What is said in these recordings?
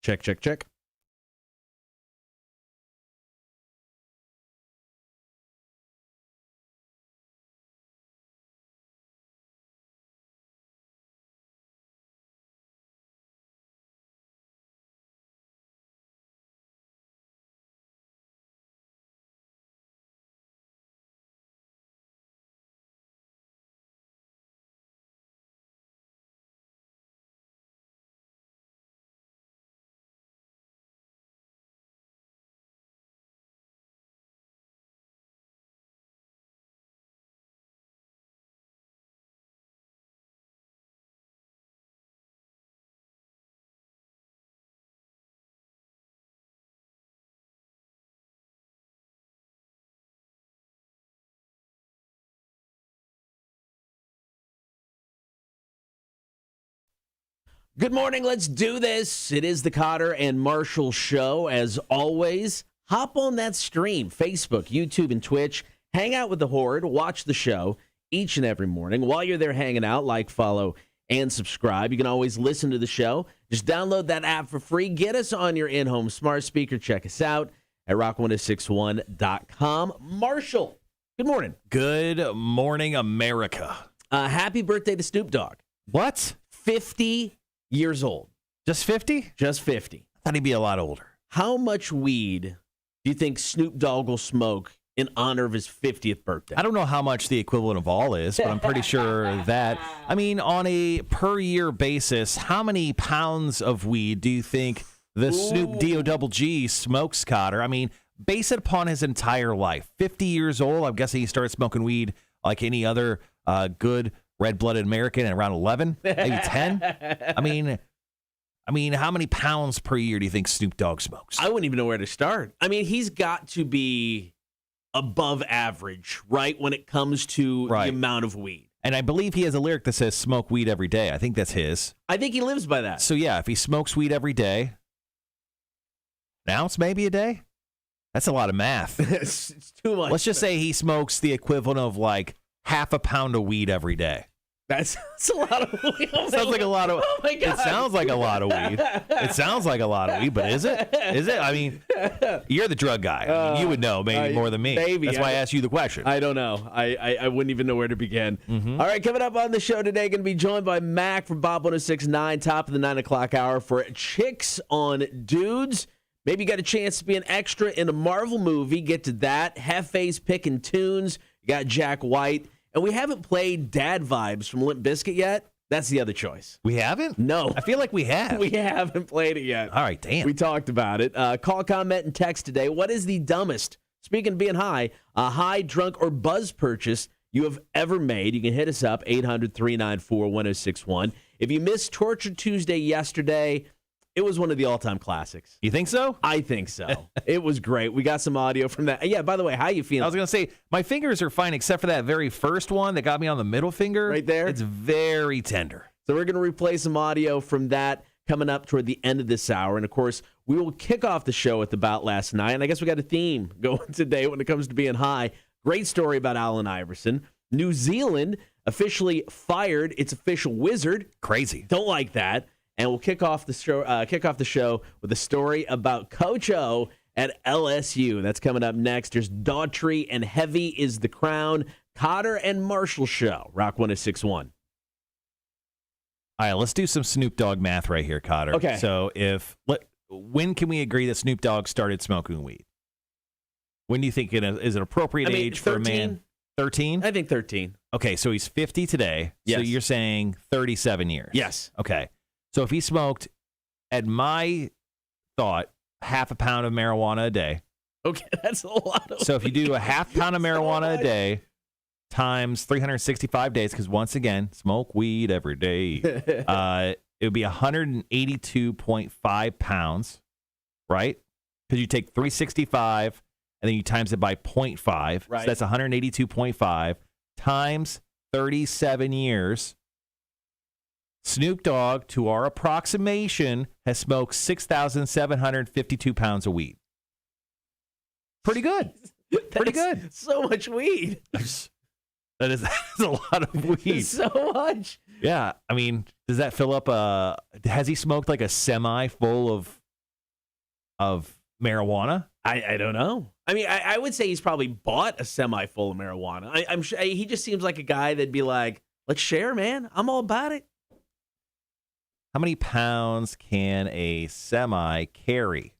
Check, check, check. Good morning. Let's do this. It is the Cotter and Marshall Show. As always, hop on that stream, Facebook, YouTube, and Twitch. Hang out with the Horde. Watch the show each and every morning. While you're there hanging out, like, follow, and subscribe. You can always listen to the show. Just download that app for free. Get us on your in-home smart speaker. Check us out at rock1061.com. Marshall, good morning. Good morning, America. Happy birthday to Snoop Dogg. What? 50 years old. Just 50? Just 50. I thought he'd be a lot older. How much weed do you think Snoop Dogg will smoke in honor of his 50th birthday? I don't know how much the equivalent of all is, but I'm pretty sure that, I mean, on a per year basis, how many pounds of weed do you think the Snoop D-O-double-G smokes, Cotter? I mean, base it upon his entire life. 50 years old, I'm guessing he started smoking weed like any other good red-blooded American at around 11, maybe 10. I mean, how many pounds per year do you think Snoop Dogg smokes? I wouldn't even know where to start. I mean, he's got to be above average, right, when it comes to the amount of weed. And I believe he has a lyric that says smoke weed every day. I think that's his. I think he lives by that. So, yeah, if he smokes weed every day, an ounce maybe a day? That's a lot of math. It's too much. Let's just say he smokes the equivalent of like half a pound of weed every day. That's a lot of weed. Sounds like a lot of. Oh my God. It sounds like a lot of weed. It sounds like a lot of weed, but is it? Is it? I mean, you're the drug guy. I mean, you would know maybe more than me. Maybe. That's why I asked you the question. I don't know. I wouldn't even know where to begin. Mm-hmm. All right, coming up on the show today, going to be joined by Mac from Bob 1069, top of the 9 o'clock hour for Chicks on Dudes. Maybe you got a chance to be an extra in a Marvel movie. Get to that. Hefe's picking tunes. You got Jack White. And we haven't played Dad Vibes from Limp Bizkit yet. That's the other choice. We haven't? No. I feel like we have. We haven't played it yet. All right, damn. We talked about it. Call, comment, and text today. What is the dumbest, speaking of being high, a high, drunk, or buzz purchase you have ever made? You can hit us up, 800-394-1061. If you missed Torture Tuesday yesterday, it was one of the all-time classics. You think so? I think so. It was great. We got some audio from that. Yeah, by the way, how you feeling? I was going to say, my fingers are fine except for that very first one that got me on the middle finger. Right there? It's very tender. So we're going to replay some audio from that coming up toward the end of this hour. And, of course, we will kick off the show with About Last Night. And I guess we got a theme going today when it comes to being high. Great story about Allen Iverson. New Zealand officially fired its official wizard. Crazy. Don't like that. And we'll kick off the show with a story about Coach O at LSU. That's coming up next. There's Daughtry and Heavy is the Crown. Cotter and Marshall Show. Rock 1061. All right, let's do some Snoop Dogg math right here, Cotter. Okay. So when can we agree that Snoop Dogg started smoking weed? When do you think is an appropriate age 13? for a man? 13? I think 13. Okay, so he's 50 today. Yes. So you're saying 37 years. Yes. Okay. So if he smoked, at my thought, half a pound of marijuana a day. Okay, that's a lot of So if you do a half pound of marijuana a day times 365 days, because once again, smoke weed every day, it would be 182.5 pounds, right? Because you take 365 and then you times it by 0.5. Right. So that's 182.5 times 37 years. Snoop Dogg, to our approximation, has smoked 6,752 pounds of weed. Pretty good. Pretty good. So much weed. That is a lot of weed. So much. Yeah. I mean, does that fill up has he smoked like a semi full of of marijuana? I don't know. I mean, I would say he's probably bought a semi full of marijuana. I'm sure he just seems like a guy that'd be like, let's share, man. I'm all about it. How many pounds can a semi carry?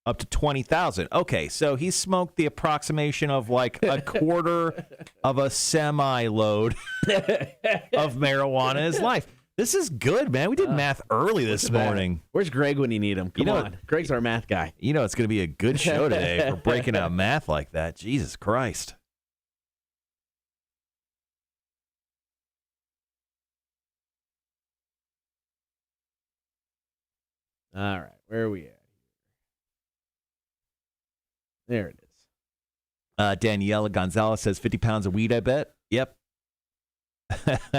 Up to 20,000. Okay, so he smoked the approximation of like a quarter of a semi load of marijuana in his life. This is good, man. We did math early this morning. Where's Greg when you need him? Come on. Greg's our math guy. You know it's going to be a good show today for breaking out math like that. Jesus Christ. All right, where are we at? There it is. Daniela Gonzalez says 50 pounds of weed, I bet. Yep.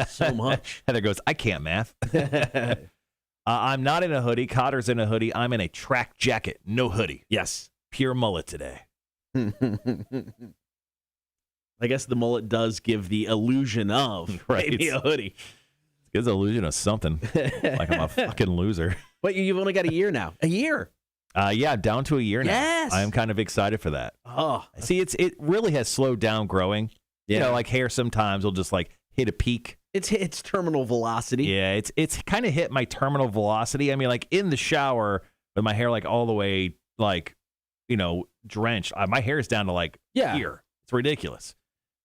So much. Heather goes, I can't math. I'm not in a hoodie. Cotter's in a hoodie. I'm in a track jacket. No hoodie. Yes. Pure mullet today. I guess the mullet does give the illusion of maybe a hoodie. It gives the illusion of something. Like I'm a fucking loser. But you've only got a year now. A year. Yeah, down to a year now. Yes. I'm kind of excited for that. Oh. See, it really has slowed down growing. Yeah. You know, like hair sometimes will just like hit a peak. It's terminal velocity. Yeah, it's kind of hit my terminal velocity. I mean, like in the shower with my hair like all the way like, you know, drenched. My hair is down to like here. It's ridiculous.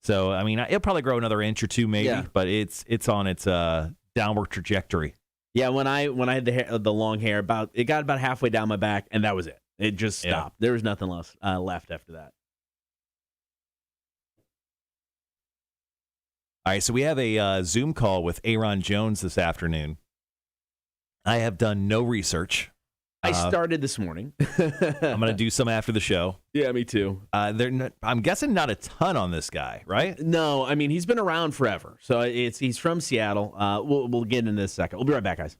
So, I mean, it'll probably grow another inch or two maybe, but it's on its downward trajectory. Yeah, when I had the long hair, it got about halfway down my back, and that was it. It just stopped. There was nothing left after that. All right, so we have a Zoom call with Aaron Jones this afternoon. I have done no research. I started this morning. I'm going to do some after the show. Yeah, me too. I'm guessing not a ton on this guy, right? No, I mean, he's been around forever. So he's from Seattle. We'll get into this in a second. We'll be right back, guys.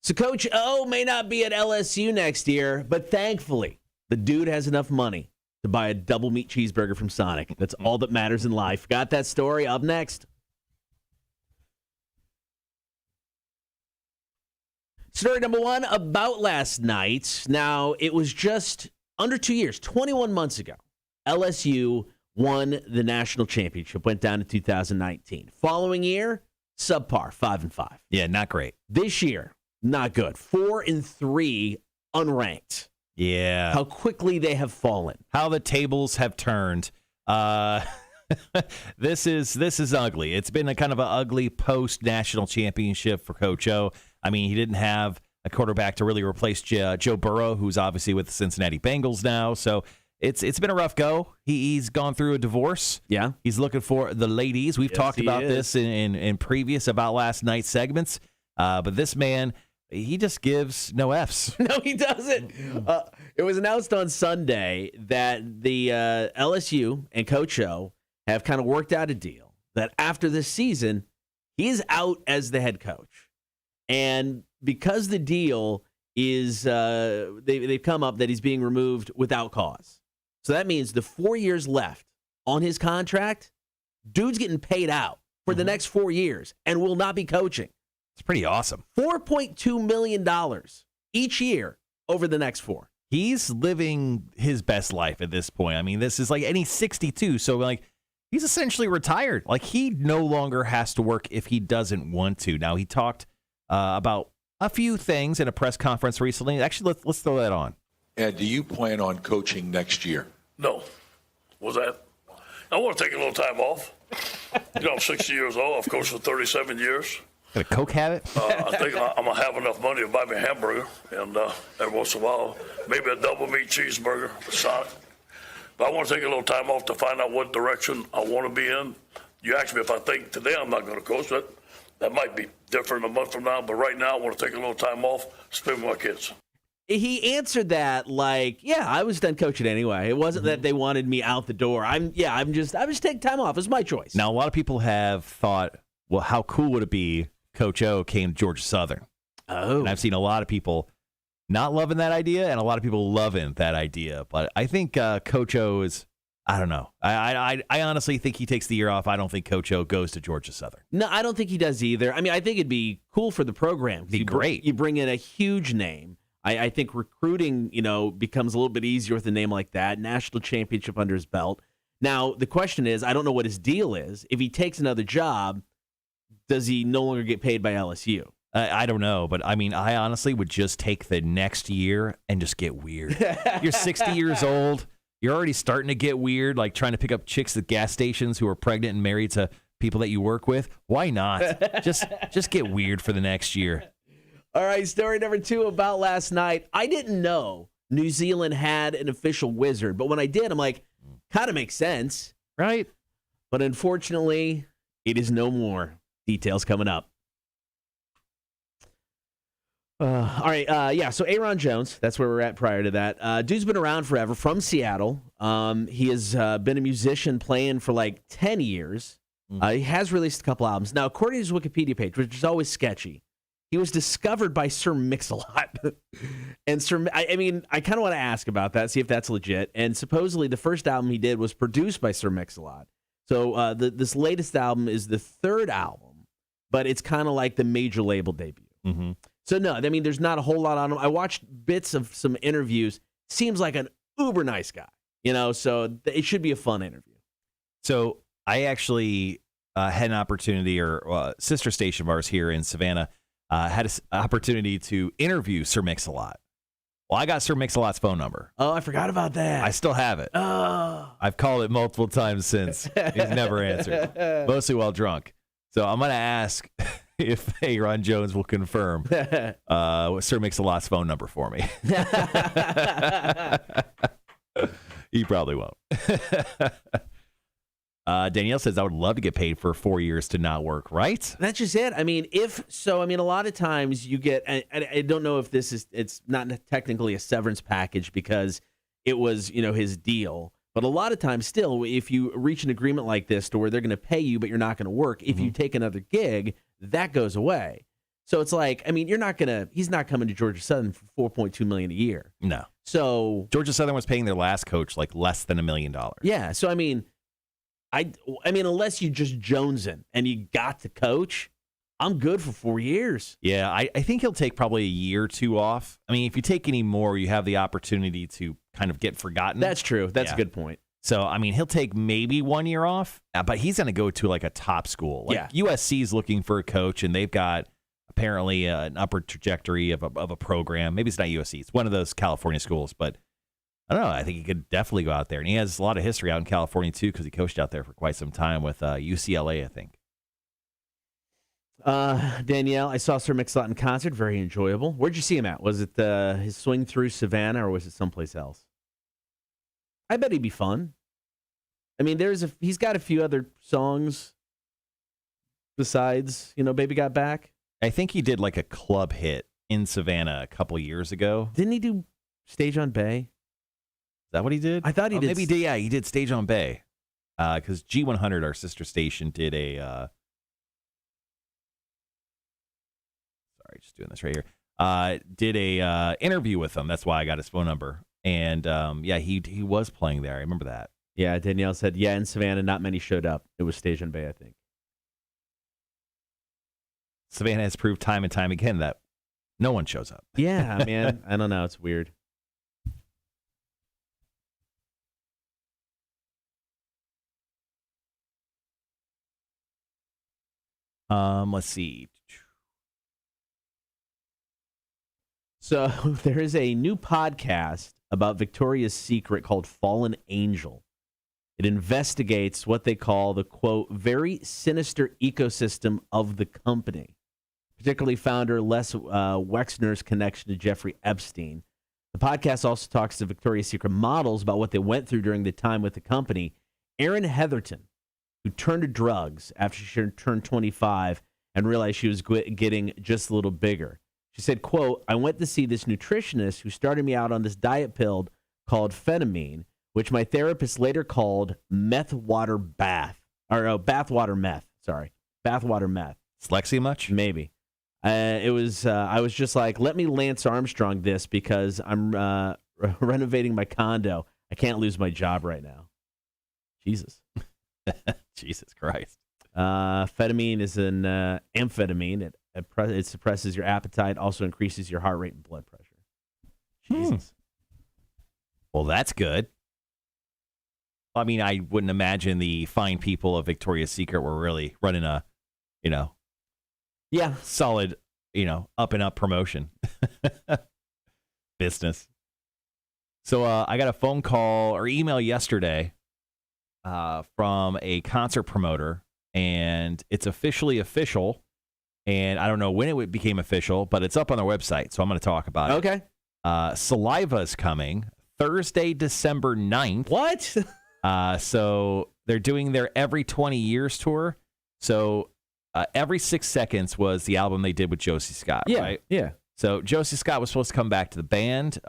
So Coach O may not be at LSU next year, but thankfully, the dude has enough money to buy a double meat cheeseburger from Sonic. That's all that matters in life. Got that story up next. Story number one about last night. Now, it was just under 2 years, 21 months ago. LSU won the national championship, went down in 2019. Following year, subpar, 5-5. Yeah, not great. This year, not good. 4-3 unranked. Yeah. How quickly they have fallen. How the tables have turned. This is ugly. It's been a kind of an ugly post-national championship for Coach O. I mean, he didn't have a quarterback to really replace Joe Burrow, who's obviously with the Cincinnati Bengals now. So it's been a rough go. He's gone through a divorce. Yeah. He's looking for the ladies. We've talked about this in previous About Last Night segments. But this man, he just gives no Fs. No, he doesn't. It was announced on Sunday that the LSU and Coach O have kind of worked out a deal that after this season, he is out as the head coach. And because the deal is they've come up that he's being removed without cause. So that means the 4 years left on his contract, dude's getting paid out for the next 4 years and will not be coaching. It's pretty awesome. $4.2 million each year over the next 4. He's living his best life at this point. I mean, this is like, and he's 62, so like he's essentially retired. Like he no longer has to work if he doesn't want to. Now he talked about a few things in a press conference recently. Actually, let's throw that on. And do you plan on coaching next year? No. Was that? I want to take a little time off. You know, I'm 60 years old. I've coached for 37 years. Got a Coke habit? I think I'm going to have enough money to buy me a hamburger, and every once in a while, maybe a double meat cheeseburger for Sonic. But I want to take a little time off to find out what direction I want to be in. You asked me if I think today I'm not going to coach. That might be different a month from now, but right now I want to take a little time off, spend with my kids. He answered that like, yeah, I was done coaching anyway. It wasn't that they wanted me out the door. I was just taking time off. It's my choice. Now, a lot of people have thought, well, how cool would it be Coach O came to Georgia Southern? Oh. And I've seen a lot of people not loving that idea, and a lot of people loving that idea. But I think Coach O is, I don't know. I honestly think he takes the year off. I don't think Coach O goes to Georgia Southern. No, I don't think he does either. I mean, I think it'd be cool for the program. Be great. You bring in a huge name. I think recruiting, becomes a little bit easier with a name like that. National championship under his belt. Now, the question is, I don't know what his deal is. If he takes another job, does he no longer get paid by LSU? I don't know, but I mean, I honestly would just take the next year and just get weird. You're 60 years old. You're already starting to get weird, like trying to pick up chicks at gas stations who are pregnant and married to people that you work with. Why not? Just get weird for the next year. All right, story number 2 about last night. I didn't know New Zealand had an official wizard, but when I did, I'm like, kind of makes sense. Right? But unfortunately, it is no more. Details coming up. All right, so Aaron Jones, that's where we're at prior to that. Dude's been around forever, from Seattle. He has been a musician playing for like 10 years. He has released a couple albums. Now, according to his Wikipedia page, which is always sketchy, he was discovered by Sir Mix-a-Lot. And I kind of want to ask about that, see if that's legit. And supposedly the first album he did was produced by Sir Mix-a-Lot. So this latest album is the 3rd album, but it's kind of like the major label debut. Mm-hmm. So, no, I mean, there's not a whole lot on him. I watched bits of some interviews. Seems like an uber nice guy, so it should be a fun interview. So I actually had an opportunity, or sister station of ours here in Savannah had an opportunity to interview Sir Mix-a-Lot. Well, I got Sir Mix-a-Lot's phone number. Oh, I forgot about that. I still have it. Oh. I've called it multiple times since. He's never answered, mostly while drunk. So I'm going to ask if Aaron Jones will confirm Sir Mix-a-Lot's phone number for me. He probably won't. Danielle says, I would love to get paid for 4 years to not work, right? That's just it. I mean, a lot of times you get, I don't know if it's not technically a severance package because it was, his deal. But a lot of times still, if you reach an agreement like this to where they're going to pay you, but you're not going to work, if you take another gig, that goes away. So it's like, I mean, he's not coming to Georgia Southern for $4.2 million a year. No. So Georgia Southern was paying their last coach like less than $1 million. Yeah. So, I mean, unless you just Jonesing and you got to coach, I'm good for 4 years. Yeah, I think he'll take probably a year or two off. I mean, if you take any more, you have the opportunity to kind of get forgotten. That's true. That's a good point. So, I mean, he'll take maybe 1 year off, but he's going to go to like a top school. Like USC is looking for a coach, and they've got apparently an upward trajectory of a program. Maybe it's not USC. It's one of those California schools, but I don't know. I think he could definitely go out there. And he has a lot of history out in California, too, because he coached out there for quite some time with UCLA, I think. Danielle, I saw Sir Mix-a-Lot in concert. Very enjoyable. Where'd you see him at? Was it his swing through Savannah, or was it someplace else? I bet he'd be fun. I mean, he's got a few other songs besides, Baby Got Back. I think he did like a club hit in Savannah a couple years ago. Didn't he do Stage on Bay? Is that what he did? I thought he did. Maybe he did. Yeah, he did Stage on Bay. Because G100, our sister station, did a. Sorry, just doing this right here. Did a interview with him. That's why I got his phone number. And he was playing there. I remember that. Yeah, Danielle said, in Savannah, not many showed up. It was Stage on Bay, I think. Savannah has proved time and time again that no one shows up. Yeah, man. I don't know. It's weird. Let's see. So there is a new podcast about Victoria's Secret called Fallen Angel. It investigates what they call the, quote, very sinister ecosystem of the company, particularly founder Les Wexner's connection to Jeffrey Epstein. The podcast also talks to Victoria's Secret models about what they went through during the time with the company. Erin Heatherton, who turned to drugs after she turned 25 and realized she was getting just a little bigger. She said, quote, I went to see this nutritionist who started me out on this diet pill called phenamine, which my therapist later called bathwater meth. Sorry, bathwater meth. Dyslexia much? Maybe. I was just like, let me Lance Armstrong this because I'm renovating my condo. I can't lose my job right now. Jesus. Jesus Christ. Amphetamine is an amphetamine. It suppresses your appetite, also increases your heart rate and blood pressure. Jesus. Well, that's good. I mean, I wouldn't imagine the fine people of Victoria's Secret were really running a, Yeah. solid, up and up promotion business. So I got a phone call or email yesterday from a concert promoter, and it's officially official. And I don't know when it became official, but it's up on their website, so I'm going to talk about it. Okay. Saliva's coming Thursday, December 9th. What? So they're doing their Every 20 Years tour. So Every 6 Seconds was the album they did with Josie Scott, right? Yeah. So Josie Scott was supposed to come back to the band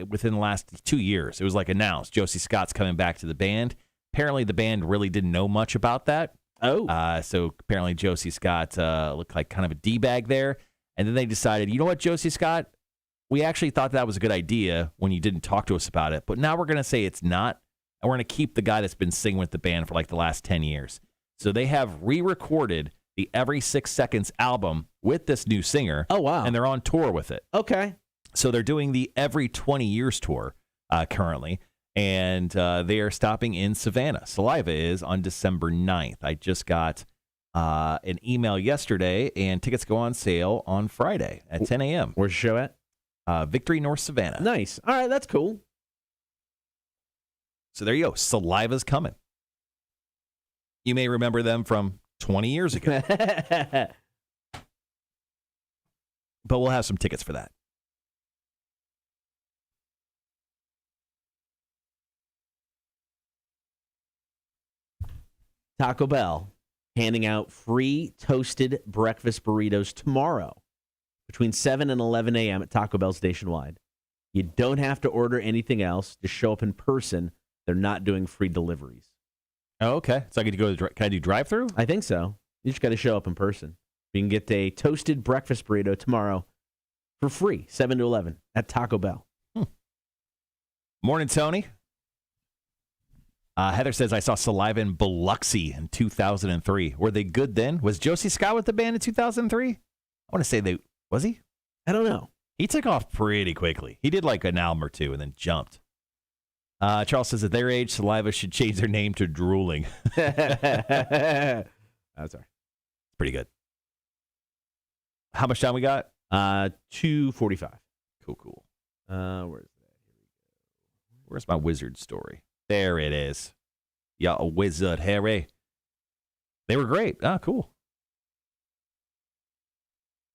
within the last 2 years. It was like announced, Josie Scott's coming back to the band. Apparently the band really didn't know much about that. Oh. So apparently Josie Scott looked like kind of a D-bag there. And then they decided, you know what, Josie Scott? We actually thought that was a good idea when you didn't talk to us about it. But now we're going to say it's not. And we're going to keep the guy that's been singing with the band for like the last 10 years. So they have re-recorded the Every 6 Seconds album with this new singer. Oh, wow. And they're on tour with it. Okay. So they're doing the Every 20 Years tour currently. And they are stopping in Savannah. Saliva is on December 9th. I just got an email yesterday, and tickets go on sale on Friday at 10 a.m. Where's the show at? Victory, North Savannah. Nice. All right, that's cool. So there you go. Saliva's coming. You may remember them from 20 years ago. But we'll have some tickets for that. Taco Bell handing out free toasted breakfast burritos tomorrow between 7 and 11 a.m. at Taco Bell nationwide. You don't have to order anything else. Just show up in person. They're not doing free deliveries. Oh, okay. So I get to go to can I do drive-through? I think so. You just got to show up in person. You can get a toasted breakfast burrito tomorrow for free, 7 to 11 at Taco Bell. Morning, Tony. Heather says, I saw Saliva in Biloxi in 2003. Were they good then? Was Josie Scott with the band in 2003? I want to say was he? I don't know. He took off pretty quickly. He did like an album or two and then jumped. Charles says, at their age, Saliva should change their name to Drooling. That's all right. Pretty good. How much time we got? 2:45. Cool. Where's that? Where's my wizard story? There it is. Yeah, a wizard, Harry. They were great. Cool.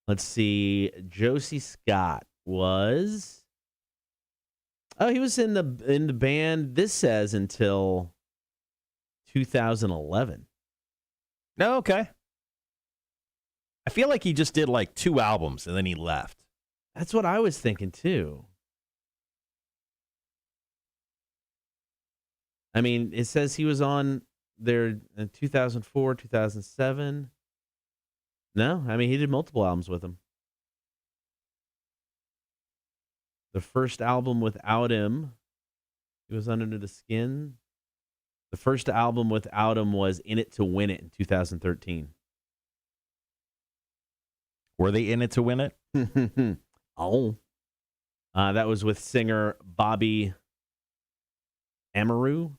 Let's see. Josie Scott was. Oh, he was in the band. This says until 2011. No, okay. I feel like he just did like 2 albums and then he left. That's what I was thinking too. I mean, it says he was on there in 2004, 2007. No, I mean, he did multiple albums with him. The first album without him, he was on Under the Skin. The first album without him was In It to Win It in 2013. Were they in it to win it? Oh. That was with singer Bobby Amaru.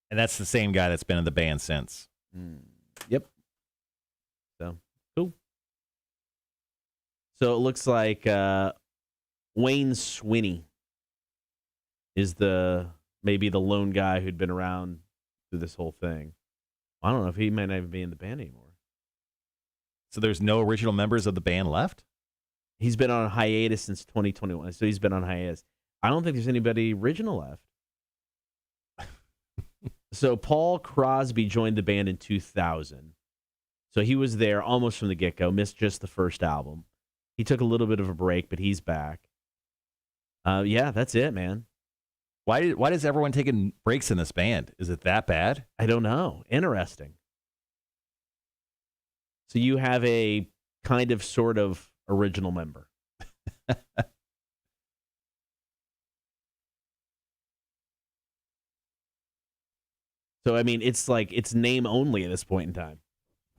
And that's the same guy that's been in the band since. Yep. So, cool. So it looks like Wayne Swinney is maybe the lone guy who'd been around through this whole thing. I don't know if he might not even be in the band anymore. So there's no original members of the band left? He's been on hiatus since 2021, so he's been on hiatus. I don't think there's anybody original left. So Paul Crosby joined the band in 2000. So he was there almost from the get-go, missed just the first album. He took a little bit of a break, but he's back. Yeah, that's it, man. Why does everyone taking breaks in this band? Is it that bad? I don't know. Interesting. So you have a kind of, sort of original member. So, I mean, it's like it's name only at this point in time.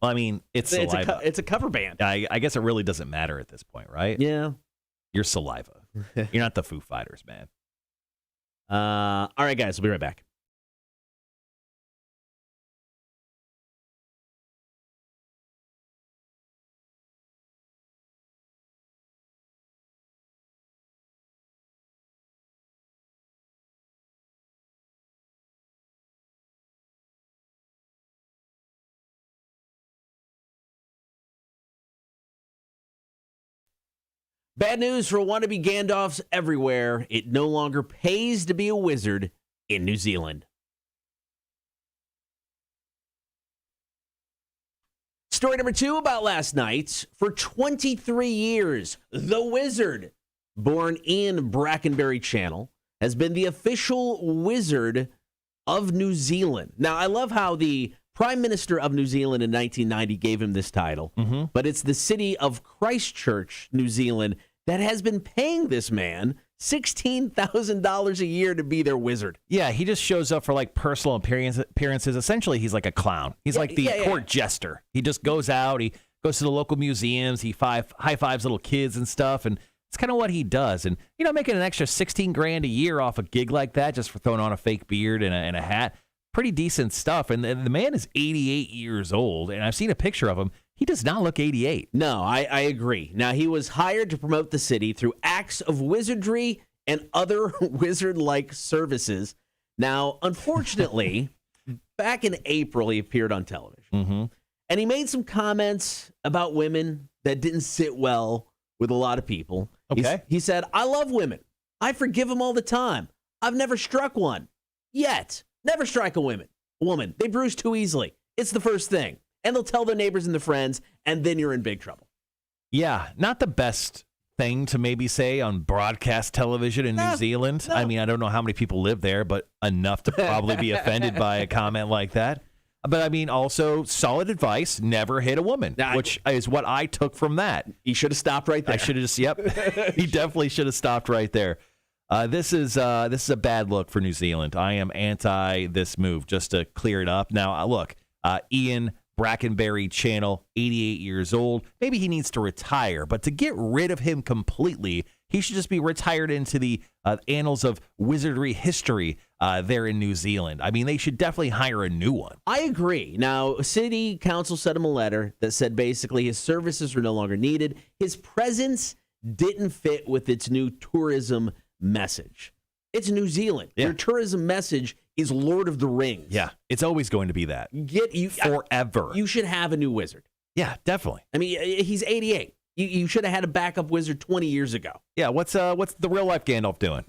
Well, I mean, it's Saliva. It's a cover band. I guess it really doesn't matter at this point, right? Yeah. You're Saliva. You're not the Foo Fighters, man. All right, guys, we'll be right back. Bad news for wannabe Gandalfs everywhere. It no longer pays to be a wizard in New Zealand. Story number 2 about last night. For 23 years, the wizard, born in Brackenbury Channel, has been the official wizard of New Zealand. Now, I love how the Prime Minister of New Zealand in 1990 gave him this title, but it's the city of Christchurch, New Zealand, that has been paying this man $16,000 a year to be their wizard. Yeah, he just shows up for like personal appearances. Essentially, he's like a clown. He's like the court jester. He just goes out, he goes to the local museums, he high fives little kids and stuff, and it's kind of what he does. And, you know, making an extra $16,000 a year off a gig like that just for throwing on a fake beard and a hat. Pretty decent stuff. And the man is 88 years old, and I've seen a picture of him. He does not look 88. No, I agree. Now, he was hired to promote the city through acts of wizardry and other wizard-like services. Now, unfortunately, back in April, he appeared on television. And he made some comments about women that didn't sit well with a lot of people. Okay. He said, "I love women. I forgive them all the time. I've never struck one. Yet. Never strike a woman. They bruise too easily. It's the first thing. And they'll tell their neighbors and their friends, and then you're in big trouble." Yeah, not the best thing to maybe say on broadcast television in New Zealand. No. I mean, I don't know how many people live there, but enough to probably be offended by a comment like that. But I mean, also solid advice, never hit a woman, which is what I took from that. He should have stopped right there. I should have just, he definitely should have stopped right there. This is a bad look for New Zealand. I am anti this move, just to clear it up. Now, look, Ian Brackenbury Channel, 88 years old. Maybe he needs to retire, but to get rid of him completely, he should just be retired into the annals of wizardry history there in New Zealand. I mean, they should definitely hire a new one. I agree. Now, City Council sent him a letter that said basically his services are no longer needed. His presence didn't fit with its new tourism message. It's New Zealand. Yeah. Their tourism message is Lord of the Rings. Yeah, it's always going to be that. Forever. You should have a new wizard. Yeah, definitely. I mean, he's 88. You should have had a backup wizard 20 years ago. Yeah, what's the real life Gandalf doing?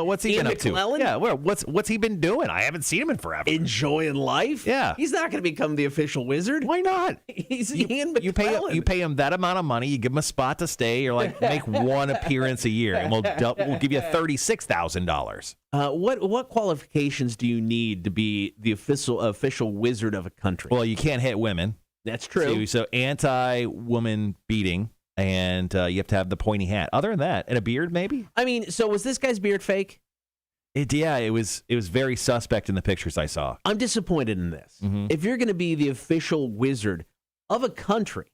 What's he Ian been up McClellan? to? Yeah, what's he been doing? I haven't seen him in forever. Enjoying life? Yeah. He's not going to become the official wizard. Why not? He's Ian McClellan. You pay him that amount of money. You give him a spot to stay. You're like, make one appearance a year, and we'll give you $36,000. What qualifications do you need to be the official wizard of a country? Well, you can't hit women. That's true. So anti-woman beating, and you have to have the pointy hat. Other than that, and a beard, maybe. I mean, so was this guy's beard fake? It was very suspect in the pictures I saw. I'm disappointed in this. If you're going to be the official wizard of a country,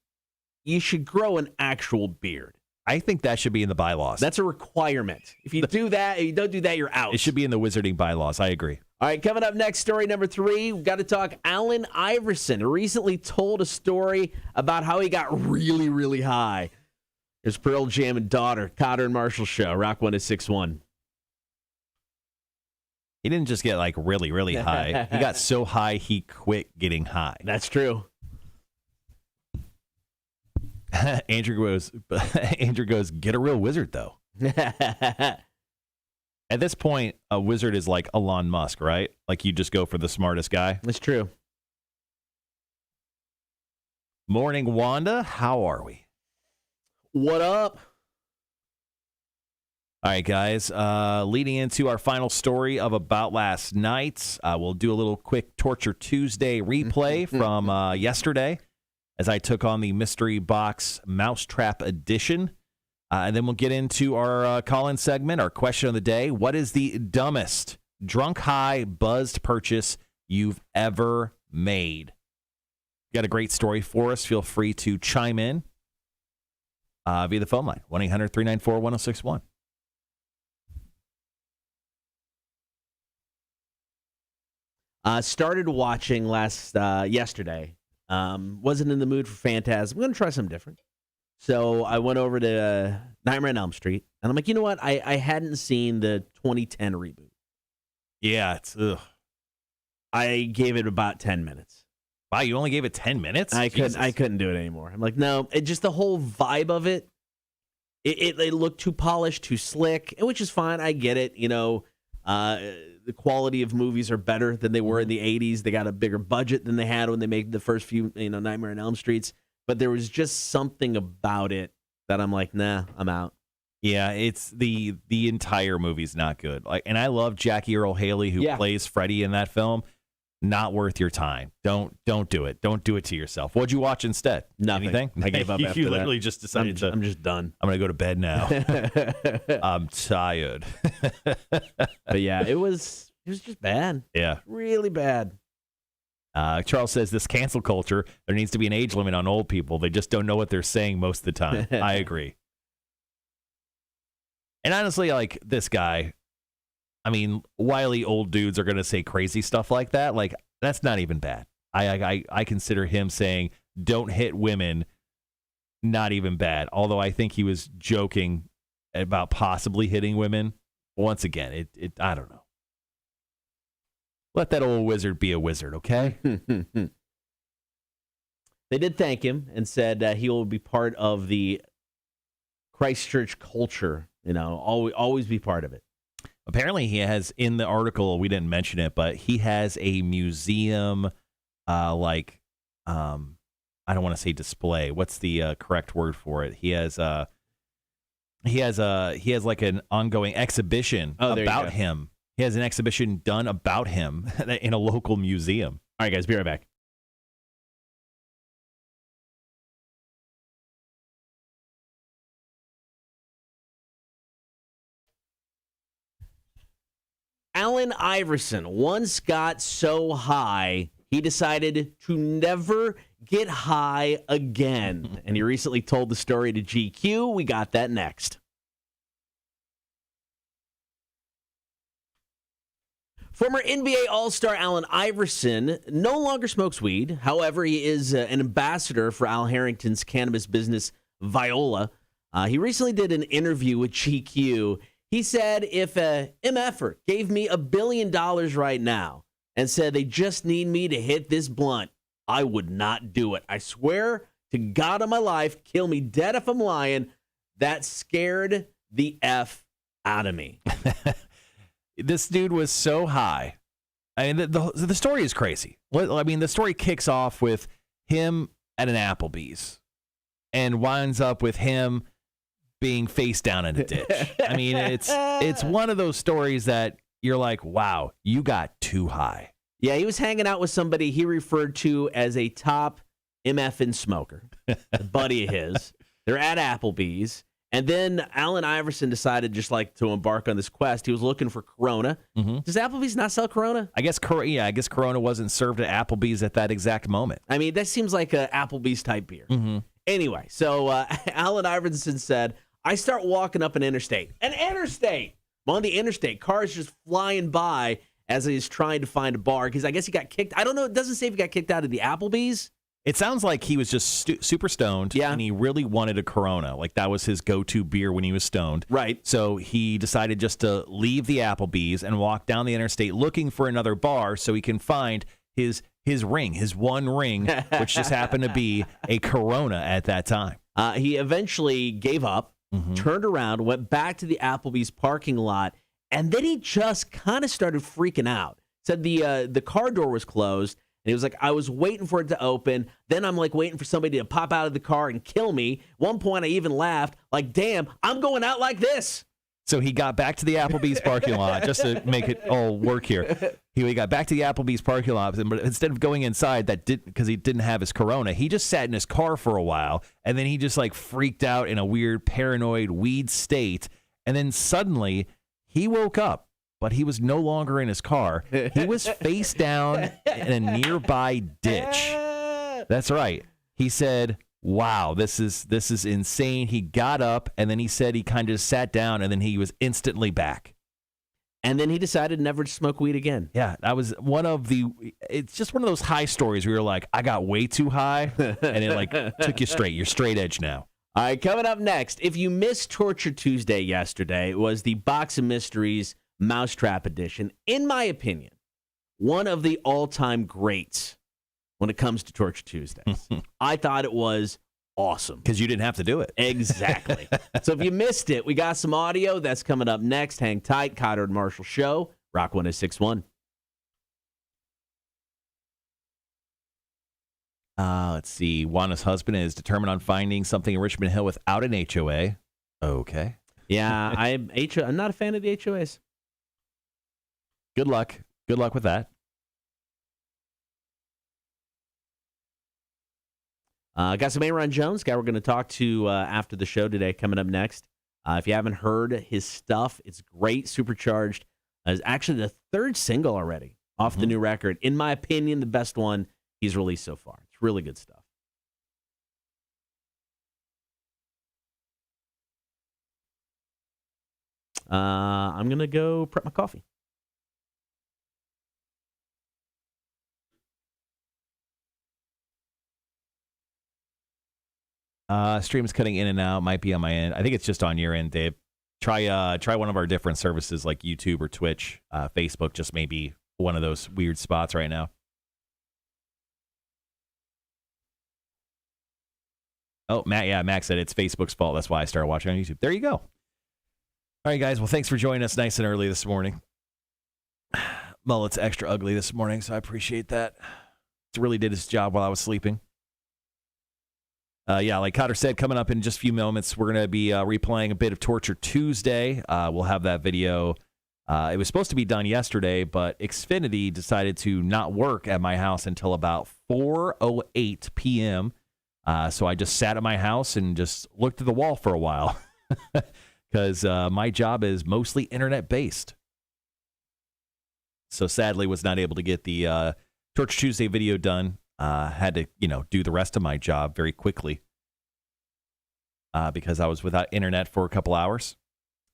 you should grow an actual beard. I think that should be in the bylaws. That's a requirement. If you do that, if you don't do that, you're out. It should be in the wizarding bylaws. I agree. All right, coming up next, story number 3, we've got to talk Allen Iverson. Recently told a story about how he got really, really high. There's Pearl Jam and Daughter, Cotter and Marshall Show, Rock 106.1. He didn't just get like really, really high. He got so high he quit getting high. That's true. Andrew goes, get a real wizard, though. At this point, a wizard is like Elon Musk, right? Like you just go for the smartest guy. That's true. Morning, Wanda. How are we? What up? All right, guys. Leading into our final story of about last night, we'll do a little quick Torture Tuesday replay from yesterday. as I took on the Mystery Box Mousetrap Edition. And then we'll get into our call-in segment, our question of the day. What is the dumbest drunk, high, buzzed purchase you've ever made? Got a great story for us. Feel free to chime in via the phone line, 1-800-394-1061. Started watching yesterday. Wasn't in the mood for Phantasm. I'm going to try something different. So I went over to Nightmare on Elm Street, and I'm like, you know what? I hadn't seen the 2010 reboot. Yeah, it's ugh. I gave it about 10 minutes. Wow, you only gave it 10 minutes? I couldn't do it anymore. I'm like, no, it just the whole vibe of it. It looked too polished, too slick, which is fine. I get it. You know, the quality of movies are better than they were in the 80s. They got a bigger budget than they had when they made the first few, Nightmare on Elm Streets. But there was just something about it that I'm like, nah, I'm out. Yeah, it's the entire movie's not good. And I love Jackie Earle Haley, who plays Freddy in that film. Not worth your time. Don't do it. Don't do it to yourself. What'd you watch instead? Nothing. Anything? I gave up after You that. literally just decided I'm just done. I'm going to go to bed now. I'm tired. But yeah, it was just bad. Yeah. Really bad. Charles says this cancel culture, there needs to be an age limit on old people. They just don't know what they're saying most of the time. I agree. And honestly, like this guy, I mean, wily old dudes are going to say crazy stuff like that. Like, that's not even bad. I consider him saying, don't hit women, not even bad. Although I think he was joking about possibly hitting women. Once again, I don't know. Let that old wizard be a wizard, okay? They did thank him and said he will be part of the Christchurch culture. Always be part of it. Apparently, he has, in the article, we didn't mention it, but he has a museum, I don't want to say display. What's the correct word for it? He has like an ongoing exhibition about him. He has an exhibition done about him in a local museum. All right, guys, be right back. Allen Iverson once got so high, he decided to never get high again. And he recently told the story to GQ. We got that next. Former NBA All-Star Allen Iverson no longer smokes weed. However, he is an ambassador for Al Harrington's cannabis business, Viola. He recently did an interview with GQ. He said, if MFer gave me $1 billion right now and said they just need me to hit this blunt, I would not do it. I swear to God on my life, kill me dead if I'm lying. That scared the F out of me. This dude was so high. I mean, the story is crazy. I mean, the story kicks off with him at an Applebee's and winds up with him being face down in a ditch. I mean, it's one of those stories that you're like, wow, you got too high. Yeah, he was hanging out with somebody he referred to as a top MFing smoker, a buddy of his. They're at Applebee's. And then Allen Iverson decided just like to embark on this quest. He was looking for Corona. Mm-hmm. Does Applebee's not sell Corona? I guess Corona wasn't served at Applebee's at that exact moment. I mean, that seems like a Applebee's type beer. Mm-hmm. Anyway, so Allen Iverson said, I start walking up an interstate. I'm on the interstate. Cars just flying by as he's trying to find a bar because I guess he got kicked. I don't know. It doesn't say if he got kicked out of the Applebee's. It sounds like he was just super stoned, and he really wanted a Corona. Like, that was his go-to beer when he was stoned. Right. So he decided just to leave the Applebee's and walk down the interstate looking for another bar so he can find his one ring, which just happened to be a Corona at that time. He eventually gave up, turned around, went back to the Applebee's parking lot, and then he just kind of started freaking out. Said the car door was closed. And he was like, I was waiting for it to open. Then I'm like waiting for somebody to pop out of the car and kill me. One point I even laughed, like, damn, I'm going out like this. So he got back to the Applebee's parking lot just to make it all work here. He got back to the Applebee's parking lot, but instead of going inside, because he didn't have his Corona, he just sat in his car for a while, and then he just like freaked out in a weird paranoid weed state, and then suddenly he woke up, but he was no longer in his car. He was face down in a nearby ditch. That's right. He said, "Wow, this is insane." He got up, and then he said he kind of sat down, and then he was instantly back. And then he decided never to smoke weed again. Yeah, that was it's just one of those high stories where you're like, I got way too high, and it like took you straight. You're straight edge now. All right, coming up next, if you missed Torture Tuesday yesterday, it was the Box of Mysteries Mousetrap edition. In my opinion, one of the all-time greats when it comes to Torture Tuesdays. I thought it was awesome. Because you didn't have to do it. Exactly. So if you missed it, we got some audio. That's coming up next. Hang tight. Cotter and Marshall Show. Rock 106.1. Let's see. Juana's husband is determined on finding something in Richmond Hill without an HOA. Okay. Yeah, I'm not a fan of the HOAs. Good luck. Good luck with that. Got some Aaron Jones, guy we're going to talk to after the show today, coming up next. If you haven't heard his stuff, it's great. Supercharged is actually the third single already off the new record. In my opinion, the best one he's released so far. It's really good stuff. I'm going to go prep my coffee. Stream's cutting in and out. Might be on my end. I think it's just on your end, Dave. Try one of our different services like YouTube or Twitch. Facebook just may be one of those weird spots right now. Oh, Matt said it's Facebook's fault. That's why I started watching on YouTube. There you go. All right, guys. Well, thanks for joining us nice and early this morning. Mullet's extra ugly this morning, so I appreciate that. It really did its job while I was sleeping. Like Cotter said, coming up in just a few moments, we're going to be replaying a bit of Torture Tuesday. We'll have that video. It was supposed to be done yesterday, but Xfinity decided to not work at my house until about 4:08 p.m. So I just sat at my house and just looked at the wall for a while because my job is mostly internet-based. So sadly, was not able to get the Torture Tuesday video done. Had to, do the rest of my job very quickly because I was without internet for a couple hours.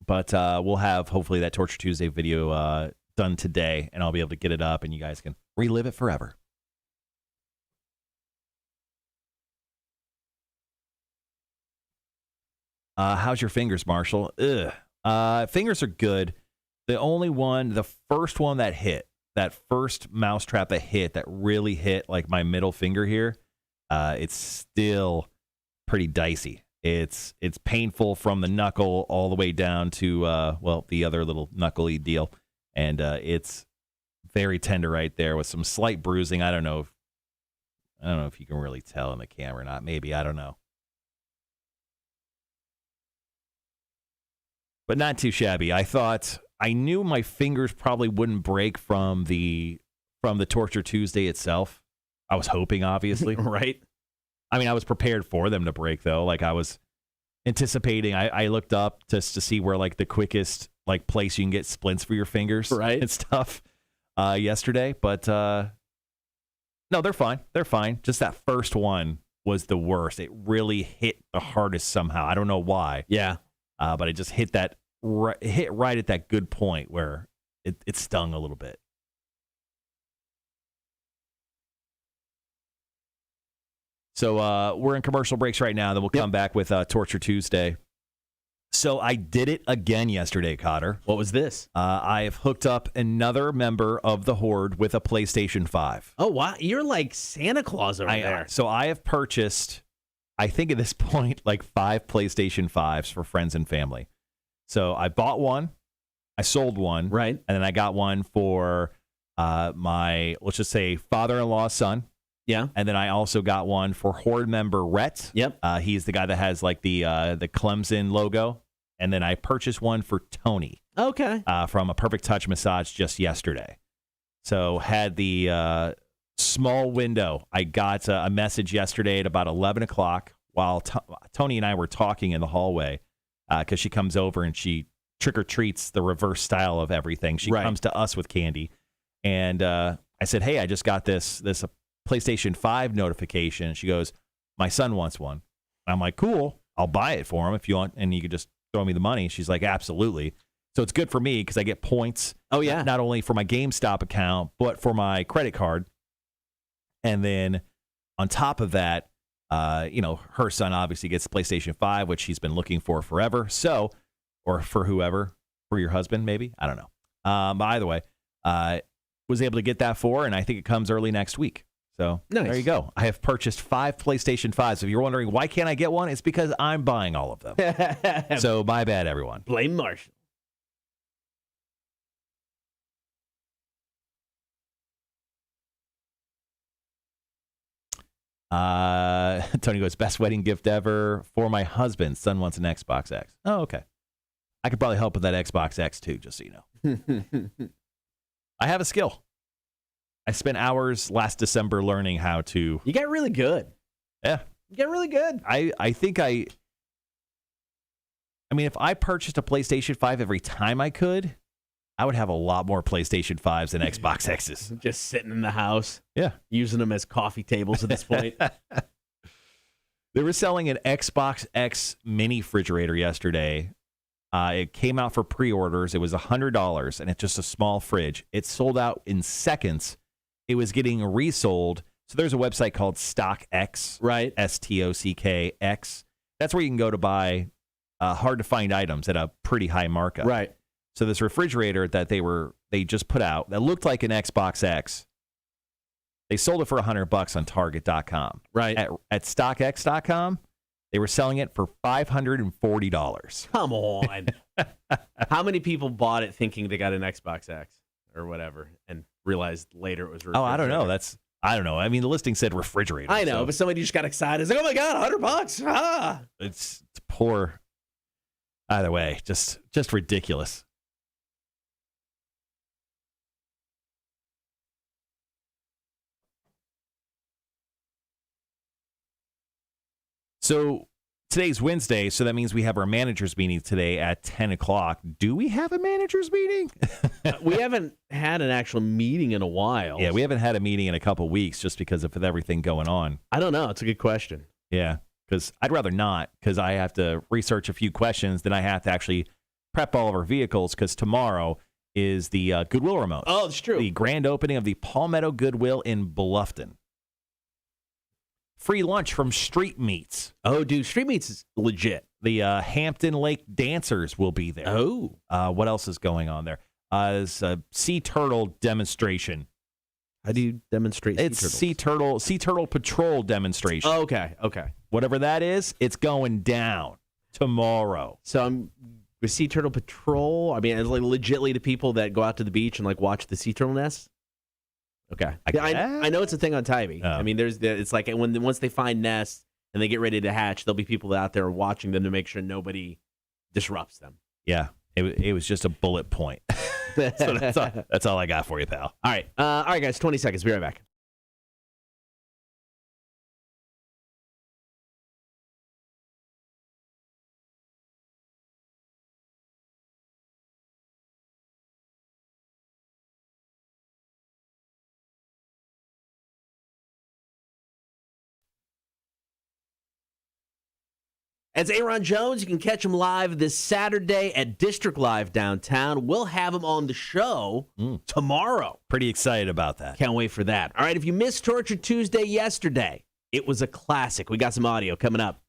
But we'll have, hopefully, that Torture Tuesday video done today, and I'll be able to get it up, and you guys can relive it forever. How's your fingers, Marshall? Fingers are good. The first one that hit, that first mousetrap that really hit like my middle finger here, it's still pretty dicey. It's painful from the knuckle all the way down to the other little knuckly deal, and it's very tender right there with some slight bruising. I don't know if you can really tell in the camera or not. Maybe, I don't know, but not too shabby. I knew my fingers probably wouldn't break from the Torture Tuesday itself. I was hoping, obviously. Right? I mean, I was prepared for them to break, though. Like, I was anticipating. I looked up just to see where, like, the quickest, like, place you can get splints for your fingers and stuff yesterday. But, no, they're fine. They're fine. Just that first one was the worst. It really hit the hardest somehow. I don't know why. Yeah. But it just hit right at that good point where it stung a little bit. So we're in commercial breaks right now. Then we'll come back with Torture Tuesday. So I did it again yesterday, Cotter. What was this? I have hooked up another member of the Horde with a PlayStation 5. Oh, wow. You're like Santa Claus over there. So I have purchased, I think at this point, like 5 PlayStation 5s for friends and family. So I bought one, I sold one, right, and then I got one for my, let's just say, father-in-law's son. Yeah. And then I also got one for Horde member Rhett. Yep. He's the guy that has like the Clemson logo. And then I purchased one for Tony. Okay. From a Perfect Touch Massage just yesterday. So had the small window. I got a message yesterday at about 11 o'clock while Tony and I were talking in the hallway because she comes over and she trick-or-treats the reverse style of everything. She comes to us with candy. And I said, hey, I just got this PlayStation 5 notification. She goes, my son wants one. I'm like, cool. I'll buy it for him if you want. And you could just throw me the money. She's like, absolutely. So it's good for me because I get points. Oh, yeah. Not only for my GameStop account, but for my credit card. And then on top of that, her son obviously gets the PlayStation 5, which he's been looking for forever. So, or for whoever, for your husband, maybe. I don't know. But either way, was able to get that for, and I think it comes early next week. So There you go. I have purchased 5 PlayStation 5s. If you're wondering why can't I get one, it's because I'm buying all of them. So my bad, everyone. Blame Marshall. Tony goes, best wedding gift ever for my husband. Son wants an Xbox X. Oh, okay. I could probably help with that Xbox X too, just so you know. I have a skill. I spent hours last December learning how to. You got really good. Yeah. You got really good. I think I mean, if I purchased a PlayStation 5 every time I could, I would have a lot more PlayStation 5s than Xbox X's. Just sitting in the house. Yeah. Using them as coffee tables at this point. They were selling an Xbox X mini refrigerator yesterday. It came out for pre-orders. It was $100, and it's just a small fridge. It sold out in seconds. It was getting resold. So there's a website called StockX, right? StockX. That's where you can go to buy hard-to-find items at a pretty high markup. Right. So this refrigerator that they just put out that looked like an Xbox X, they sold it for $100 on Target.com. Right. At StockX.com, they were selling it for $540. Come on. How many people bought it thinking they got an Xbox X or whatever and realized later it was a refrigerator? Oh, I don't know. I don't know. I mean, the listing said refrigerator. I know, but somebody just got excited. It's like, oh my God, $100. Ah. It's poor. Either way, just ridiculous. So today's Wednesday, so that means we have our managers meeting today at 10 o'clock. Do we have a managers meeting? We haven't had an actual meeting in a while. Yeah, we haven't had a meeting in a couple weeks just because of everything going on. I don't know. It's a good question. Yeah, because I'd rather not, because I have to research a few questions, then I have to actually prep all of our vehicles, because tomorrow is the Goodwill remote. Oh, it's true. The grand opening of the Palmetto Goodwill in Bluffton. Free lunch from Street Meats. Oh, dude, Street Meats is legit. The Hampton Lake Dancers will be there. Oh. What else is going on there? It's a sea turtle demonstration. How do you demonstrate sea turtles? Sea turtle patrol demonstration. Oh, okay. Whatever that is, it's going down tomorrow. So I'm with Sea Turtle Patrol. I mean, it's like legitly the people that go out to the beach and like watch the sea turtle nests. Okay, I know it's a thing on Tybee. I mean, it's like once they find nests and they get ready to hatch, there'll be people out there watching them to make sure nobody disrupts them. Yeah, it was just a bullet point. So that's all I got for you, pal. All right, guys. 20 seconds. Be right back. As Aaron Jones, you can catch him live this Saturday at District Live downtown. We'll have him on the show tomorrow. Pretty excited about that. Can't wait for that. All right, if you missed Torture Tuesday yesterday, it was a classic. We got some audio coming up.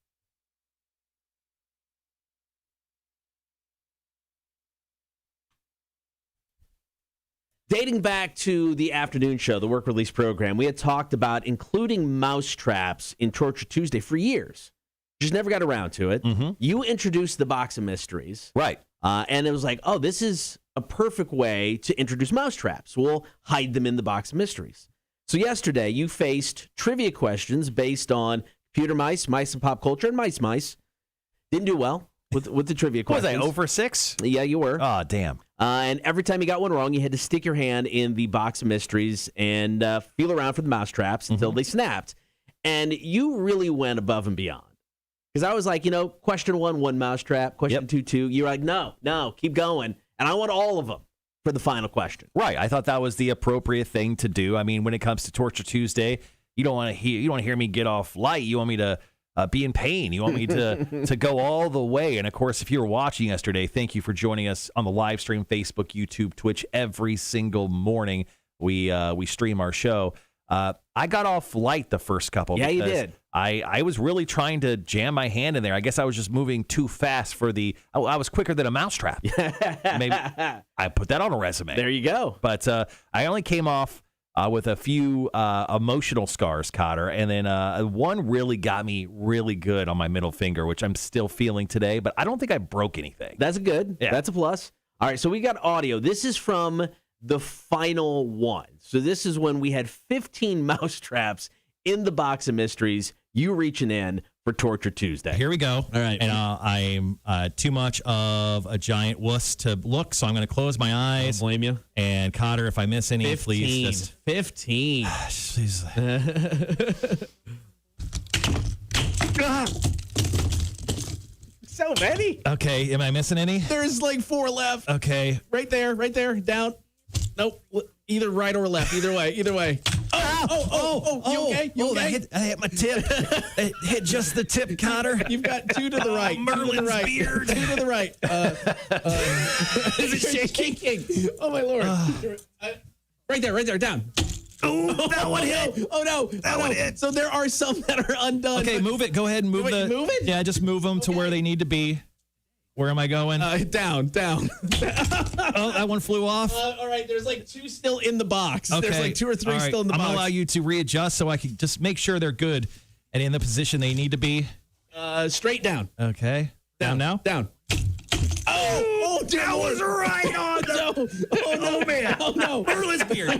Dating back to the afternoon show, the work release program, we had talked about including mousetraps in Torture Tuesday for years. Just never got around to it. Mm-hmm. You introduced the box of mysteries. Right. And it was like, oh, this is a perfect way to introduce mousetraps. We'll hide them in the box of mysteries. So yesterday, you faced trivia questions based on computer mice, mice and pop culture, and mice. Didn't do well. with the trivia Was questions. I 0 for 6? Yeah, you were. Oh, damn. And every time you got one wrong, you had to stick your hand in the box of mysteries and feel around for the mouse traps until they snapped. And you really went above and beyond. Because I was like, question 1 mousetrap. Question 2. You're like, no, keep going. And I want all of them for the final question. Right. I thought that was the appropriate thing to do. I mean, when it comes to Torture Tuesday, you don't want to hear me get off light. You want me to be in pain. You want me to go all the way. And of course, if you were watching yesterday, thank you for joining us on the live stream, Facebook, YouTube, Twitch. Every single morning we stream our show. I got off light the first couple. Yeah, you did. I was really trying to jam my hand in there. I guess I was just moving too fast for I was quicker than a mousetrap. Maybe I put that on a resume. There you go. But I only came off with a few emotional scars, Cotter. And then one really got me really good on my middle finger, which I'm still feeling today. But I don't think I broke anything. That's good. Yeah. That's a plus. All right, so we got audio. This is from the final one. So this is when we had 15 mousetraps in the box of mysteries. You reaching in for Torture Tuesday. Here we go. All right. And I'm too much of a giant wuss to look, so I'm going to close my eyes. I don't blame you. And Cotter, if I miss any, 15. please just 15. Please. So many. Okay, am I missing any? There's like 4 left. Okay. Right there, down. Nope. Either right or left. Either way. Oh, you okay? You okay? I hit my tip. It hit just the tip, Cotter. You've got 2 to the right. Merlin's beard. 2 to the right. Is it shaking? Oh, my Lord. Right there, down. Oh, that one hit. Oh, no. That one hit. So there are some that are undone. Okay, move it. Go ahead and move Wait, move it? Yeah, just move them to where they need to be. Where am I going? Down. Oh, that one flew off. All right, there's like 2 still in the box. Okay. There's like 2 or 3 All right. still in the I'm box. going to allow you to readjust so I can just make sure they're good and in the position they need to be. Straight down. Okay. Down now? Down. Oh, that was right on the... Oh, man. Oh, no. Merlin's beard. Oh,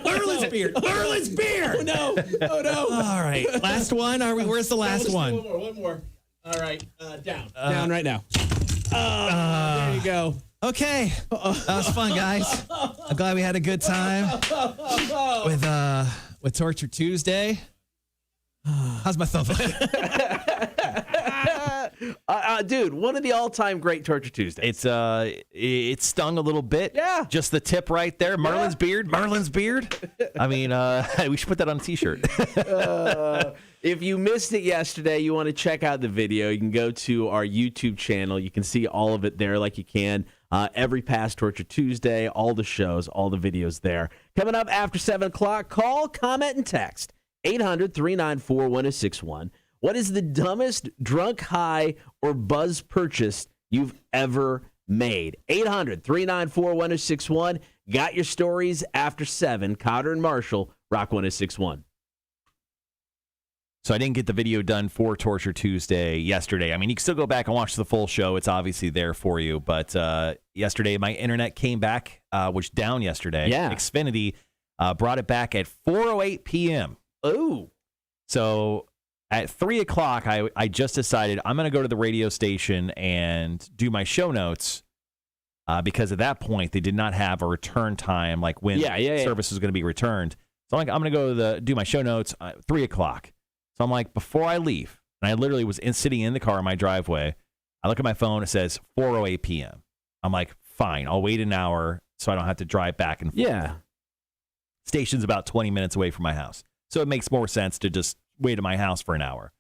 no. All right. Last one. Where's the last one? One more. All right. Down. Down right now. There you go. Okay. That was fun, guys. I'm glad we had a good time with Torture Tuesday. How's my thumb? Dude, one of the all-time great Torture Tuesdays. It stung a little bit. Yeah. Just the tip right there. Merlin's beard. I mean, we should put that on a T-shirt. If you missed it yesterday, you want to check out the video, you can go to our YouTube channel. You can see all of it there like you can. Every past Torture Tuesday, all the shows, all the videos there. Coming up after 7 o'clock, call, comment, and text 800-394-1061. What is the dumbest drunk, high, or buzz purchase you've ever made? 800-394-1061. Got your stories after 7. Cotter and Marshall, Rock 1061. So I didn't get the video done for Torture Tuesday yesterday. I mean, you can still go back and watch the full show. It's obviously there for you. But yesterday, my internet came back, which down yesterday. Yeah. Xfinity brought it back at 4:08 p.m. Ooh. So at 3 o'clock, I just decided I'm going to go to the radio station and do my show notes because at that point, they did not have a return time, like when service was going to be returned. So I'm going to go do my show notes at 3 o'clock. So I'm like, before I leave, and I literally was sitting in the car in my driveway, I look at my phone, it says 4:08 p.m. I'm like, fine, I'll wait an hour so I don't have to drive back and forth. Yeah. Station's about 20 minutes away from my house. So it makes more sense to just wait at my house for an hour.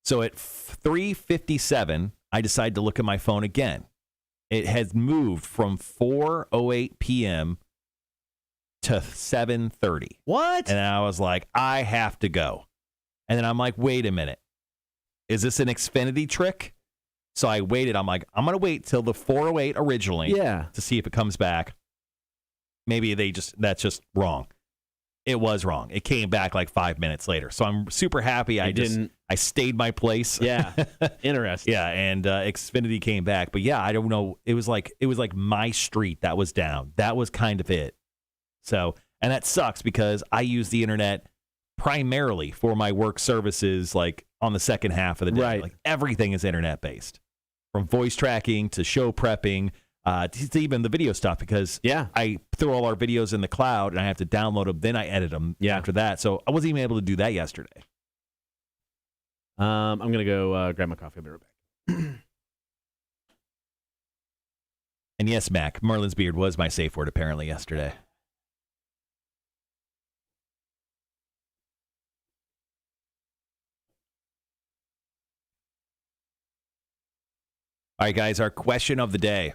So at 3:57, I decide to look at my phone again. It has moved from 4:08 p.m. to 7:30. What? And I was like, I have to go. And then I'm like, wait a minute. Is this an Xfinity trick? So I waited. I'm like, I'm going to wait till the 4:08 originally to see if it comes back. Maybe that's just wrong. It was wrong. It came back like 5 minutes later. So I'm super happy I stayed my place. Yeah. Interesting. Yeah, and Xfinity came back. But yeah, I don't know. It was like my street that was down. That was kind of it. So, and that sucks because I use the internet primarily for my work services, like on the second half of the day. Right. Like everything is internet based. from voice tracking to show prepping to even the video stuff, because I throw all our videos in the cloud and I have to download them, then I edit them after that. So I wasn't even able to do that yesterday. I'm going to go grab my coffee. I'll be right back. And yes, Mac, Merlin's beard was my safe word apparently yesterday. All right, guys, our question of the day.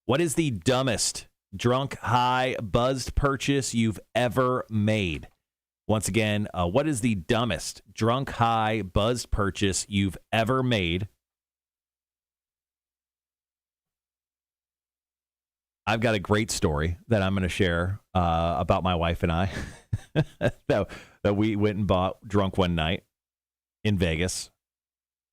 What is the dumbest drunk, high, buzzed purchase you've ever made? Once again, what is the dumbest drunk, high, buzzed purchase you've ever made? I've got a great story that I'm going to share about my wife and I that we went and bought drunk one night in Vegas.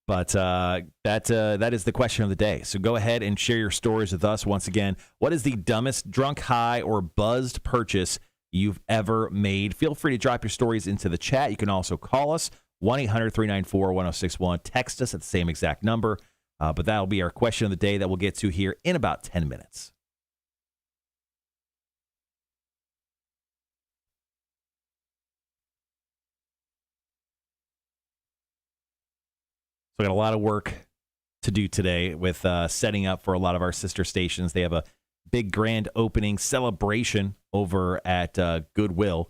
But that is the question of the day. So go ahead and share your stories with us. Once again, what is the dumbest drunk, high, or buzzed purchase you've ever made? Feel free to drop your stories into the chat. You can also call us, 1-800-394-1061. Text us at the same exact number. But that'll be our question of the day that we'll get to here in about 10 minutes. So I got a lot of work to do today with setting up for a lot of our sister stations. They have a big grand opening celebration over at Goodwill,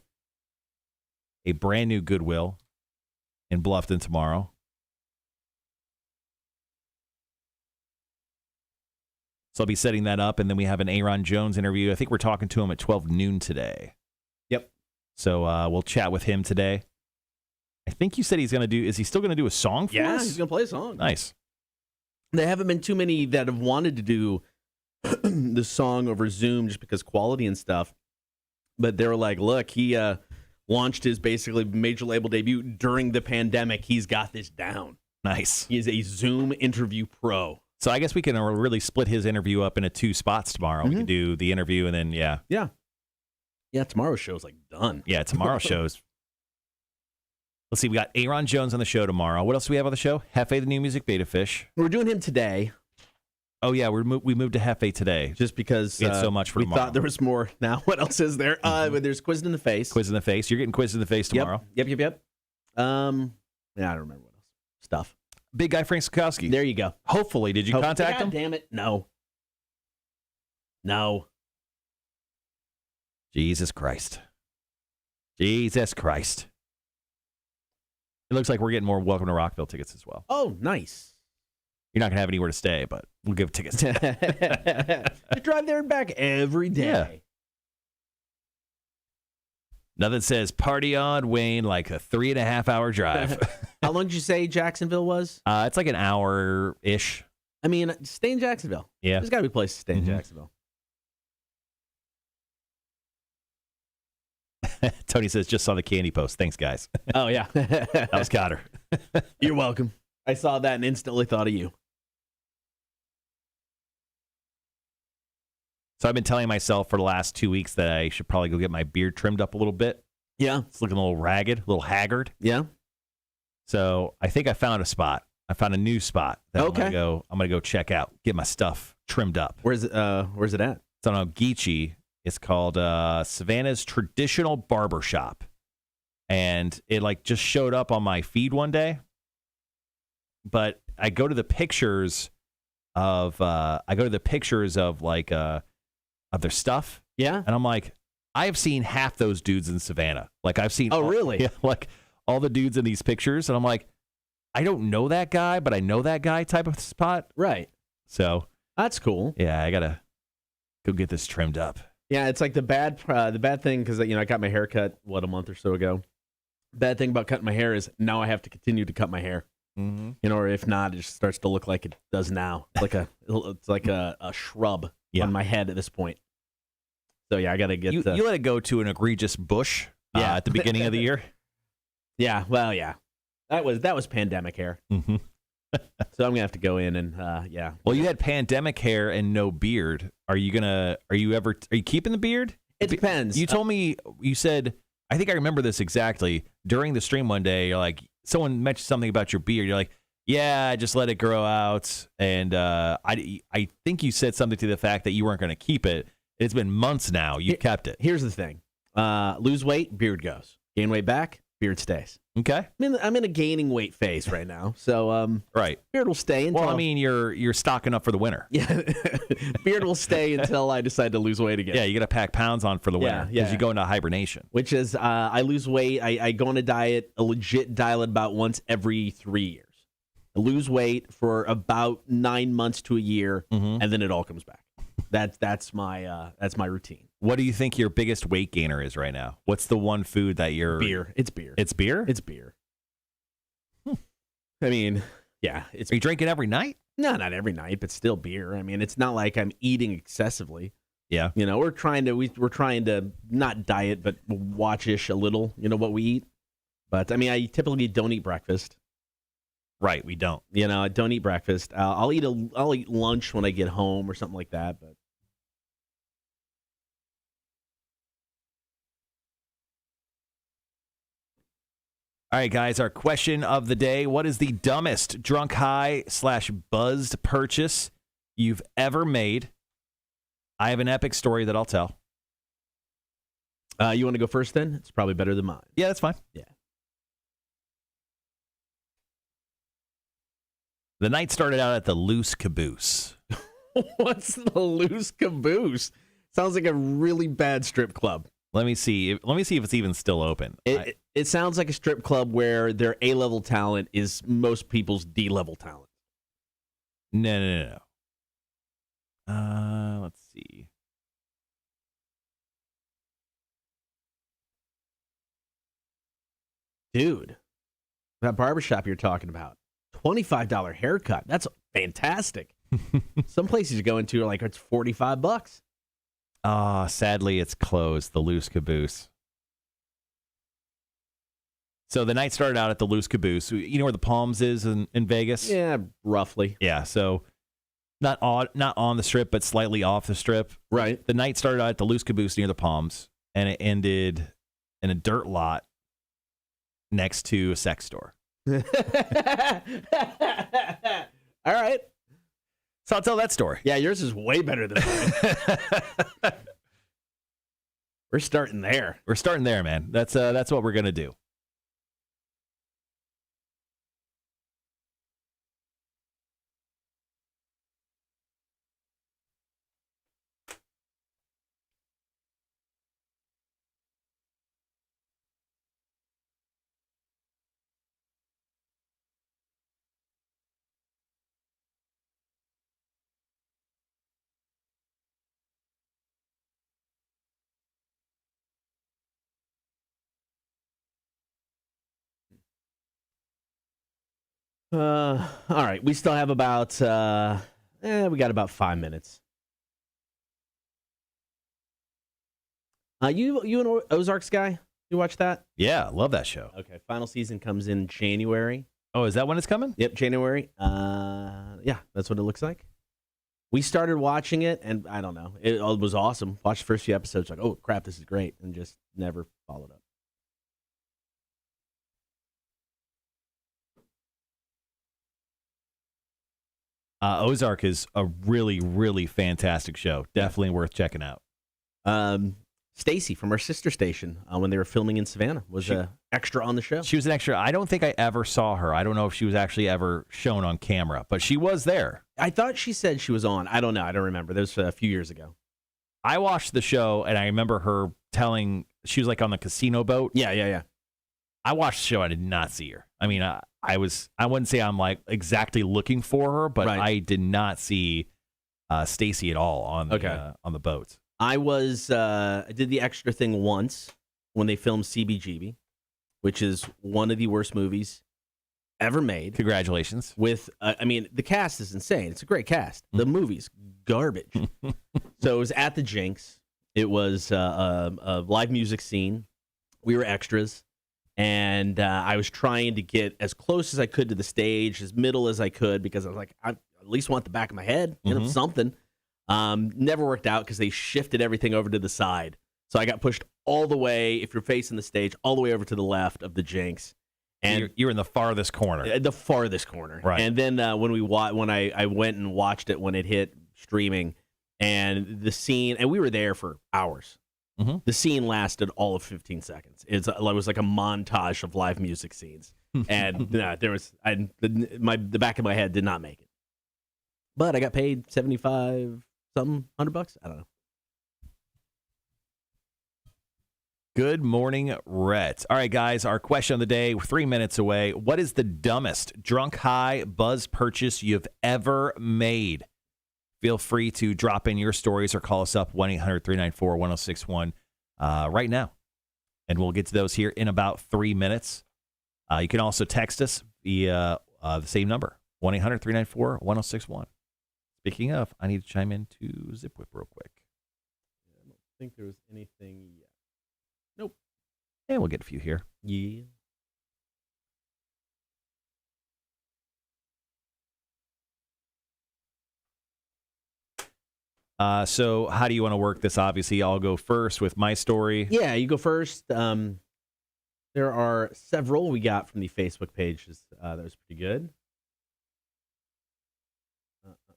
a brand new Goodwill in Bluffton tomorrow. So I'll be setting that up, and then we have an Aaron Jones interview. I think we're talking to him at 12 noon today. Yep. So we'll chat with him today. I think you said he's going to do, is he still going to do a song for us? Yeah, he's going to play a song. Nice. There haven't been too many that have wanted to do the song over Zoom just because quality and stuff. But they were like, look, he launched his basically major label debut during the pandemic. He's got this down. Nice. He is a Zoom interview pro. So I guess we can really split his interview up into 2 spots tomorrow. We can do the interview and then, Yeah, tomorrow's show's like done. Yeah, tomorrow's show's. Let's see, we got Aaron Jones on the show tomorrow. What else do we have on the show? Hefe, the new music beta fish. We're doing him today. Oh, yeah, we moved to Hefe today. Just because we had so much for we tomorrow. thought there was more. Now, what else is there? There's Quizzed in the Face. Quiz in the Face. You're getting quizzed in the face tomorrow. Yep. Yeah, I don't remember what else. Stuff. Big guy Frank Sikowski. There you go. Hopefully. Did you contact him? God damn it. No. Jesus Christ. Jesus Christ. It looks like we're getting more Welcome to Rockville tickets as well. Oh, nice. You're not going to have anywhere to stay, but we'll give tickets. You drive there and back every day. Yeah. Nothing says party on, Wayne, like a 3.5-hour drive. How long did you say Jacksonville was? It's like an hour-ish. I mean, stay in Jacksonville. Yeah. There's got to be a place to stay in Jacksonville. Tony says, just saw the candy post. Thanks, guys. Oh, yeah. That was Cotter. You're welcome. I saw that and instantly thought of you. So I've been telling myself for the last 2 weeks that I should probably go get my beard trimmed up a little bit. Yeah. It's looking a little ragged, a little haggard. Yeah. So I think I found a spot. I found a new spot that Okay. I'm gonna go check out, get my stuff trimmed up. Where's it at? It's on Ogeechee. It's called Savannah's Traditional Barber Shop. And it like just showed up on my feed one day. But I go to the pictures of of their stuff. Yeah. And I'm like, I have seen half those dudes in Savannah. Like I've seen really? Yeah, like all the dudes in these pictures. And I'm like, I don't know that guy, but I know that guy type of spot. Right. So That's cool. yeah, I gotta go get this trimmed up. Yeah, it's like the bad thing, because I got my hair cut a month or so ago. Bad thing about cutting my hair is now I have to continue to cut my hair. Mm-hmm. Or if not, it just starts to look like it does now. It's like a shrub on my head at this point. So yeah, I gotta get. You let it go to an egregious bush. Yeah. At the beginning of the year. Yeah, well, yeah, that was pandemic hair. Mm-hmm. So I'm gonna have to go in and yeah. Well, you had pandemic hair and no beard. Are you keeping the beard? It depends. You told me, you said, I think I remember this exactly. During the stream one day, you're like, someone mentioned something about your beard. You're like, Yeah, I just let it grow out, and I think you said something to the fact that you weren't going to keep it. It's been months now. You've kept it. Here's the thing: lose weight, beard goes. Gain weight back, beard stays. Okay. I'm in a gaining weight phase right now, so Right. beard will stay until. Well, I mean, you're stocking up for the winter. Yeah, beard will stay until I decide to lose weight again. Yeah, you got to pack pounds on for the winter because you go into hibernation. Which is, I lose weight. I go on a diet, a legit diet, about once every 3 years. I lose weight for about 9 months to a year, and then it all comes back. That's my routine. What do you think your biggest weight gainer is right now? What's the one food that you're Beer. It's beer. It's beer? It's beer. I mean, yeah. Are you drinking every night? No, not every night, but still beer. I mean, it's not like I'm eating excessively. Yeah. You know, we're trying to not diet, but watch-ish a little, what we eat. But I mean, I typically don't eat breakfast. Right, we don't. I don't eat breakfast. I'll eat lunch when I get home or something like that, but All right, guys, our question of the day. What is the dumbest drunk high / buzzed purchase you've ever made? I have an epic story that I'll tell. You want to go first then? It's probably better than mine. Yeah, that's fine. Yeah. The night started out at the Loose Caboose. What's the Loose Caboose? Sounds like a really bad strip club. Let me see if it's even still open. It sounds like a strip club where their A-level talent is most people's D-level talent. No. Let's see. Dude, that barbershop you're talking about, $25 haircut. That's fantastic. Some places you go into are like, it's $45. Sadly, it's closed, the Loose Caboose. So the night started out at the Loose Caboose. You know where the Palms is in Vegas? Yeah, roughly. Yeah, so not on the strip, but slightly off the strip. Right. The night started out at the Loose Caboose near the Palms, and it ended in a dirt lot next to a sex store. All right. So I'll tell that story. Yeah, yours is way better than mine. We're starting there. We're starting there, man. That's what we're gonna do. All right. We still have about we got about 5 minutes. You an Ozarks guy? You watch that? Yeah, love that show. Okay. Final season comes in January. Oh, is that when it's coming? Yep, January. Yeah, that's what it looks like. We started watching it, and I don't know. It was awesome. Watched the first few episodes, like, oh, crap, this is great, and just never followed up. Ozark is a really, really fantastic show. Definitely worth checking out. Stacy from our sister station, when they were filming in Savannah, was an extra on the show. She was an extra. I don't think I ever saw her. I don't know if she was actually ever shown on camera, but she was there. I thought she said she was on. I don't know. I don't remember. That was a few years ago. I watched the show, and I remember her telling, she was like on the casino boat. Yeah. I watched the show. I did not see her. I mean, I wouldn't say I'm like exactly looking for her, but Right. I did not see Stacy at all on the boat. I did the extra thing once when they filmed CBGB, which is one of the worst movies ever made. Congratulations. With, the cast is insane. It's a great cast. The movie's garbage. So it was at the Jinx. It was a live music scene. We were extras. And I was trying to get as close as I could to the stage, as middle as I could, because I was like, I at least want the back of my head, something. Never worked out because they shifted everything over to the side. So I got pushed all the way, if you're facing the stage, all the way over to the left of the Jinx. And you're in the farthest corner. the farthest corner. Right. And then when I went and watched it when it hit streaming, and the scene, and we were there for hours. Mm-hmm. The scene lasted all of 15 seconds. It was like a montage of live music scenes, and the back of my head did not make it. But I got paid $75 something, $100. I don't know. Good morning, Rhett. All right, guys, our question of the day, we're 3 minutes away. What is the dumbest drunk high buzz purchase you've ever made? Feel free to drop in your stories or call us up 1-800-394-1061 right now. And we'll get to those here in about 3 minutes. You can also text us via the same number, 1-800-394-1061. Speaking of, I need to chime into Zip Whip real quick. I don't think there was anything yet. Nope. And we'll get a few here. Yeah. So how do you want to work this? Obviously, I'll go first with my story. Yeah, you go first. There are several we got from the Facebook page. That was pretty good. Let's see.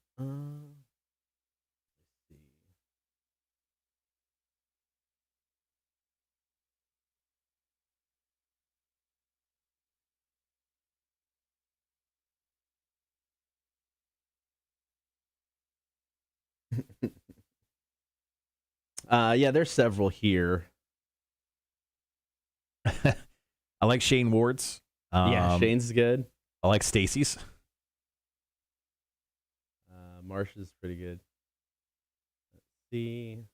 Yeah, there's several here. I like Shane Ward's. Yeah, Shane's is good. I like Stacy's. Marsha's pretty good. Let's see.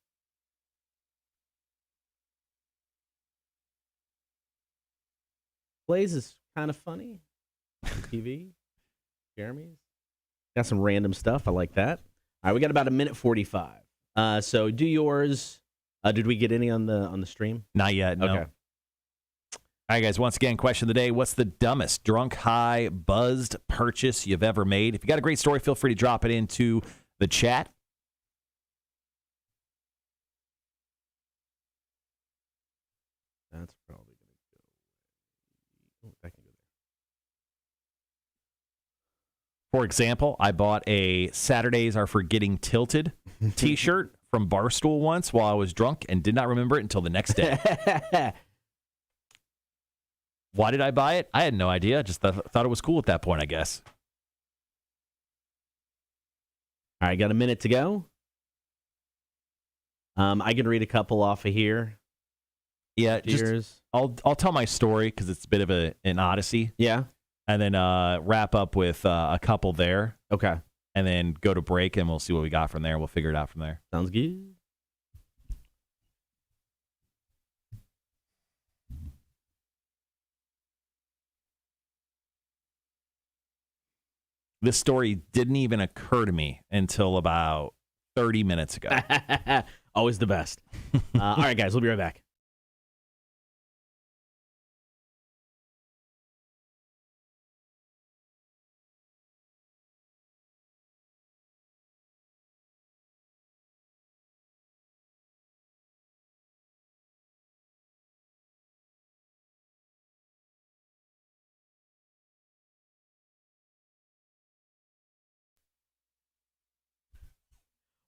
Blaze is kind of funny. TV. Jeremy's. Got some random stuff. I like that. All right, we got about 1:45. So do yours. Did we get any on the stream? Not yet, no. Okay. All right, guys, once again, question of the day. What's the dumbest drunk, high, buzzed purchase you've ever made? If you got a great story, feel free to drop it into the chat. That's probably going to go. Oh, that can go there. For example, I bought a Saturdays Are for Getting Tilted t-shirt from Barstool once while I was drunk and did not remember it until the next day. Why did I buy it? I had no idea. Just thought it was cool at that point, I guess. All right, got a minute to go. I can read a couple off of here. Yeah, Cheers. just I'll tell my story because it's a bit of an odyssey. Yeah. And then wrap up with a couple there. Okay. And then go to break, and we'll see what we got from there. We'll figure it out from there. Sounds good. This story didn't even occur to me until about 30 minutes ago. Always the best. All right, guys, we'll be right back.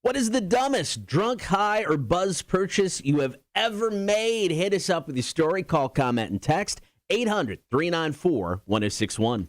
What is the dumbest drunk, high, or buzz purchase you have ever made? Hit us up with your story. Call, comment, and text 800-394-1061.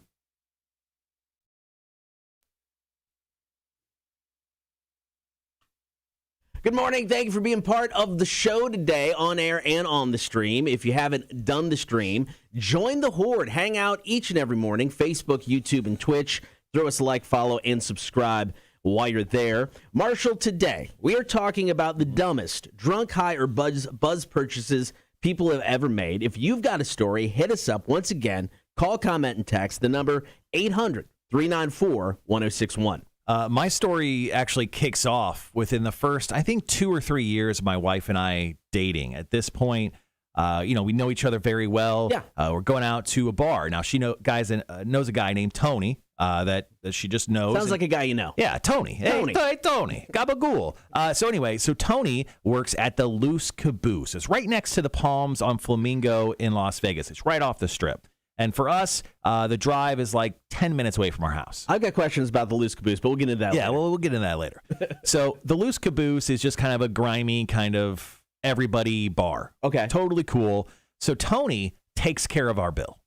Good morning. Thank you for being part of the show today, on air and on the stream. If you haven't done the stream, join the Horde. Hang out each and every morning, Facebook, YouTube, and Twitch. Throw us a like, follow, and subscribe while you're there. Marshall, today we are talking about the dumbest drunk, high, or buzz purchases people have ever made. If you've got a story, hit us up. Once again, call, comment, and text the number 800-394-1061. My story actually kicks off within the first, I think, 2 or 3 years of my wife and I dating. At this point, we know each other very well. Yeah. We're going out to a bar. Now, she knows a guy named Tony that she just knows. Sounds like a guy you know. Yeah, Tony. Tony. Hey, Tony. Gabagool. So Tony works at the Loose Caboose. It's right next to the Palms on Flamingo in Las Vegas. It's right off the strip. And for us, the drive is like 10 minutes away from our house. I've got questions about the Loose Caboose, but we'll get into that Yeah, later. we'll get into that later. So the Loose Caboose is just kind of a grimy kind of everybody bar. Okay. Totally cool. So Tony takes care of our bill.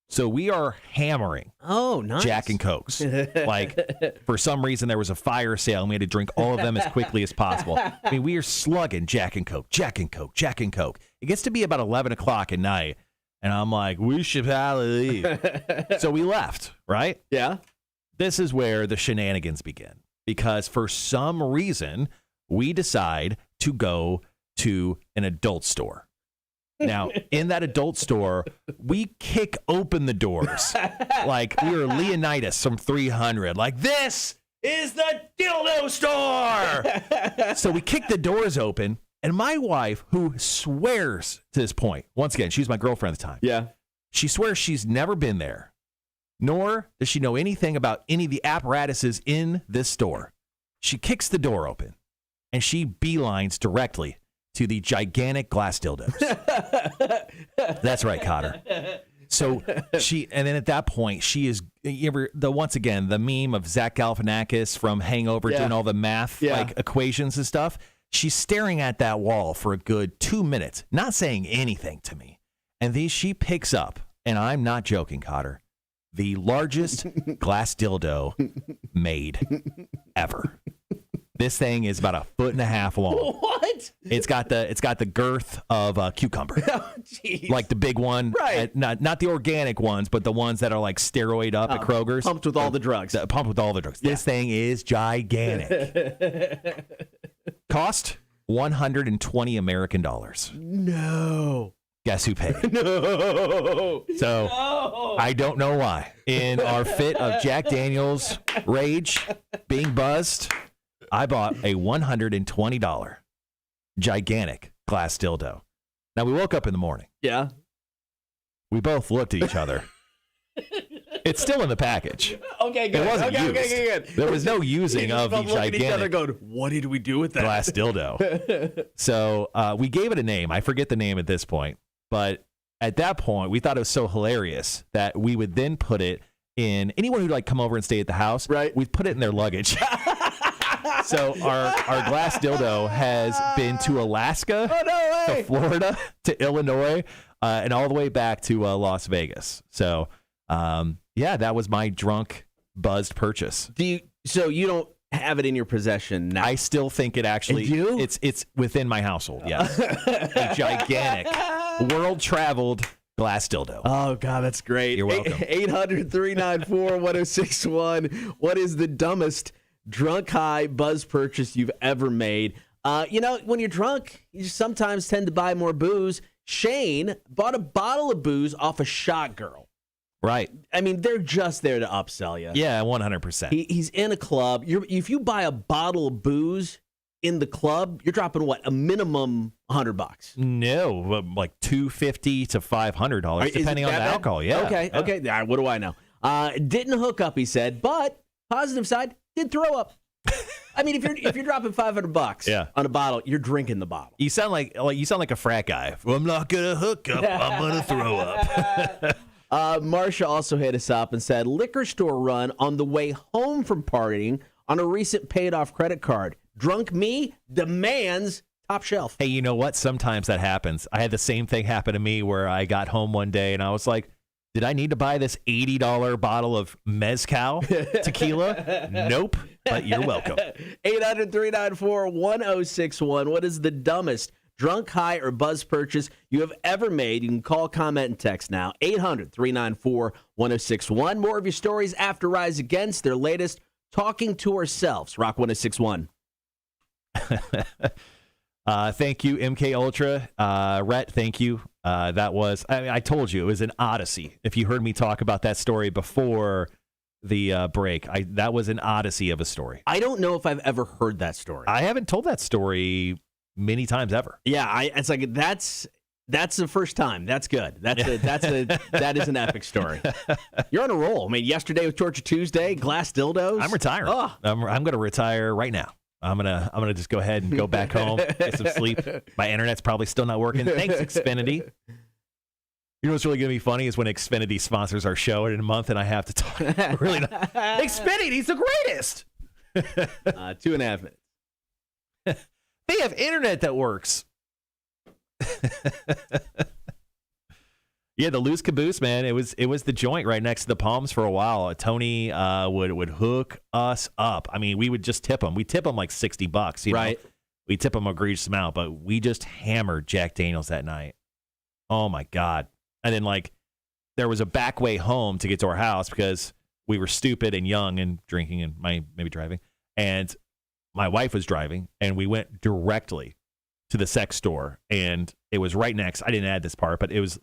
So we are hammering Oh, nice. Jack and Cokes. Like, for some reason, there was a fire sale, and we had to drink all of them as quickly as possible. I mean, we are slugging Jack and Coke, Jack and Coke, Jack and Coke. It gets to be about 11 o'clock at night, and I'm like, we should probably leave. So we left, right? Yeah. This is where the shenanigans begin, because for some reason, we decide to go to an adult store. Now, in that adult store, we kick open the doors like we were Leonidas from 300. Like, this is the dildo store. So we kick the doors open, and my wife, who swears to this point, once again, she's my girlfriend at the time. Yeah. She swears she's never been there, nor does she know anything about any of the apparatuses in this store. She kicks the door open, and she beelines directly to the gigantic glass dildos. That's right, Cotter. So and then at that point, she is, once again, the meme of Zach Galifianakis from Hangover doing all the math, like equations and stuff. She's staring at that wall for a good 2 minutes, not saying anything to me. And then she picks up, and I'm not joking, Cotter, the largest glass dildo made ever. This thing is about 1.5 feet long. What? It's got the girth of a cucumber. Oh, jeez. Like the big one. Right. Not the organic ones, but the ones that are like steroid up at Kroger's. Pumped with all the drugs. Pumped with all the drugs. This thing is gigantic. Cost $120 American. No. Guess who paid? No. So I don't know why. In our fit of Jack Daniels rage, being buzzed, I bought a $120 gigantic glass dildo. Now, we woke up in the morning. Yeah. We both looked at each other. It's still in the package. Okay, good. It wasn't used. Okay, good. There was no using You of the both look at each other gigantic going, what did we do with that? glass dildo. So we gave it a name. I forget the name at this point. But at that point, we thought it was so hilarious that we would then put it in anyone who'd like come over and stay at the house. Right. We'd put it in their luggage. So our glass dildo has been to Alaska, to Florida, to Illinois, and all the way back to Las Vegas. So, that was my drunk, buzzed purchase. So you don't have it in your possession now? I still think it actually, You do? it's within my household, yes. A gigantic, world-traveled glass dildo. Oh, God, that's great. You're welcome. 800-394-1061. What is the dumbest drunk high buzz purchase you've ever made? When you're drunk, you sometimes tend to buy more booze. Shane bought a bottle of booze off a shot girl. Right. I mean, they're just there to upsell you. Yeah, 100%. He's in a club. If you buy a bottle of booze in the club, you're dropping what? A minimum $100. No, like $250 to $500, depending on the alcohol. Yeah. Okay. All right, what do I know? Didn't hook up, he said, but positive side, did throw up. I mean, if you're dropping $500 on a bottle, you're drinking the bottle. You sound like a frat guy. Well, I'm not gonna hook up. I'm gonna throw up. Marsha also hit us up and said, liquor store run on the way home from partying on a recent paid-off credit card. Drunk me demands top shelf. Hey, you know what? Sometimes that happens. I had the same thing happen to me where I got home one day and I was like, did I need to buy this $80 bottle of Mezcal tequila? Nope, but you're welcome. 800-394-1061. What is the dumbest drunk, high, or buzz purchase you have ever made? You can call, comment, and text now. 800-394-1061. More of your stories after Rise Against their latest Talking to Ourselves. Rock 1061. Thank you, MK Ultra. Rhett, thank you. That was, I told you, it was an odyssey. If you heard me talk about that story before the break, that was an odyssey of a story. I don't know if I've ever heard that story. I haven't told that story many times ever. Yeah, it's like that's the first time. That's good. That is an epic story. You're on a roll. I mean, yesterday was Torture Tuesday, glass dildos. I'm retiring. Oh. I'm going to retire right now. I'm gonna just go ahead and go back home, get some sleep. My internet's probably still not working. Thanks, Xfinity. You know what's really going to be funny is when Xfinity sponsors our show in a month and I have to talk. Really not. Xfinity's the greatest. 2.5 minutes. They have internet that works. Yeah, the Loose Caboose, man. It was the joint right next to the Palms for a while. Tony would hook us up. I mean, we would just tip them. We tip them like $60, you know? We tip them a egregious amount, but we just hammered Jack Daniels that night. Oh my God. And then like there was a back way home to get to our house because we were stupid and young and drinking and maybe driving. And my wife was driving, and we went directly to the sex store, and it was right next. I didn't add this part, but it was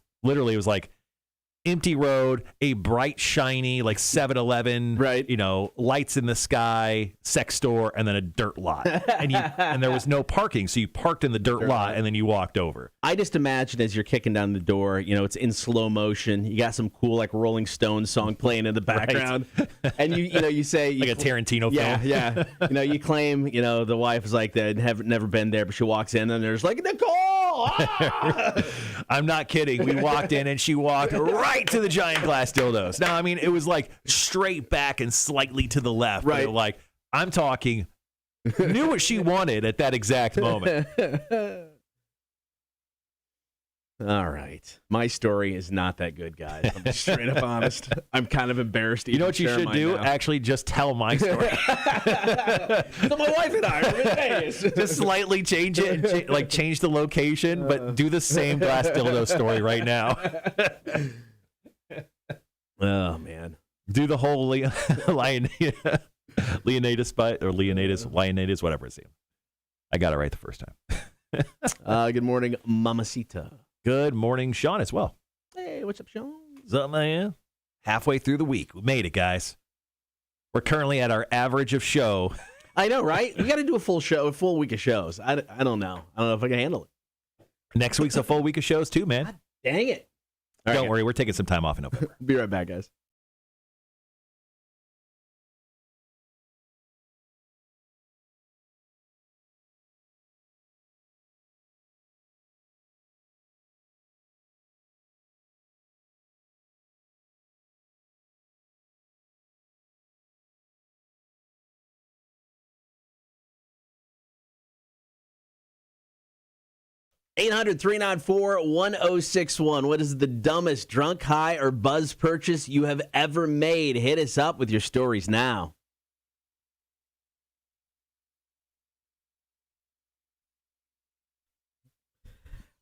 like empty road, a bright, shiny, like 7-Eleven, right? You know, lights in the sky, sex store, and then a dirt lot. And there was no parking, so you parked in the dirt lot, and then you walked over. I just imagine as you're kicking down the door, you know, it's in slow motion. You got some cool like Rolling Stones song playing in the background, and you say like a Tarantino film. Yeah. You know, you claim, you know, the wife is like that, have never been there, but she walks in and there's like Nicole. Ah! I'm not kidding. We walked in and she walked right to the giant glass dildos. Now, I mean, it was like straight back and slightly to the left. Right. But like, I'm talking, knew what she wanted at that exact moment. All right. My story is not that good, guys. I'm just straight up honest. I'm kind of embarrassed. You know what you should do? Now. Actually, just tell my story. So my wife and I are in Vegas. Just slightly change it, and like change the location, but do the same glass dildo story right now. Oh, man. Do the whole Leonidas, whatever it's named. I got it right the first time. Good morning, Mamacita. Good morning, Sean, as well. Hey, what's up, Sean? What's up, man? Halfway through the week. We made it, guys. We're currently at our average of show. I know, right? We got to do a full week of shows. I don't know. I don't know if I can handle it. Next week's a full week of shows, too, man. God dang it. All Don't right, worry. We're taking some time off in November. Be right back, guys. (800-394-1061). What is the dumbest drunk, high, or buzz purchase you have ever made? Hit us up with your stories now.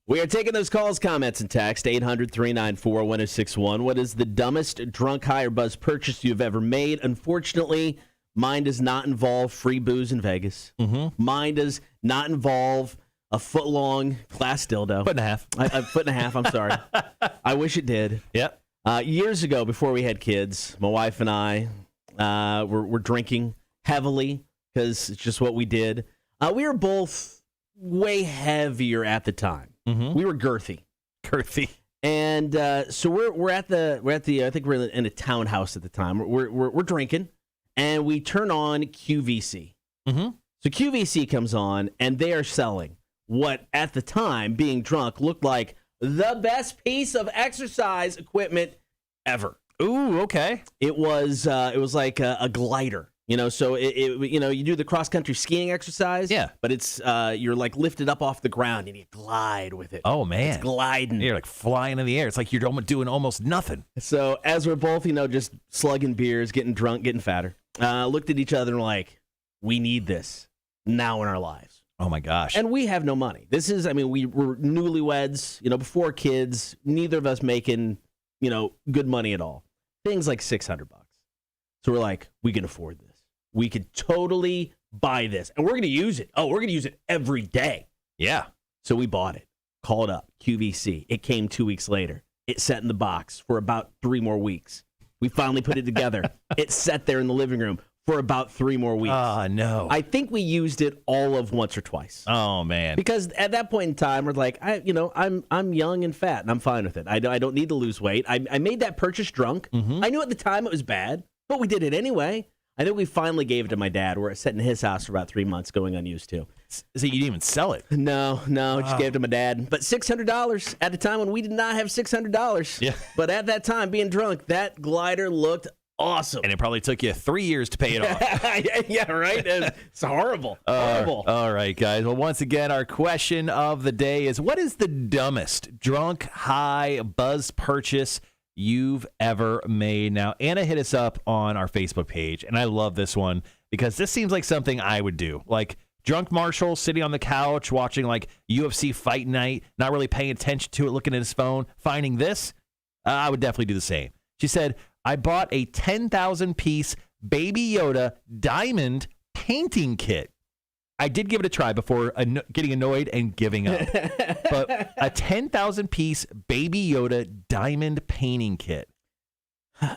We are taking those calls, comments, and text. 800-394-1061. What is the dumbest drunk, high, or buzz purchase you've ever made? Unfortunately, mine does not involve free booze in Vegas. Mm-hmm. Mine does not involve a foot-long glass dildo. Foot and a half. A foot and a half, I'm sorry. I wish it did. Yep. Years ago, before we had kids, my wife and I were drinking heavily because it's just what we did. We were both way heavier at the time. Mm-hmm. We were girthy. And so we're at the I think we're in a townhouse at the time. We're drinking, and we turn on QVC. Mm-hmm. So QVC comes on, and they are selling what at the time, being drunk, looked like the best piece of exercise equipment ever. Ooh, okay. It was like a glider. You know, so you do the cross country skiing exercise. Yeah. But it's you're like lifted up off the ground and you glide with it. Oh man, it's gliding. You're like flying in the air. It's like you're doing almost nothing. So as we're both, just slugging beers, getting drunk, getting fatter, looked at each other and were like, we need this now in our lives. Oh my gosh. And we have no money. This is, we were newlyweds, before kids, neither of us making, good money at all. Things like $600. So we're like, we can afford this. We could totally buy this. And we're going to use it. Oh, we're going to use it every day. Yeah. So we bought it, called up QVC. It came 2 weeks later. It sat in the box for about 3 more weeks. We finally put it together. It sat there in the living room for about 3 more weeks. Oh, no. I think we used it all of once or twice. Oh, man. Because at that point in time, we're like, I'm young and fat, and I'm fine with it. I don't need to lose weight. I made that purchase drunk. Mm-hmm. I knew at the time it was bad, but we did it anyway. I think we finally gave it to my dad. We're sitting in his house for about 3 months, going unused too. So you didn't even sell it? No, just gave it to my dad. But $600 at a time when we did not have $600. Yeah. But at that time, being drunk, that glider looked awesome. And it probably took you 3 years to pay it off. Yeah, right? It's horrible. Horrible. All right, guys. Well, once again, our question of the day is, what is the dumbest drunk, high, buzz purchase you've ever made? Now, Anna hit us up on our Facebook page, and I love this one because this seems like something I would do. Like, drunk Marshall sitting on the couch watching, like, UFC fight night, not really paying attention to it, looking at his phone, finding this, I would definitely do the same. She said, I bought a 10,000-piece Baby Yoda diamond painting kit. I did give it a try before getting annoyed and giving up. But a 10,000-piece Baby Yoda diamond painting kit.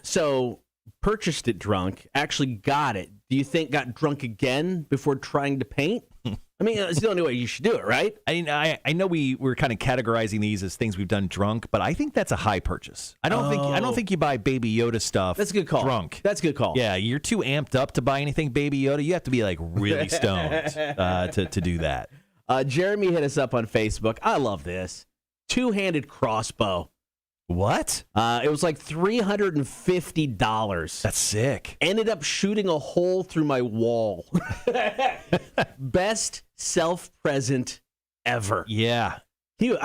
So, purchased it drunk, actually got it. Do you think got drunk again before trying to paint? I mean, it's the only way you should do it, right? I know we're kind of categorizing these as things we've done drunk, but I think that's a high purchase. I don't think you buy Baby Yoda stuff. That's a good call. Drunk. That's a good call. Yeah, you're too amped up to buy anything Baby Yoda. You have to be like really stoned to do that. Jeremy hit us up on Facebook. I love this. Two-handed crossbow. What? It was like $350. That's sick. Ended up shooting a hole through my wall. Best self-present ever. Yeah. Dude,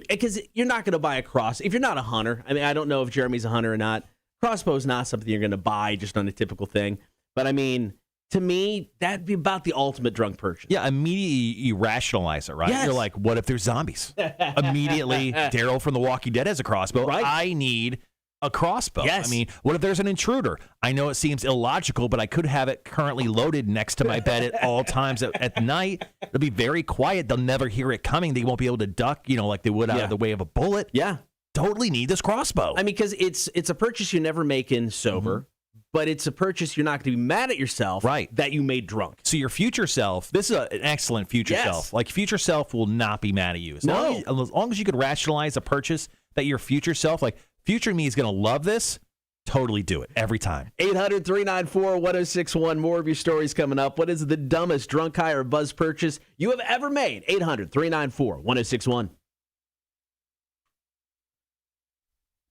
because you're not going to buy a cross. If you're not a hunter, I mean, I don't know if Jeremy's a hunter or not. Crossbow's not something you're going to buy just on a typical thing. But I mean, to me, that'd be about the ultimate drunk purchase. Yeah, immediately you rationalize it, right? Yes. You're like, what if there's zombies? Immediately, Daryl from The Walking Dead has a crossbow. Right. I need a crossbow. Yes. I mean, what if there's an intruder? I know it seems illogical, but I could have it currently loaded next to my bed at all times at night. It'll be very quiet. They'll never hear it coming. They won't be able to duck, like they would out of the way of a bullet. Yeah. Totally need this crossbow. I mean, because it's a purchase you never make in sober. Mm-hmm. But it's a purchase you're not going to be mad at yourself that you made drunk. So your future self, this is an excellent future self. Like, future self will not be mad at you. As long as you could rationalize a purchase that your future self, like, future me is going to love this, totally do it every time. 800-394-1061. More of your stories coming up. What is the dumbest drunk, high, or buzz purchase you have ever made? 800-394-1061.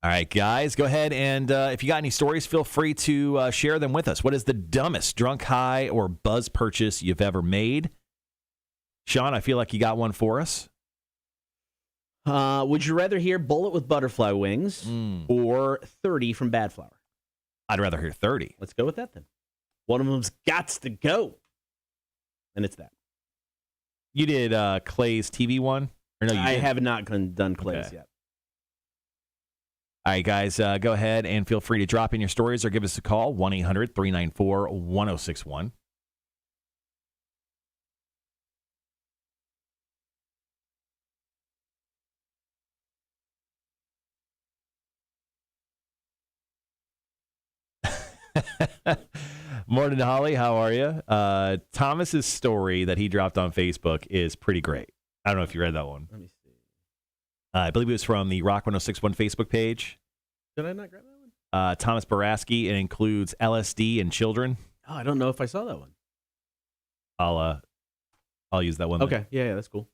All right, guys, go ahead and if you got any stories, feel free to share them with us. What is the dumbest drunk, high, or buzz purchase you've ever made? Sean, I feel like you got one for us. Would you rather hear Bullet with Butterfly Wings or 30 from Bad Flower? I'd rather hear 30. Let's go with that then. One of them's gots to go. And it's that. You did Clay's TV one? Or no, I have not done Clay's yet. All right, guys, go ahead and feel free to drop in your stories or give us a call, 1-800-394-1061. Morning, Holly. How are you? Thomas's story that he dropped on Facebook is pretty great. I don't know if you read that one. Let me see. I believe it was from the Rock 1061 Facebook page. Did I not grab that one? Thomas Baraski. It includes LSD and children. Oh, I don't know if I saw that one. I'll use that one. Okay. Yeah, that's cool.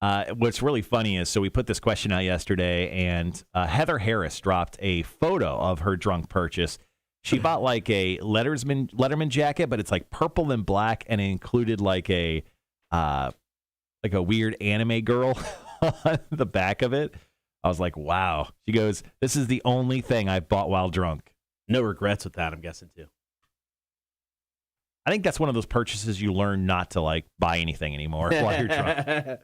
What's really funny is, so we put this question out yesterday, and Heather Harris dropped a photo of her drunk purchase. She bought like a Letterman jacket, but it's like purple and black, and it included like a weird anime girl on the back of it. I was like, wow. She goes, "This is the only thing I bought while drunk." No regrets with that, I'm guessing too. I think that's one of those purchases you learn not to like buy anything anymore while you're drunk.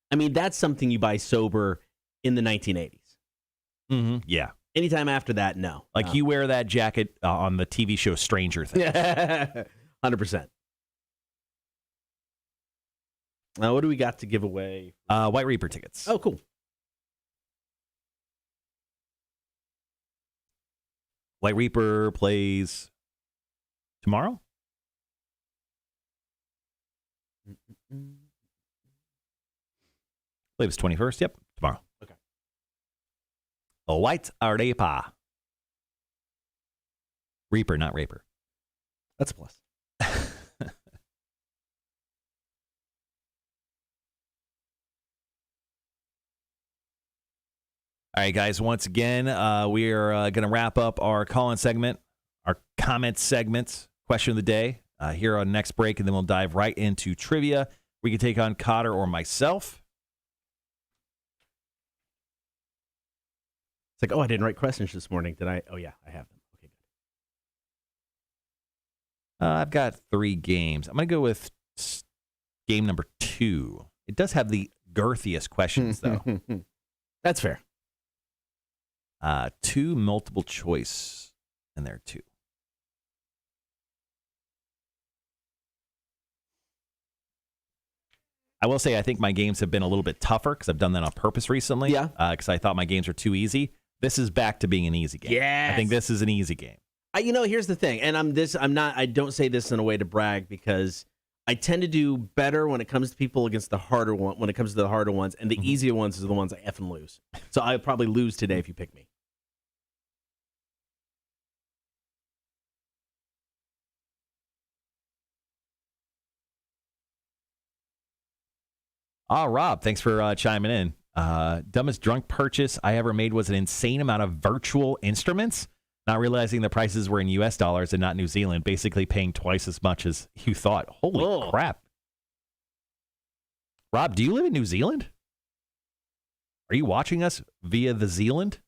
I mean, that's something you buy sober in the 1980s. Mm-hmm. Yeah. Anytime after that, no. Like you wear that jacket on the TV show Stranger Things. 100%. What do we got to give away? White Reaper tickets. Oh, cool. White Reaper plays Tomorrow? I believe it's 21st. Yep, tomorrow. Okay. A white arepa. Reaper, not raper. That's a plus. All right, guys, once again, we are going to wrap up our call-in segment, our comment segment, question of the day, here on next break, and then we'll dive right into trivia. We can take on Cotter or myself. It's like, oh, I didn't write questions this morning. Did I? Oh, yeah, I have them. Okay, good. I've got 3 games. I'm going to go with game number 2. It does have the girthiest questions, though. That's fair. 2 multiple choice in there, too. I will say I think my games have been a little bit tougher because I've done that on purpose recently. Yeah. Because I thought my games were too easy. This is back to being an easy game. Yes. I think this is an easy game. Here's the thing, and I don't say this in a way to brag because I tend to do better when it comes to people against the harder one, when it comes to the harder ones, and the easier ones are the ones I effing lose. So I'll probably lose today if you pick me. Rob, thanks for chiming in. Dumbest drunk purchase I ever made was an insane amount of virtual instruments, not realizing the prices were in U.S. dollars and not New Zealand, basically paying twice as much as you thought. Holy crap. Rob, do you live in New Zealand? Are you watching us via the Zealand?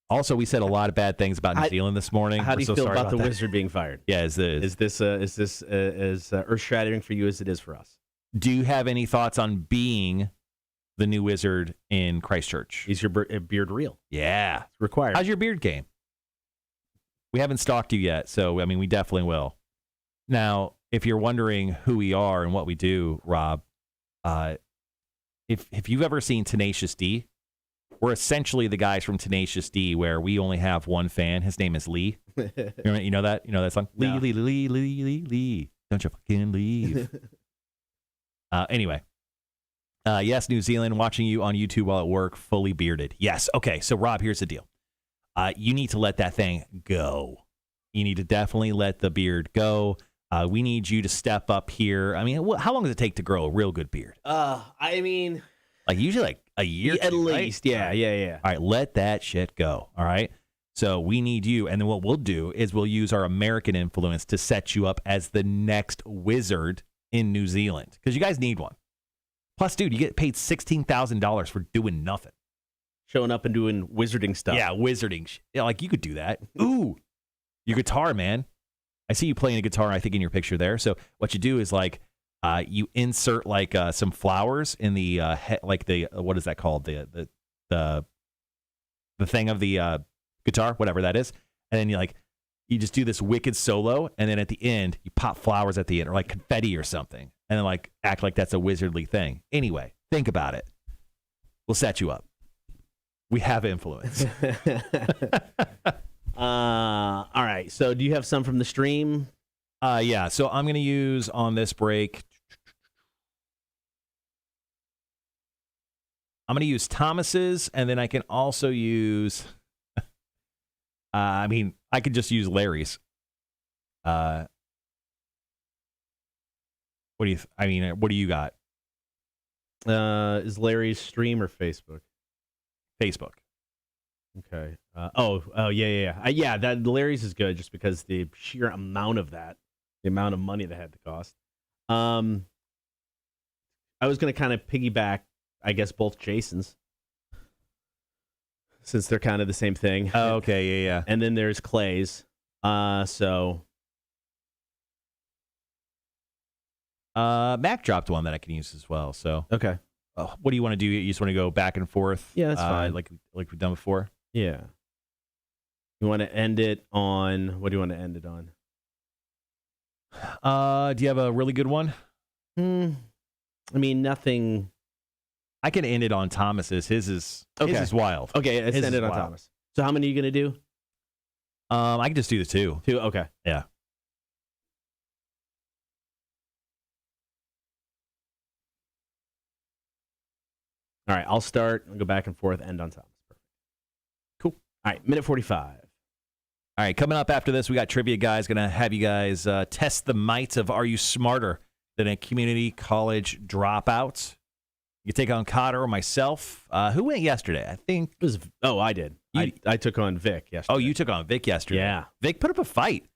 Also, we said a lot of bad things about New Zealand this morning. How do you feel about the that. wizard being fired? Yeah, is this as earth-shattering for you as it is for us? Do you have any thoughts on being the new wizard in Christchurch? Is your beard real? Yeah. It's required. How's your beard game? We haven't stalked you yet, so, I mean, we definitely will. Now, if you're wondering who we are and what we do, Rob, if you've ever seen Tenacious D, we're essentially the guys from Tenacious D where we only have one fan. His name is Lee. You know that? You know that song? No. Lee. Don't you fucking leave. Anyway, yes, New Zealand, watching you on YouTube while at work, fully bearded. Yes. Okay. So, Rob, here's the deal. You need to let that thing go. You need to definitely let the beard go. We need you to step up here. I mean, how long does it take to grow a real good beard? Usually like a year at two, least. Right? Yeah. All right. Let that shit go. All right. So we need you. And then what we'll do is we'll use our American influence to set you up as the next wizard in New Zealand, because you guys need one. Plus, dude, you get paid $16,000 for doing nothing. Showing up and doing wizarding stuff. Yeah, wizarding. Yeah, like you could do that. Ooh, your guitar, man. I see you playing a guitar, I think, in your picture there. So what you do is you insert some flowers in the what is that called? The thing of the guitar, whatever that is, and then you just do this wicked solo, and then at the end, you pop flowers at the end, or like confetti or something, and then act like that's a wizardly thing. Anyway, think about it. We'll set you up. We have influence. All right. So do you have some from the stream? Yeah. So I'm going to use on this break. I'm going to use Thomas's, and then I can also use... I could just use Larry's. What do you got? Is Larry's stream or Facebook? Facebook. Okay. Yeah. That Larry's is good just because the sheer amount of that, the amount of money that had to cost. I was going to kind of piggyback, I guess, both Jason's, since they're kind of the same thing. Oh, okay, yeah. And then there's Clay's. So Mac dropped one that I can use as well. So okay. What do you want to do? You just want to go back and forth? Yeah, that's fine. Like we've done before. Yeah. You want to end it on? What do you want to end it on? Do you have a really good one? Nothing. I can end it on Thomas's. His is wild. Okay, let's end it on Thomas. So how many are you going to do? I can just do the 2. 2, okay. Yeah. All right, I'll start. I'll go back and forth, end on top. Cool. All right, minute 45. All right, coming up after this, we got Trivia Guys. Going to have you guys test the might of Are You Smarter Than a Community College Dropout? You take on Cotter or myself. Who went yesterday? I think It was, I did. I took on Vic yesterday. Oh, you took on Vic yesterday. Yeah. Vic put up a fight.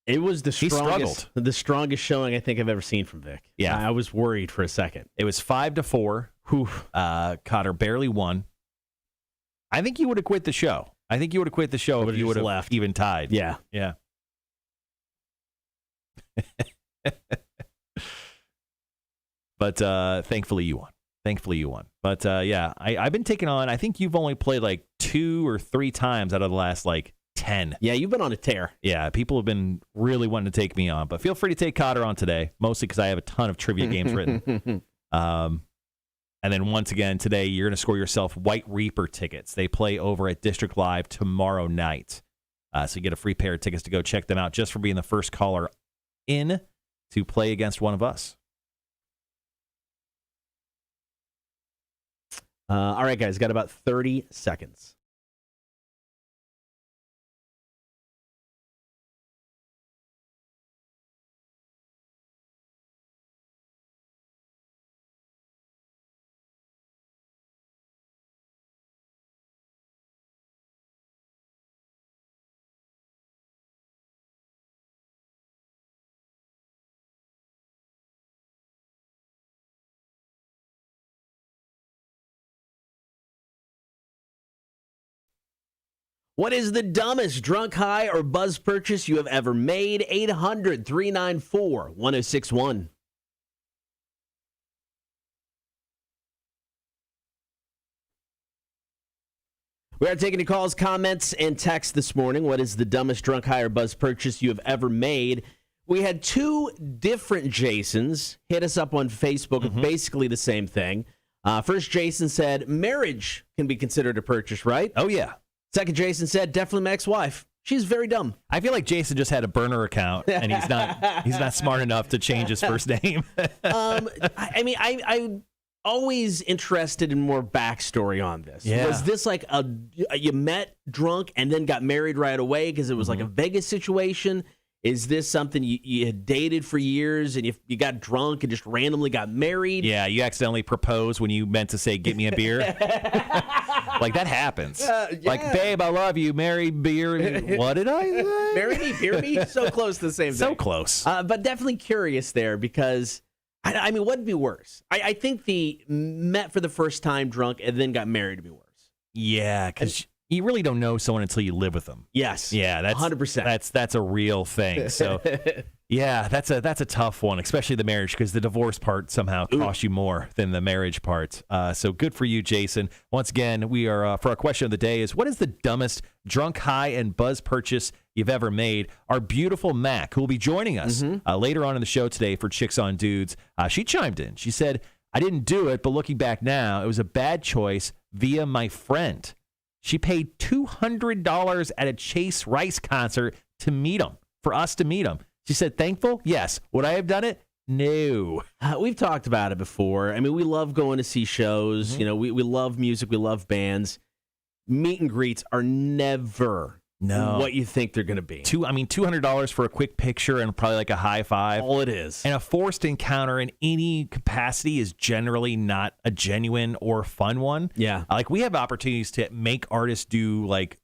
It was He struggled. the strongest showing I think I've ever seen from Vic. Yeah. I was worried for a second. It was 5-4. Cotter barely won. I think you would have quit the show. I think you would have quit the show if you would have left. even tied. Yeah. Yeah. But thankfully you won. But yeah, I've been taking on, I think you've only played like 2 or 3 times out of the last like 10. Yeah, you've been on a tear. Yeah, people have been really wanting to take me on. But feel free to take Cotter on today, mostly because I have a ton of trivia games written. And then once again, today, you're going to score yourself White Reaper tickets. They play over at District Live tomorrow night. So you get a free pair of tickets to go check them out just for being the first caller in to play against one of us. All right, guys, got about 30 seconds. What is the dumbest drunk, high, or buzz purchase you have ever made? 800-394-1061. We are taking your calls, comments, and texts this morning. What is the dumbest drunk, high, or buzz purchase you have ever made? We had 2 different Jasons hit us up on Facebook with basically the same thing. First, Jason said, marriage can be considered a purchase, right? Oh, yeah. Second, Jason said, definitely my ex-wife. She's very dumb. I feel like Jason just had a burner account, and he's not smart enough to change his first name. I'm always interested in more backstory on this. Yeah. Was this like you met drunk and then got married right away because it was like a Vegas situation? Is this something you had dated for years and you got drunk and just randomly got married? Yeah, you accidentally proposed when you meant to say, get me a beer. Like, that happens. Yeah. Like, babe, I love you. Marry, beer. What did I say? Marry me, beer me? So close to the same thing. So close. But definitely curious there because, I mean, what'd be worse? I think the met for the first time drunk and then got married would be worse. Yeah, because you really don't know someone until you live with them. Yes. Yeah, that's 100%. That's a real thing. So, yeah, that's a tough one, especially the marriage, because the divorce part somehow costs you more than the marriage part. So good for you, Jason. Once again, we are for our question of the day is, what is the dumbest drunk, high, and buzz purchase you've ever made? Our beautiful Mac, who will be joining us later on in the show today for Chicks on Dudes, she chimed in. She said, I didn't do it, but looking back now, it was a bad choice via my friend. She paid $200 at a Chase Rice concert to meet him, for us to meet him. She said, thankful? Yes. Would I have done it? No. We've talked about it before. I mean, we love going to see shows. You know, we love music. We love bands. Meet and greets are never what you think they're going to be. $200 for a quick picture and probably like a high five. All it is. And a forced encounter in any capacity is generally not a genuine or fun one. Yeah. Like, we have opportunities to make artists do like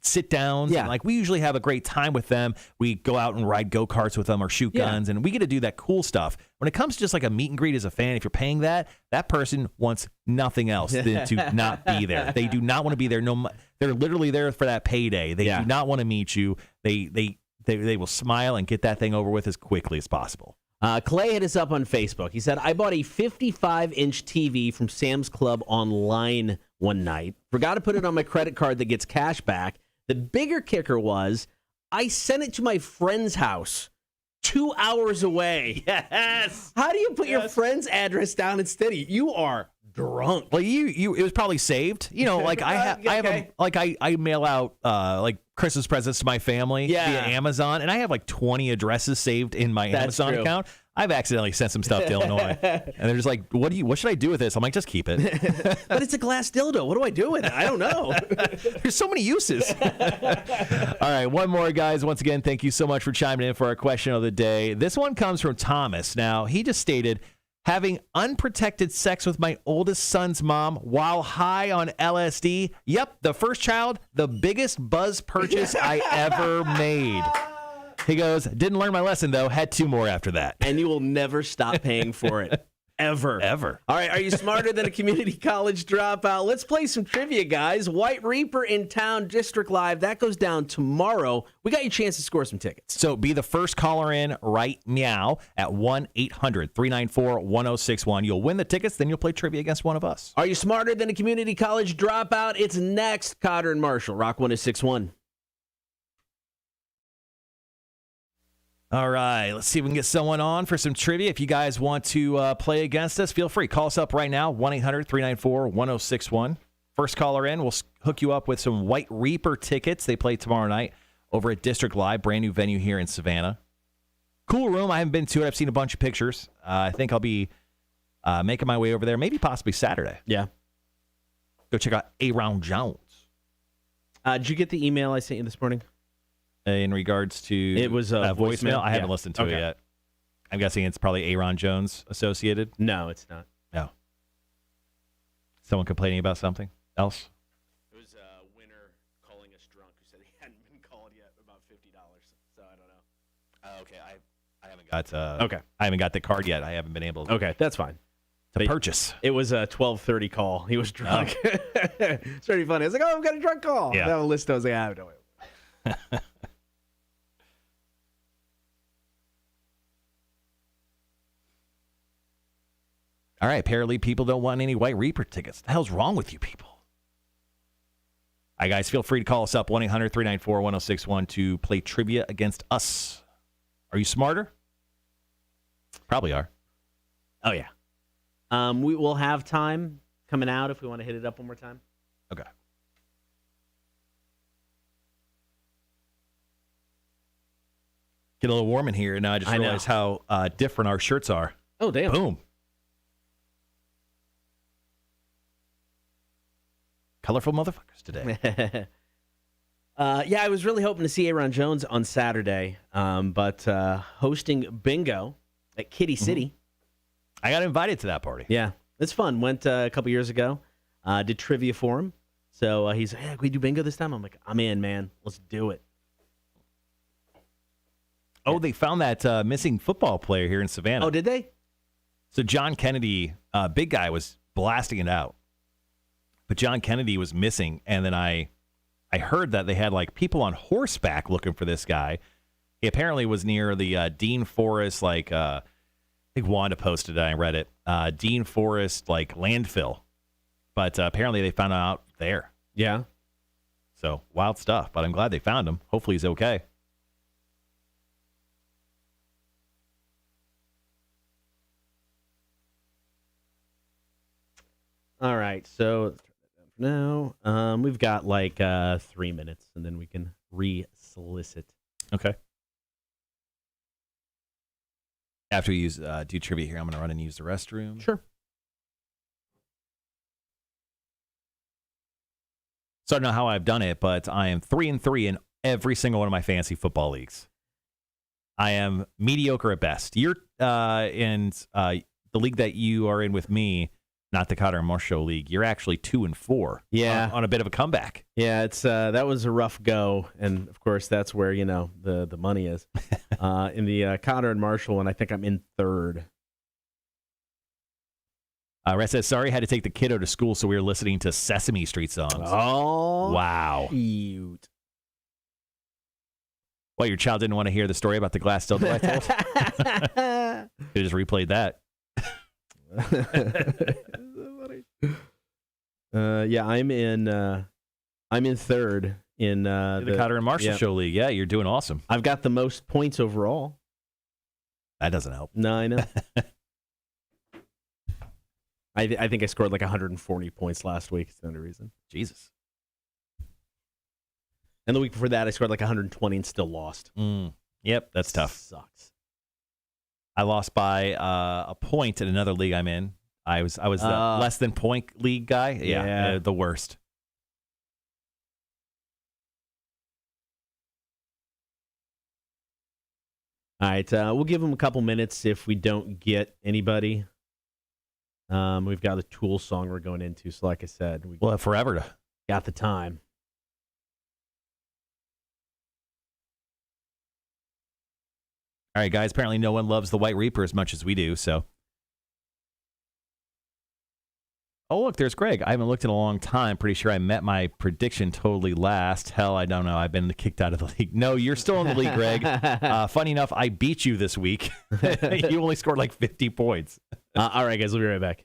sit downs. Yeah. And, like, we usually have a great time with them. We go out and ride go-karts with them or shoot guns, and we get to do that cool stuff. When it comes to just like a meet and greet as a fan, if you're paying that person wants nothing else than to not be there. They do not want to be there. They're literally there for that payday. They do not want to meet you. They will smile and get that thing over with as quickly as possible. Clay hit us up on Facebook. He said, I bought a 55-inch TV from Sam's Club online one night. Forgot to put it on my credit card that gets cash back. The bigger kicker was I sent it to my friend's house 2 hours away. Yes. How do you put your friend's address down instead? You are drunk. Well, it was probably saved. You know, like I mail out like Christmas presents to my family via Amazon, and I have like 20 addresses saved in my Amazon account. I've accidentally sent some stuff to Illinois, and they're just like, "What should I do with this?" I'm like, "Just keep it." But it's a glass dildo. What do I do with it? I don't know. There's so many uses. All right, one more, guys. Once again, thank you so much for chiming in for our question of the day. This one comes from Thomas. Now, he just stated, having unprotected sex with my oldest son's mom while high on LSD. Yep, the first child, the biggest buzz purchase I ever made. He goes, didn't learn my lesson, though. Had 2 more after that. And you will never stop paying for it. Ever. All right, are you smarter than a community college dropout? Let's play some trivia, guys. White Reaper in town, District Live. That goes down tomorrow. We got you a chance to score some tickets. So be the first caller in right meow at 1-800-394-1061. You'll win the tickets, then you'll play trivia against one of us. Are you smarter than a community college dropout? It's next. Cotter and Marshall, Rock 106.1. All right, let's see if we can get someone on for some trivia. If you guys want to play against us, feel free. Call us up right now, 1-800-394-1061. First caller in, we'll hook you up with some White Reaper tickets. They play tomorrow night over at District Live, brand new venue here in Savannah. Cool room. I haven't been to it. I've seen a bunch of pictures. I think I'll be making my way over there, maybe possibly Saturday. Yeah. Go check out Aaron Jones. Did you get the email I sent you this morning? In regards to it was a voicemail. I haven't listened to it yet. I'm guessing it's probably Aaron Jones associated. No, it's not. No. Someone complaining about something else? It was a winner calling us drunk who said he hadn't been called yet about $50. So I don't know. Okay, I haven't got. Okay, I haven't got the card yet. I haven't been able. Okay, that's fine. To purchase. It was a 12:30 call. He was drunk. Oh. It's pretty funny. I was like, "Oh, I've got a drunk call." Yeah. That list I was like, "I don't know." All right, apparently people don't want any White Reaper tickets. The hell's wrong with you people? All right, guys, feel free to call us up, 1-800-394-1061 to play trivia against us. Are you smarter? Probably are. Oh, yeah. We will have time coming out if we want to hit it up one more time. Okay. Get a little warm in here, and now I just realized how different our shirts are. Oh, damn. Boom. Colorful motherfuckers today. Yeah, I was really hoping to see Aaron Jones on Saturday, but hosting bingo at Kitty City. I got invited to that party. Yeah, it's fun. Went a couple years ago. Did trivia for him. So he's like, hey, can we do bingo this time? I'm like, I'm in, man. Let's do it. Oh, they found that missing football player here in Savannah. Oh, did they? So John Kennedy, big guy, was blasting it out. But John Kennedy was missing, and then I heard that they had like people on horseback looking for this guy. He apparently was near the Dean Forest, like I think Wanda posted it, I read it. Dean Forest, like landfill. But apparently they found him out there. Yeah. So wild stuff, but I'm glad they found him. Hopefully he's okay. All right, so now we've got like 3 minutes, and then we can re-solicit. Okay. After we do trivia here, I'm going to run and use the restroom. Sure. So I don't know how I've done it, but I am 3-3 in every single one of my fantasy football leagues. I am mediocre at best. You're in the league that you are in with me, not the Cotter and Marshall League. You're actually 2-4. Yeah, on a bit of a comeback. Yeah, it's that was a rough go, and of course that's where the money is. In the Cotter and Marshall one, I think I'm in third. Red says, sorry, had to take the kiddo to school, so we were listening to Sesame Street songs. Oh, wow, cute. Well, your child didn't want to hear the story about the glass dildo I told. They just replayed that. Yeah, I'm in third in the Cotter and Marshall Show League. Yeah, you're doing awesome. I've got the most points overall. That doesn't help. No, I know. I think I scored like 140 points last week. It's the only reason. Jesus. And the week before that, I scored like 120 and still lost. Yep, that's tough. Sucks. I lost by a point in another league I'm in. I was the less than point league guy. Yeah. The worst. All right, we'll give them a couple minutes if we don't get anybody. We've got a Tool song we're going into, so like I said, We'll have forever to. got the time. All right, guys. Apparently, no one loves the White Reaper as much as we do. So, oh look, there's Greg. I haven't looked in a long time. Pretty sure I met my prediction totally last. Hell, I don't know. I've been kicked out of the league. No, you're still in the league, Greg. Funny enough, I beat you this week. You only scored like 50 points. All right, guys, we'll be right back.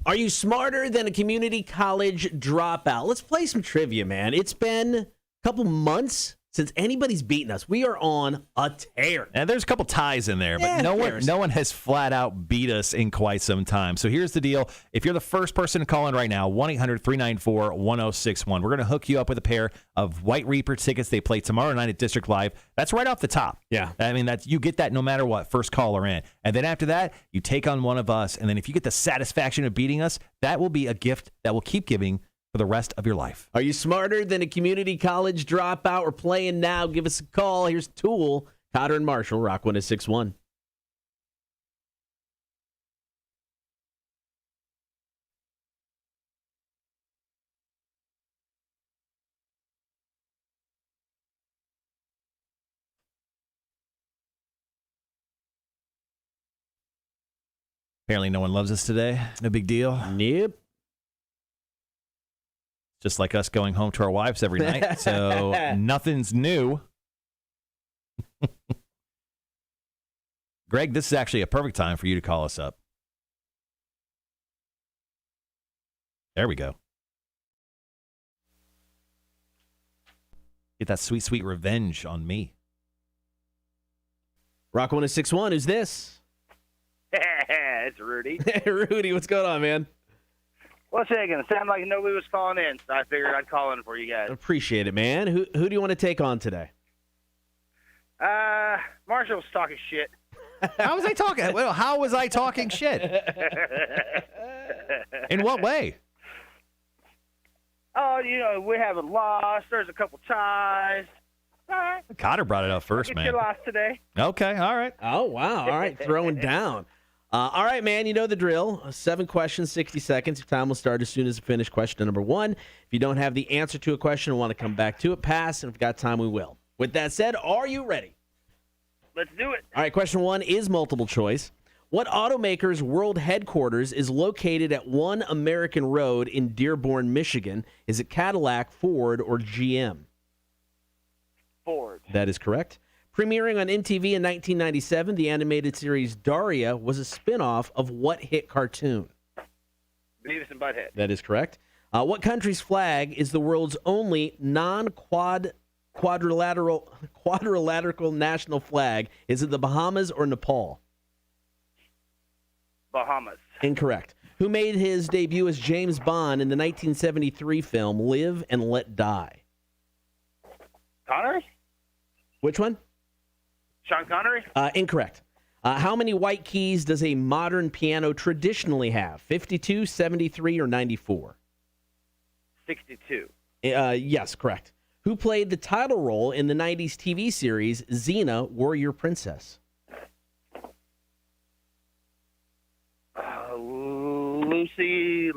Are you smarter than a community college dropout? Let's play some trivia, man. It's been a couple months since anybody's beaten us. We are on a tear. And there's a couple ties in there, but no one has flat out beat us in quite some time. So here's the deal. If you're the first person to call in right now, 1-800-394-1061. We're going to hook you up with a pair of White Reaper tickets. They play tomorrow night at District Live. That's right off the top. Yeah. I mean, you get that no matter what, first caller in. And then after that, you take on one of us. And then if you get the satisfaction of beating us, that will be a gift that will keep giving for the rest of your life. Are you smarter than a community college dropout? We're playing now. Give us a call. Here's Tool, Cotter and Marshall, Rock 106.1. Apparently no one loves us today. No big deal. Yep. Just like us going home to our wives every night. So nothing's new. Greg, this is actually a perfect time for you to call us up. There we go. Get that sweet, sweet revenge on me. Rock 106.1, who's this? It's Rudy. Rudy, what's going on, man? What's that going to sound like nobody was calling in, so I figured I'd call in for you guys. Appreciate it, man. Who do you want to take on today? Marshall's talking shit. How was I talking? Well, how was I talking shit? In what way? Oh, we haven't lost. There's a couple ties. All right. Cotter brought it up first, Get man. your loss today. Okay, all right. Oh, wow. All right, throwing down. All right, man, you know the drill. 7 questions, 60 seconds. Your time will start as soon as you finish question number 1. If you don't have the answer to a question and want to come back to it, pass. And if we've got time, we will. With that said, are you ready? Let's do it. All right, question 1 is multiple choice. What automaker's world headquarters is located at One American Road in Dearborn, Michigan? Is it Cadillac, Ford, or GM? Ford. That is correct. Premiering on MTV in 1997, the animated series Daria was a spinoff of what hit cartoon? Beavis and Butthead. That is correct. What country's flag is the world's only quadrilateral national flag? Is it the Bahamas or Nepal? Bahamas. Incorrect. Who made his debut as James Bond in the 1973 film Live and Let Die? Connery? Which one? Sean Connery? Incorrect. How many white keys does a modern piano traditionally have? 52, 73, or 94? 62. Yes, correct. Who played the title role in the 90s TV series Xena, Warrior Princess? Lucy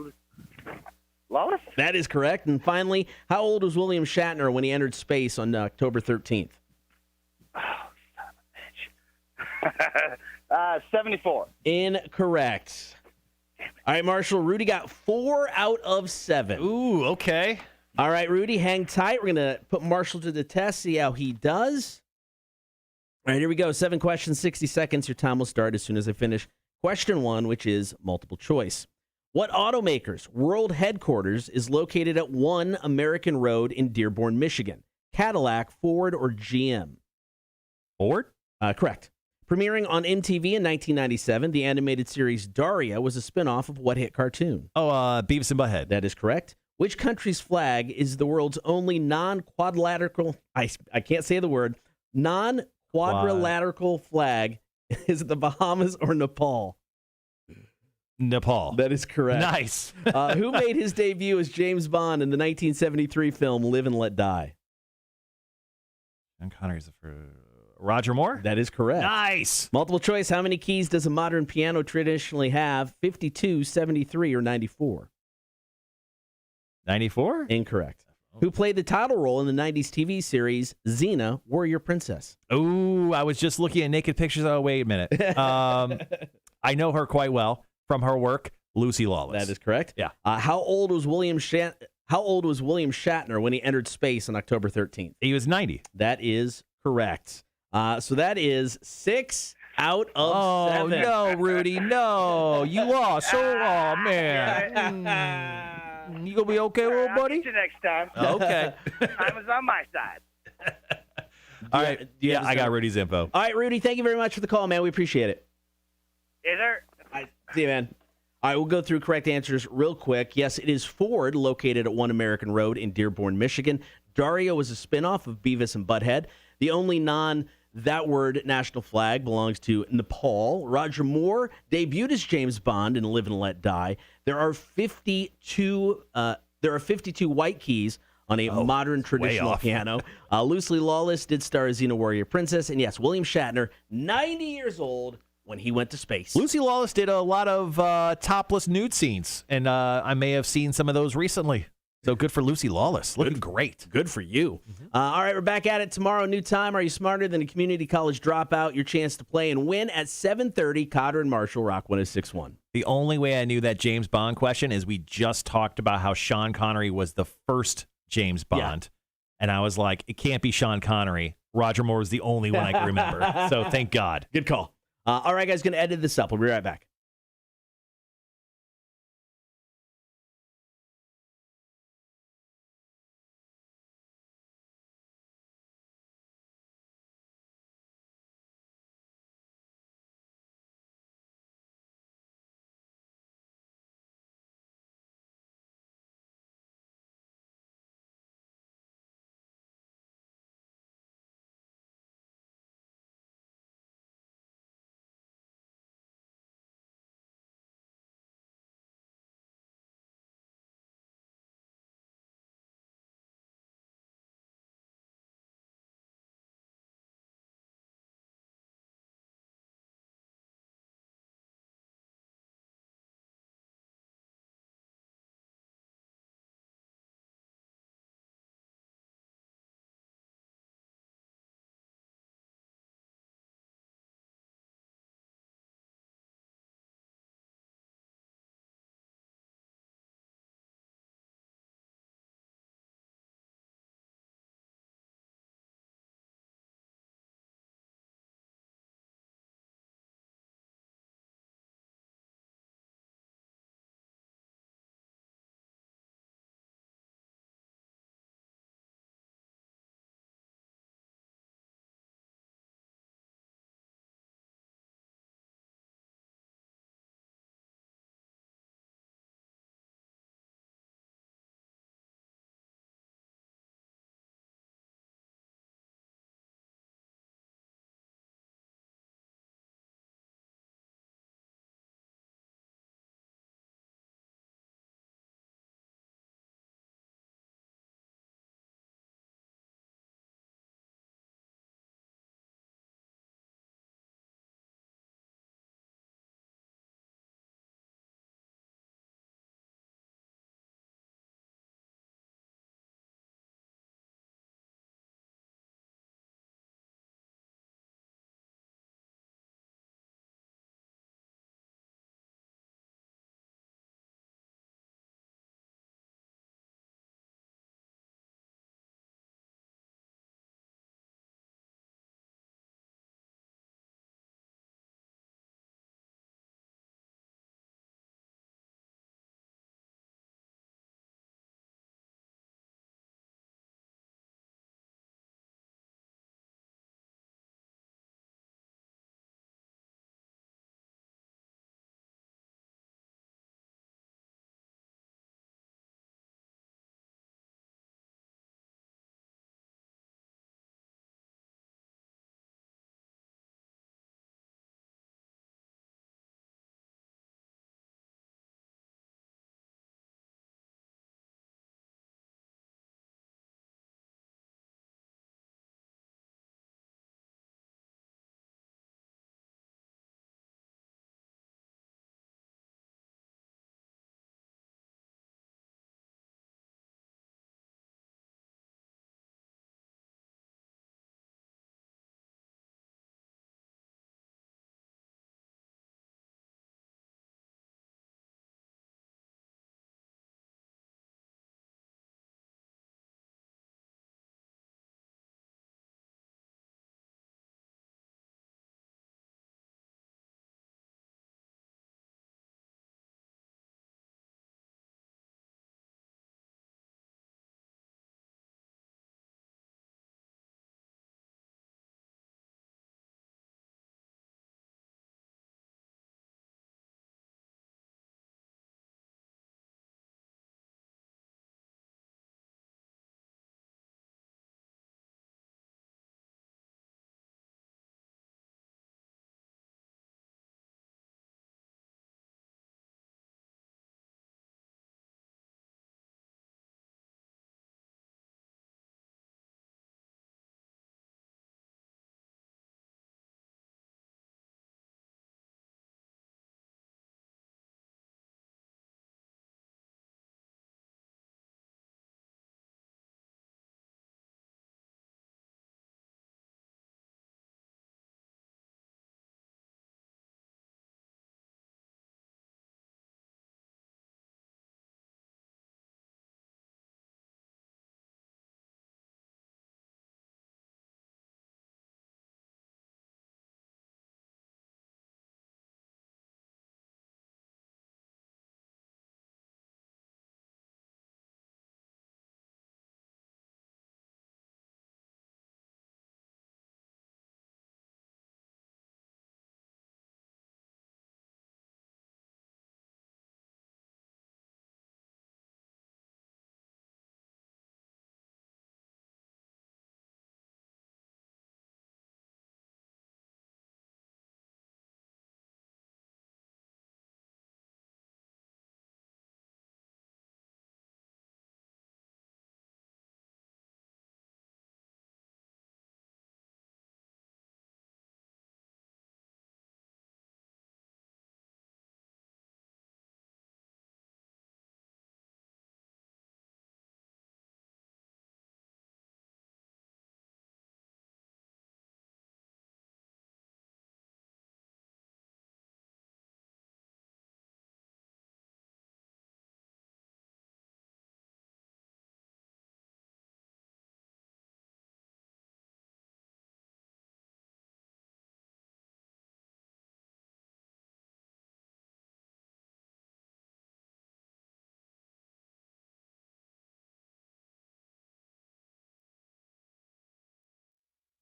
Lawless? That is correct. And finally, how old was William Shatner when he entered space on October 13th? Oh, son of a bitch. 74. Incorrect. All right, Marshall, Rudy got 4 out of 7. Ooh, okay. All right, Rudy, hang tight. We're going to put Marshall to the test, see how he does. All right, here we go. 7 questions, 60 seconds. Your time will start as soon as I finish question 1, which is multiple choice. What automaker's world headquarters is located at One American Road in Dearborn, Michigan? Cadillac, Ford, or GM? Ford? Correct. Premiering on MTV in 1997, the animated series Daria was a spinoff of what hit cartoon? Oh, Beavis and Butthead. That is correct. Which country's flag is the world's only non-quadrilateral, I can't say the word, non-quadrilateral flag? Is it the Bahamas or Nepal? Nepal. That is correct. Nice. Who made his debut as James Bond in the 1973 film Live and Let Die? Sean Connery's the first. Roger Moore? That is correct. Nice. Multiple choice. How many keys does a modern piano traditionally have? 52, 73, or 94? 94? Incorrect. Who played the title role in the 90s TV series Xena, Warrior Princess? Oh, I was just looking at naked pictures. Oh, wait a minute. I know her quite well from her work, Lucy Lawless. That is correct. Yeah. How old was William Shatner when he entered space on October 13th? He was 90. That is correct. So that is 6 out of 7. No, Rudy, no. You lost. Oh, man. You going to be okay, little I'll buddy? get you next time. Okay. Time is on my side. All right. do you Yeah, have I got some- Rudy's info. All right, Rudy, thank you very much for the call, man. We appreciate it. Is there? See you, man. All right, we'll go through correct answers real quick. Yes, it is Ford, located at 1 American Road in Dearborn, Michigan. Daria was a spinoff of Beavis and Butthead. The only that word national flag belongs to Nepal. Roger Moore debuted as James Bond in Live and Let Die. There are 52 white keys on a modern traditional off. piano. Lucy Lawless did star as Xena Warrior Princess. And yes, William Shatner, 90 years old when he went to space. Lucy Lawless did a lot of topless nude scenes, and I may have seen some of those recently. So good for Lucy Lawless. Looking great. Good for you. All right, we're back at it tomorrow. New time. Are you smarter than a community college dropout? Your chance to play and win at 7:30. Cotter and Marshall, Rock 106.1. The only way I knew that James Bond question is we just talked about how Sean Connery was the first James Bond. And I was like, it can't be Sean Connery. Roger Moore was the only one I could remember. So thank God. Good call. All right, guys, going to edit this up. We'll be right back.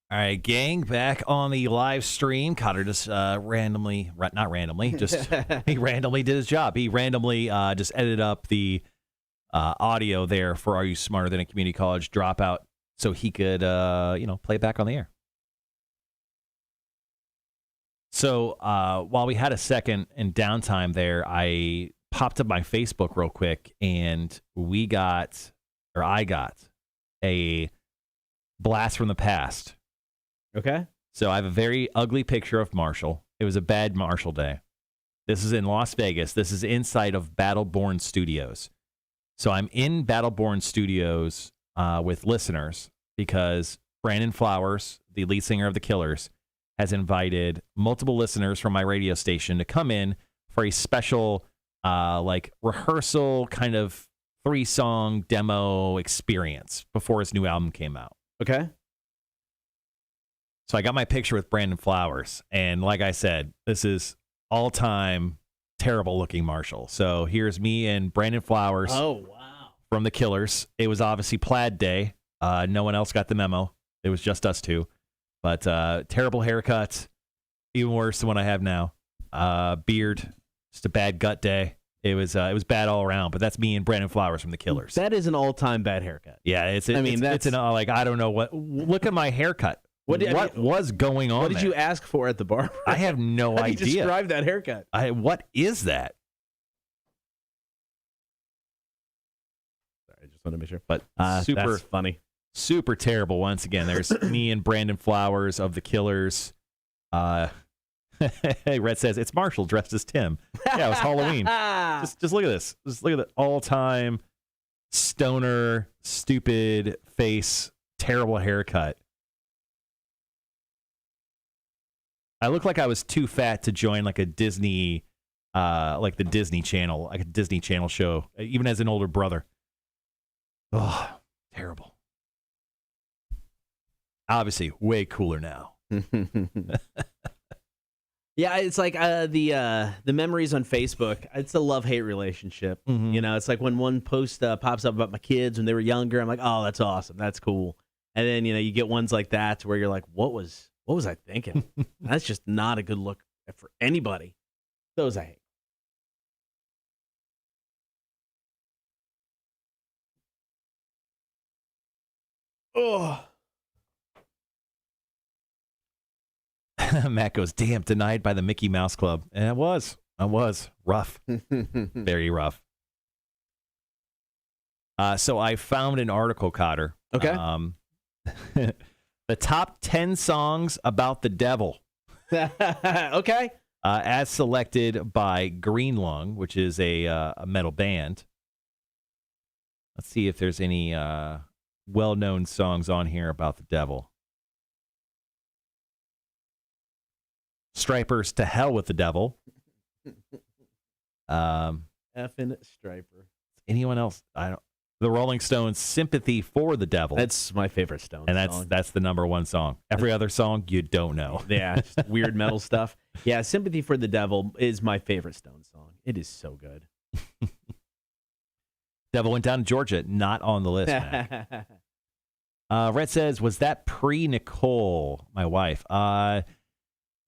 All right, gang, back on the live stream. Cotter just not randomly, just he randomly did his job. He randomly just edited up the audio there for Are You Smarter Than a Community College Dropout so he could, play it back on the air. So while we had a second in downtime there, I popped up my Facebook real quick, and I got a blast from the past. Okay. So I have a very ugly picture of Marshall. It was a bad Marshall day. This is in Las Vegas. This is inside of Battleborn Studios. So I'm in Battleborn Studios with listeners because Brandon Flowers, the lead singer of The Killers, has invited multiple listeners from my radio station to come in for a special rehearsal kind of 3-song demo experience before his new album came out. Okay. So I got my picture with Brandon Flowers, and like I said, this is all-time terrible-looking Marshall. So here's me and Brandon Flowers. Oh, wow. From The Killers. It was obviously plaid day. No one else got the memo. It was just us two. But terrible haircut, even worse than what I have now. Beard, just a bad gut day. It was bad all around. But that's me and Brandon Flowers from The Killers. That is an all-time bad haircut. Yeah, I don't know what. Look at my haircut. What was going on? What did you ask for at the barber? I have no How do you idea. describe that haircut? What is that? Sorry, I just want to make sure. But super that's funny. Super terrible. Once again, there's me and Brandon Flowers of The Killers. Red says it's Marshall dressed as Tim. Yeah, it was Halloween. Just look at this. Just look at the all-time stoner, stupid face, terrible haircut. I look like I was too fat to join like a Disney, like the Disney Channel, like a Disney Channel show, even as an older brother. Oh, terrible. Obviously, way cooler now. Yeah, it's like the memories on Facebook. It's a love-hate relationship. Mm-hmm. You know, it's like when one post pops up about my kids when they were younger. I'm like, oh, that's awesome. That's cool. And then, you get ones like that where you're like, what was I thinking? That's just not a good look for anybody. Those I hate. Oh. Matt goes, damn, denied by the Mickey Mouse Club. And I was rough. Very rough. So I found an article, Cotter. Okay. The top 10 songs about the devil. Okay. As selected by Green Lung, which is a metal band. Let's see if there's any well-known songs on here about the devil. Stripers, To Hell with the Devil. Effing Striper. Anyone else? The Rolling Stones, Sympathy for the Devil. That's my favorite Stones and song. that's the number one song. Every other song, you don't know. Yeah, just weird metal stuff. Yeah, Sympathy for the Devil is my favorite Stones song. It is so good. Devil Went Down to Georgia, not on the list, man. Red says, was that pre-Nicole, my wife?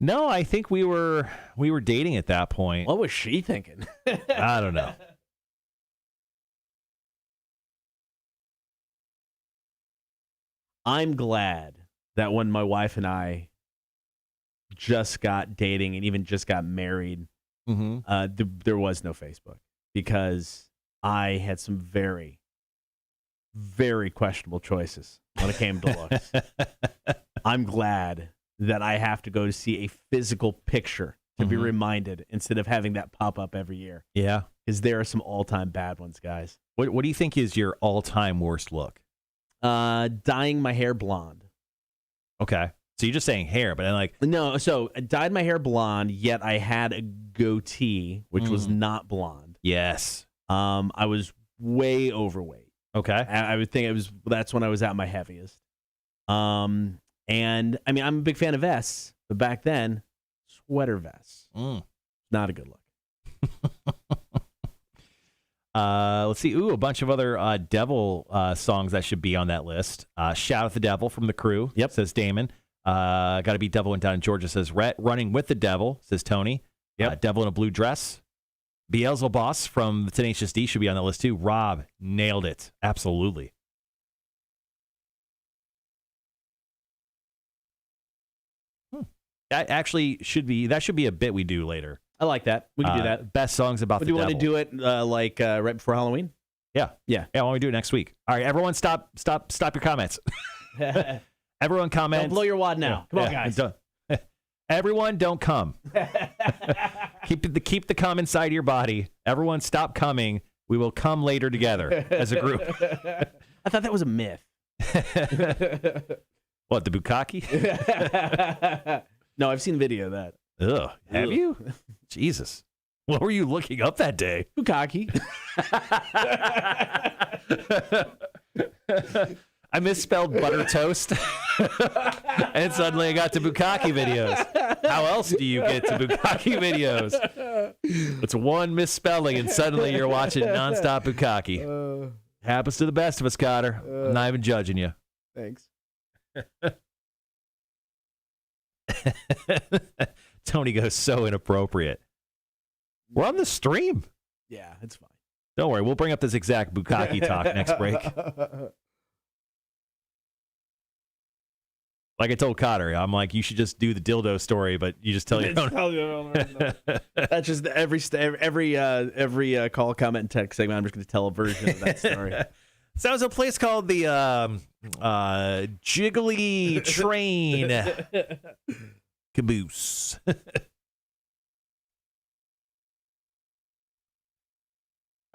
No, I think we were dating at that point. What was she thinking? I don't know. I'm glad that when my wife and I just got dating and even just got married, there was no Facebook because I had some very, very questionable choices when it came to looks. I'm glad that I have to go to see a physical picture to be reminded instead of having that pop up every year. Yeah. Because there are some all-time bad ones, guys. What do you think is your all-time worst look? Dyeing my hair blonde. Okay. So you're just saying hair, but No, so I dyed my hair blonde, yet I had a goatee, which was not blonde. Yes. I was way overweight. Okay. I would think that's when I was at my heaviest. And I mean, I'm a big fan of vests, but back then, sweater vests. Not a good look. Let's see. A bunch of other devil songs that should be on that list. Shout at the Devil from The Crew. Yep. Says Damon. Got to beat Devil went down in Georgia, says Rhett. Running with the Devil, says Tony. Yep. Devil in a blue dress. Beelzebub from the Tenacious D should be on the list too. Rob nailed it. Absolutely. That actually should be a bit we do later. I like that. We can do that. Best songs about Do the you devil. want to do it right before Halloween? Yeah. Yeah. Yeah, why don't we do it next week? All right, everyone stop your comments. Everyone comment. Don't blow your wad now. Come on, guys. Everyone don't come. keep the cum inside of your body. Everyone stop coming. We will come later together as a group. I thought that was a myth. What, the bukkake? No, I've seen video of that. Ugh. Have you? Jesus. What were you looking up that day? Bukkake. I misspelled butter toast. And suddenly I got to bukkake videos. How else do you get to bukkake videos? It's one misspelling and suddenly you're watching nonstop bukkake. Happens to the best of us, Cotter. I'm not even judging you. Thanks. Tony goes so inappropriate. We're on the stream. Yeah, it's fine. Don't worry. We'll bring up this exact bukkake talk next break. Like I told Cotter, I'm like, you should just do the dildo story, but you just tell your own. That's just every call, comment, and text segment. I'm just going to tell a version of that story. So that was a place called the Jiggly Train Caboose. All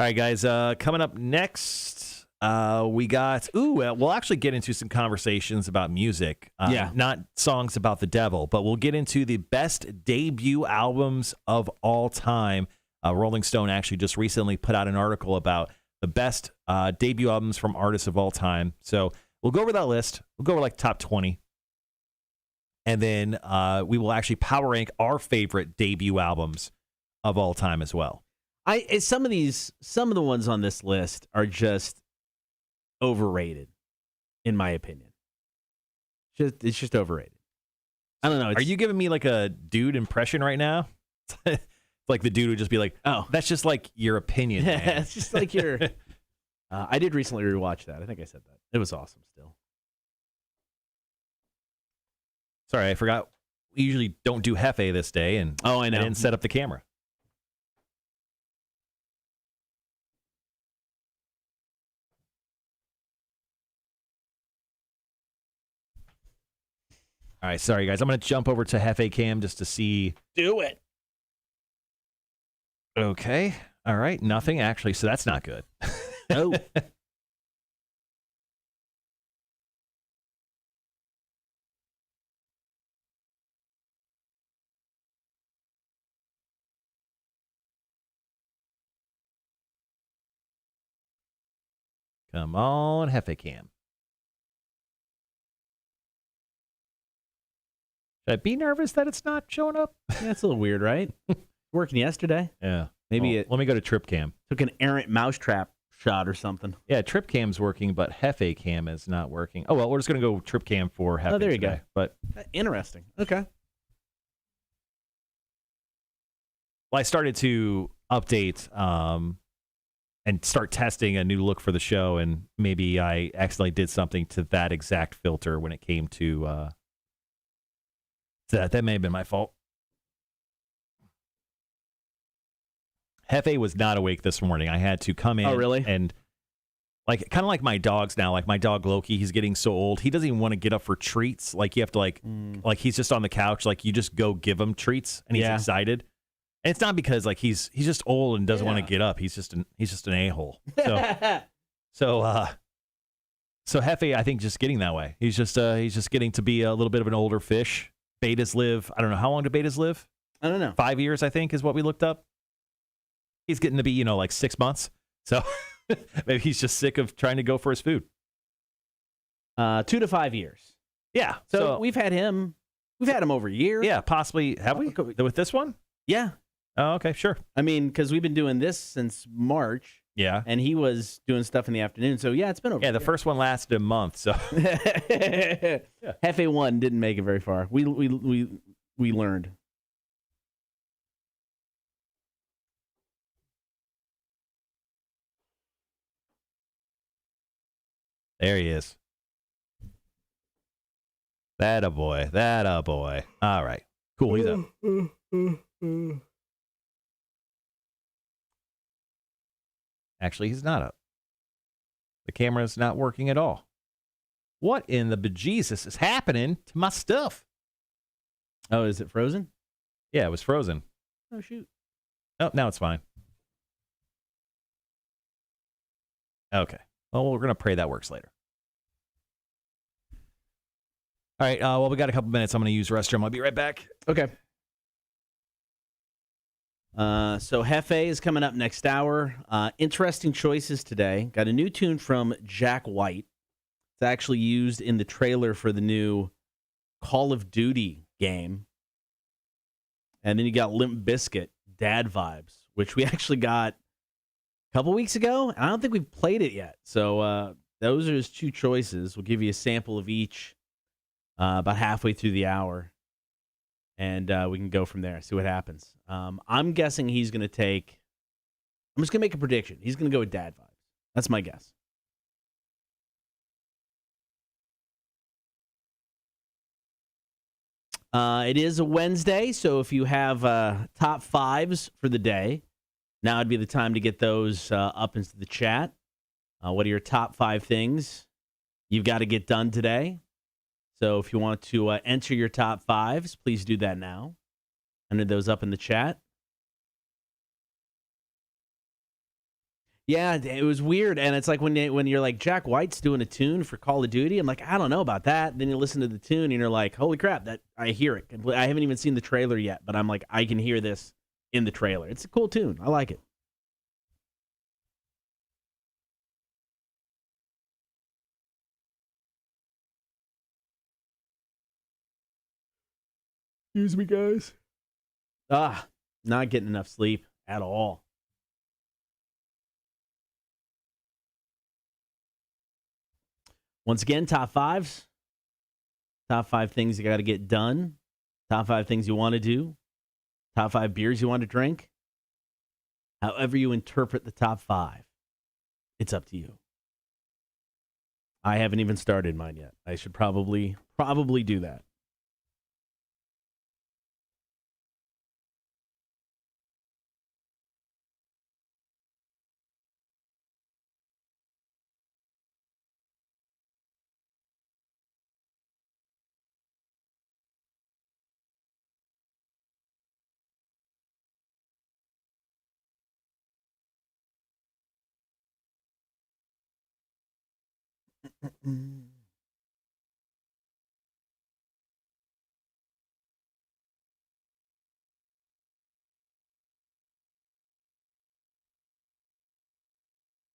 right, guys. Coming up next, we got. We'll actually get into some conversations about music. Not songs about the devil, but we'll get into the best debut albums of all time. Rolling Stone actually just recently put out an article about the best debut albums from artists of all time. So we'll go over that list. We'll go over like top 20. And then we will actually power rank our favorite debut albums of all time as well. Some of the ones on this list are just overrated, in my opinion. It's just overrated. I don't know. Are you giving me like a dude impression right now? Like the dude would just be like, "Oh, that's just like your opinion." Man. It's just like your. I did recently rewatch that. I think I said that. It was awesome. Still. Sorry, I forgot. We usually don't do Hefe this day, and I know. I didn't set up the camera. All right, sorry guys. I'm going to jump over to Hefe Cam just to see. Do it. Okay. All right. Nothing actually. So that's not good. No. Come on, Hefe Cam. Should I be nervous that it's not showing up? That's a little weird, right? Working yesterday. Yeah. Maybe let me go to Trip Cam. Took an errant mousetrap shot or something. Yeah, Trip Cam's working, but Hefe Cam is not working. Oh, well, we're just going to go Trip Cam for Hefe. Oh, there you today. go. But interesting. Okay. Well, I started to update and start testing a new look for the show, and maybe I accidentally did something to that exact filter when it came to that. That may have been my fault. Hefe was not awake this morning. I had to come in. Oh, really? And like kind of like my dogs now. Like my dog Loki, he's getting so old. He doesn't even want to get up for treats. Like you have to like he's just on the couch. Like you just go give him treats, and he's excited. And it's not because like he's just old and doesn't want to get up. He's just an a-hole. So Hefe, I think, just getting that way. He's just getting to be a little bit of an older fish. Betas live. I don't know how long do betas live. I don't know. 5 years, I think, is what we looked up. He's getting to be, like 6 months. So maybe he's just sick of trying to go for his food. 2 to 5 years. Yeah. So we've had him over a year. Yeah, possibly. Have we? With this one? Yeah. Oh, okay, sure. I mean, because we've been doing this since March. Yeah. and he was doing stuff in the afternoon. So yeah, it's been over. Yeah, the first one lasted a month, so Hefe 1 didn't make it very far. We learned. there he is. That a boy. That a boy. All right. Cool. He's up. Actually, he's not up. The camera's not working at all. What in the bejesus is happening to my stuff? Oh, is it frozen? Yeah, it was frozen. Oh shoot. Oh, now it's fine. Okay. Well, we're going to pray that works later. All right. Well, we got a couple minutes. I'm going to use the restroom. I'll be right back. Okay. So Hefe is coming up next hour. Interesting choices today. Got a new tune from Jack White. It's actually used in the trailer for the new Call of Duty game. And then you got Limp Bizkit, Dad Vibes, which we actually got a couple weeks ago. I don't think we've played it yet. So those are his two choices. We'll give you a sample of each about halfway through the hour. And we can go from there, see what happens. I'm guessing he's going to take... I'm just going to make a prediction. He's going to go with Dad Vibes. That's my guess. It is a Wednesday, so if you have top fives for the day, now would be the time to get those up into the chat. What are your top 5 things you've got to get done today? So if you want to enter your top 5s, please do that now. Enter those up in the chat. Yeah, it was weird, and it's like when you're like, Jack White's doing a tune for Call of Duty, I'm like, I don't know about that. Then you listen to the tune, and you're like, holy crap, that I hear it. I haven't even seen the trailer yet, but I'm like, I can hear this in the trailer. It's a cool tune. I like it. Excuse me, guys. Not getting enough sleep at all. Once again, top 5s. Top 5 things you got to get done. Top 5 things you want to do. Top 5 beers you want to drink. However you interpret the top 5, it's up to you. I haven't even started mine yet. I should probably do that.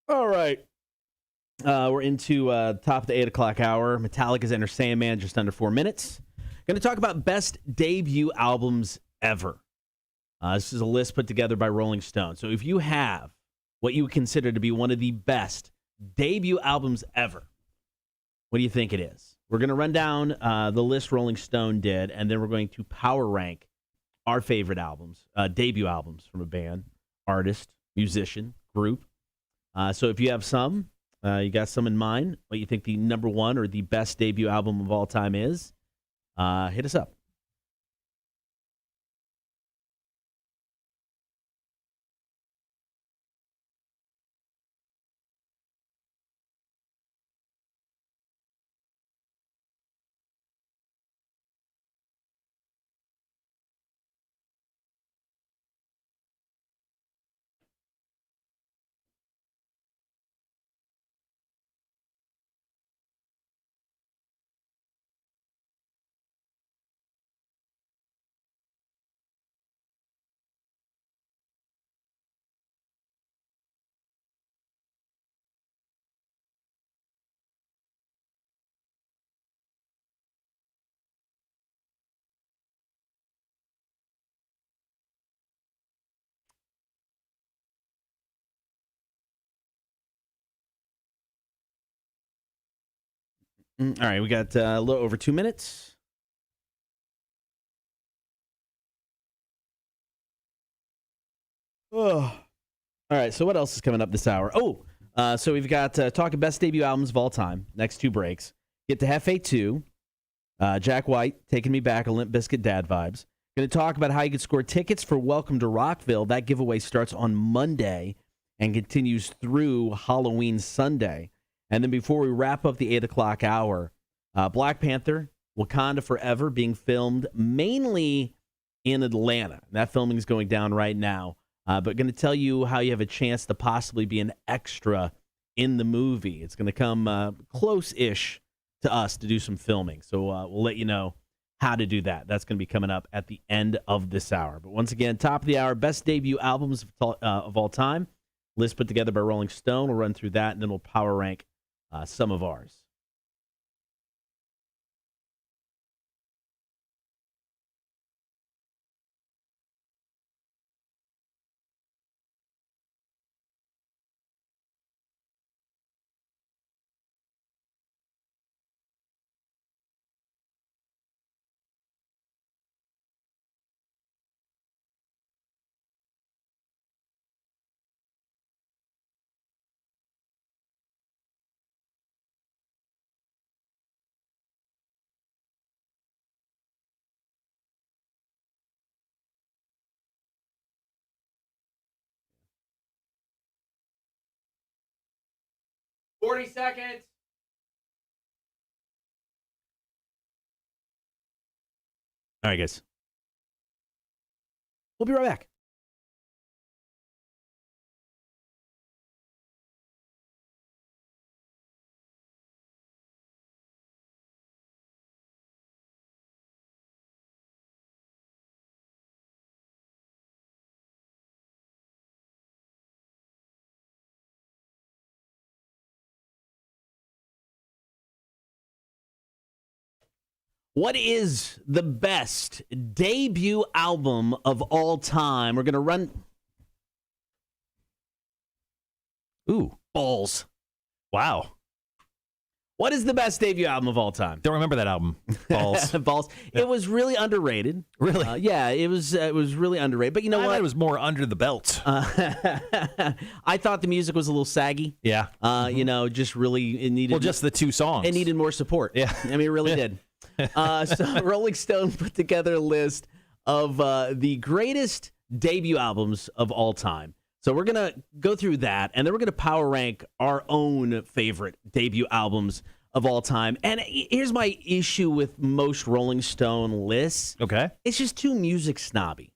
All right. We're into top of the 8 o'clock hour. Metallica's Enter Sandman, just under 4 minutes. Going to talk about best debut albums ever. This is a list put together by Rolling Stone. So if you have what you would consider to be one of the best debut albums ever, what do you think it is? We're going to run down the list Rolling Stone did, and then we're going to power rank our favorite albums, debut albums from a band, artist, musician, group. So if you have some, you got some in mind, what you think the number one or the best debut album of all time is, hit us up. All right, we got a little over 2 minutes. Oh. All right, so what else is coming up this hour? So we've got talking best debut albums of all time. Next two breaks. Get to Hefe 2. Jack White, Taking Me Back, a Limp Bizkit dad vibes. Going to talk about how you can score tickets for Welcome to Rockville. That giveaway starts on Monday and continues through Halloween Sunday. And then before we wrap up the 8 o'clock hour, Black Panther, Wakanda Forever, being filmed mainly in Atlanta. That filming is going down right now. But going to tell you how you have a chance to possibly be an extra in the movie. It's going to come close-ish to us to do some filming. So we'll let you know how to do that. That's going to be coming up at the end of this hour. But once again, top of the hour, best debut albums of all time. List put together by Rolling Stone. We'll run through that, and then we'll power rank some of ours. $40 seconds. All right, guys. We'll be right back. What is the best debut album of all time? We're going to run... Ooh, balls. Wow. What is the best debut album of all time? Don't remember that album. Balls. Balls. Yeah. It was really underrated. Really? Yeah, it was really underrated. But you know I what? thought it was more under the belt. I thought the music was a little saggy. Yeah. You know, just really it needed. Well, just the two songs. It needed more support. Yeah. I mean, it really did. So Rolling Stone put together a list of the greatest debut albums of all time. So we're going to go through that, and then we're going to power rank our own favorite debut albums of all time. And here's my issue with most Rolling Stone lists. Okay. It's just too music snobby.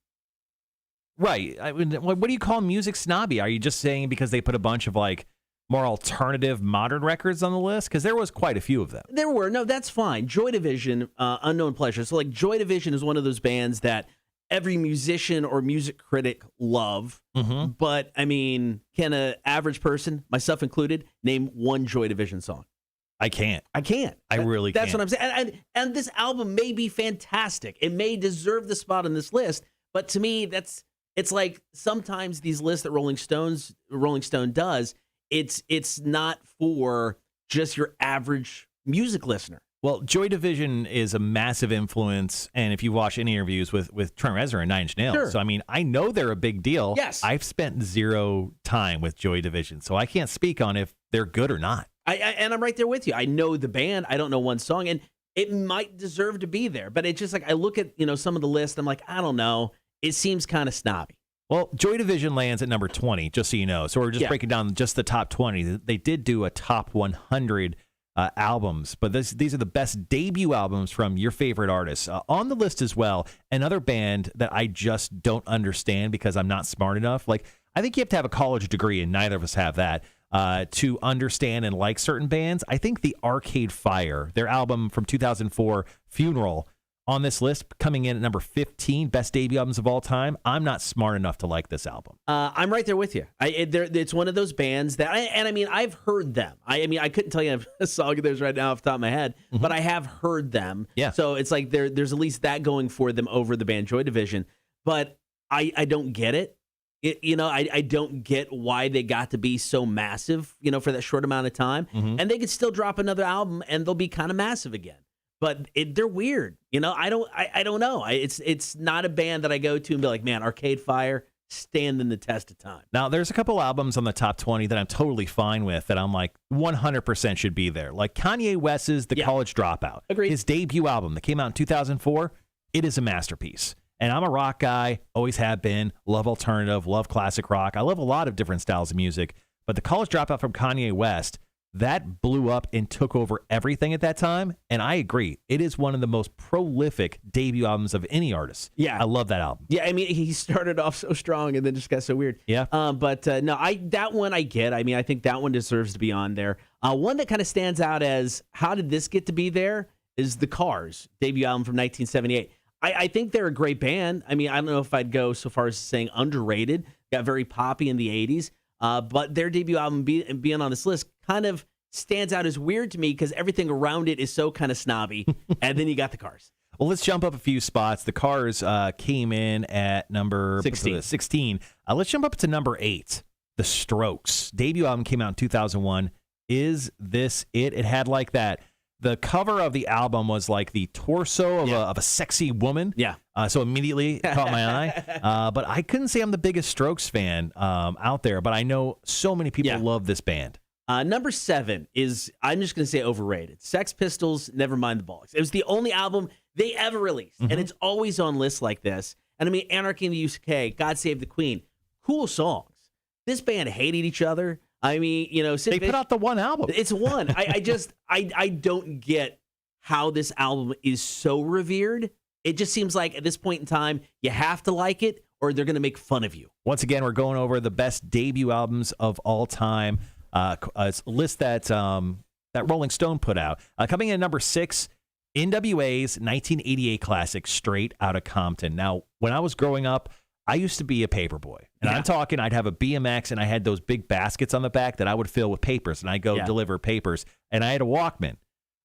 Right. I mean, what do you call music snobby? Are you just saying because they put a bunch of like more alternative modern records on the list? Because there was quite a few of them. There were. No, that's fine. Joy Division, Unknown Pleasure. So like Joy Division is one of those bands that every musician or music critic love. Mm-hmm. But, I mean, can an average person, myself included, name one Joy Division song? I can't. I can't. I really That's can't. what I'm saying. And this album may be fantastic. It may deserve the spot on this list. But to me, it's like sometimes these lists that Rolling Stone does, it's not for just your average music listener. Well, Joy Division is a massive influence, and if you watch any interviews with Trent Reznor and Nine Inch Nails, Sure. So I mean, I know they're a big deal. Yes. I've spent zero time with Joy Division, so I can't speak on if they're good or not. And I'm right there with you. I know the band. I don't know one song, and it might deserve to be there. But it's just like I look at some of the list. I'm like, I don't know. It seems kind of snobby. Well, Joy Division lands at number 20, just so you know. So we're just breaking down just the top 20. They did do a top 100 albums, but these are the best debut albums from your favorite artists. On the list as well, another band that I just don't understand because I'm not smart enough. Like, I think you have to have a college degree, and neither of us have that, to understand and like certain bands. I think the Arcade Fire, their album from 2004, Funeral, on this list, coming in at number 15, best debut albums of all time. I'm not smart enough to like this album. I'm right there with you. It's one of those bands that, I've heard them. I couldn't tell you a song of theirs right now off the top of my head, but I have heard them. Yeah. So it's like there's at least that going for them over the band Joy Division. But I don't get it. I don't get why they got to be so massive, for that short amount of time. And they could still drop another album and they'll be kind of massive again. But they're weird. I don't know. It's not a band that I go to and be like, man, Arcade Fire, standing the test of time. Now, there's a couple albums on the top 20 that I'm totally fine with that I'm like 100% should be there. Like Kanye West's The College Dropout. Agreed. His debut album that came out in 2004, it is a masterpiece. And I'm a rock guy, always have been, love alternative, love classic rock. I love a lot of different styles of music. But The College Dropout from Kanye West, that blew up and took over everything at that time. And I agree. It is one of the most prolific debut albums of any artist. Yeah. I love that album. Yeah, I mean, he started off so strong and then just got so weird. Yeah. But no, that one I get. I mean, I think that one deserves to be on there. One that kind of stands out as how did this get to be there is The Cars, debut album from 1978. I think they're a great band. I mean, I don't know if I'd go so far as saying underrated. Got very poppy in the 80s. But their debut album being on this list kind of stands out as weird to me because everything around it is so kind of snobby. And then you got The Cars. Well, let's jump up a few spots. The Cars came in at number 16. Let's jump up to number 8. The Strokes. Debut album came out in 2001. Is this it? It had like that. The cover of the album was like the torso of a sexy woman. Yeah. So immediately it caught my eye. But I couldn't say I'm the biggest Strokes fan out there, but I know so many people love this band. Number 7 is, I'm just going to say overrated. Sex Pistols, Nevermind the Bollocks. It was the only album they ever released, and it's always on lists like this. And I mean, Anarchy in the UK, God Save the Queen, cool songs. This band hated each other. I mean, they put out the one album. It's one. I don't get how this album is so revered. It just seems like at this point in time, you have to like it or they're going to make fun of you. Once again, we're going over the best debut albums of all time. It's a list that Rolling Stone put out. Coming in at number 6, NWA's 1988 classic, Straight Outta Compton. Now, when I was growing up, I used to be a paper boy. And I'm talking, I'd have a BMX and I had those big baskets on the back that I would fill with papers and I'd go deliver papers. And I had a Walkman.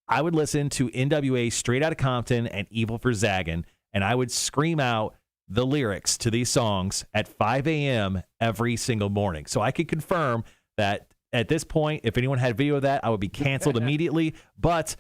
I would listen to NWA Straight Outta Compton and Evil for Zaggin', and I would scream out the lyrics to these songs at 5 a.m. every single morning. So I could confirm that at this point, if anyone had video of that, I would be canceled immediately. But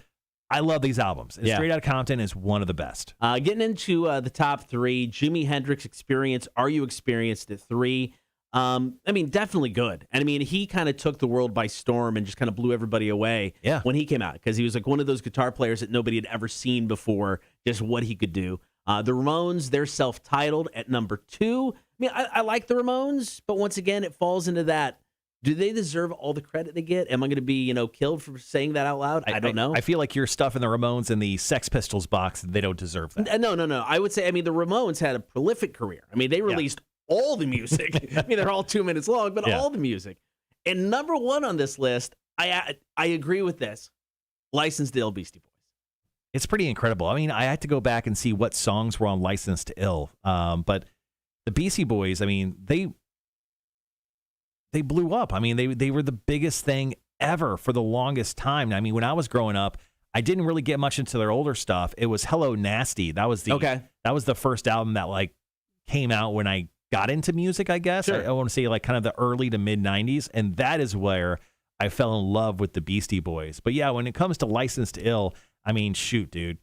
I love these albums. And Straight Outta Compton is one of the best. Getting into the top 3, Jimi Hendrix Experience, Are You Experienced at 3. I mean, definitely good. And I mean, he kind of took the world by storm and just kind of blew everybody away when he came out because he was like one of those guitar players that nobody had ever seen before, just what he could do. The Ramones, they're self-titled at number 2. I mean, I like the Ramones, but once again, it falls into that. Do they deserve all the credit they get? Am I going to be, killed for saying that out loud? I don't know. I feel like you're stuffing the Ramones in the Sex Pistols box. They don't deserve that. No. I would say, I mean, the Ramones had a prolific career. I mean, they released all the music. I mean, they're all 2 minutes long, but all the music. And number 1 on this list, I agree with this. License to Ill, Beastie Boys. It's pretty incredible. I mean, I had to go back and see what songs were on License to Ill. But the Beastie Boys, I mean, they blew up. I mean, they were the biggest thing ever for the longest time. I mean, when I was growing up, I didn't really get much into their older stuff. It was Hello Nasty. That was the first album that like came out when I got into music, I guess. Sure. I want to say like kind of the early to mid 90s. And that is where I fell in love with the Beastie Boys. But yeah, when it comes to License to Ill, I mean, shoot, dude.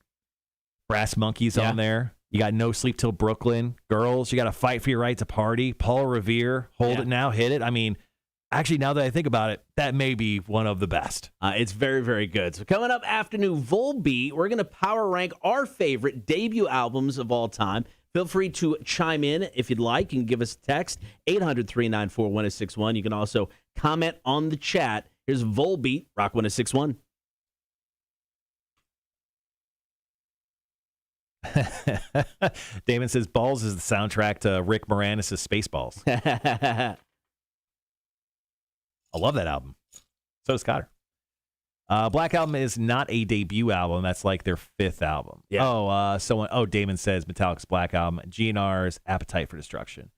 Brass Monkeys on there. You got No Sleep Till Brooklyn. Girls, you got to Fight for Your Right to Party. Paul Revere, Hold It Now, Hit It. I mean, actually, now that I think about it, that may be one of the best. It's very, very good. So coming up after new Volbeat, we're going to power rank our favorite debut albums of all time. Feel free to chime in if you'd like. You can give us a text, 800-394-1061. You can also comment on the chat. Here's Volbeat, Rock 1061. Damon says Balls is the soundtrack to Rick Moranis' Spaceballs. I love that album. So does Cotter. Black Album is not a debut album. That's like their 5th album. Yeah. Damon says Metallica's Black Album, GNR's Appetite for Destruction.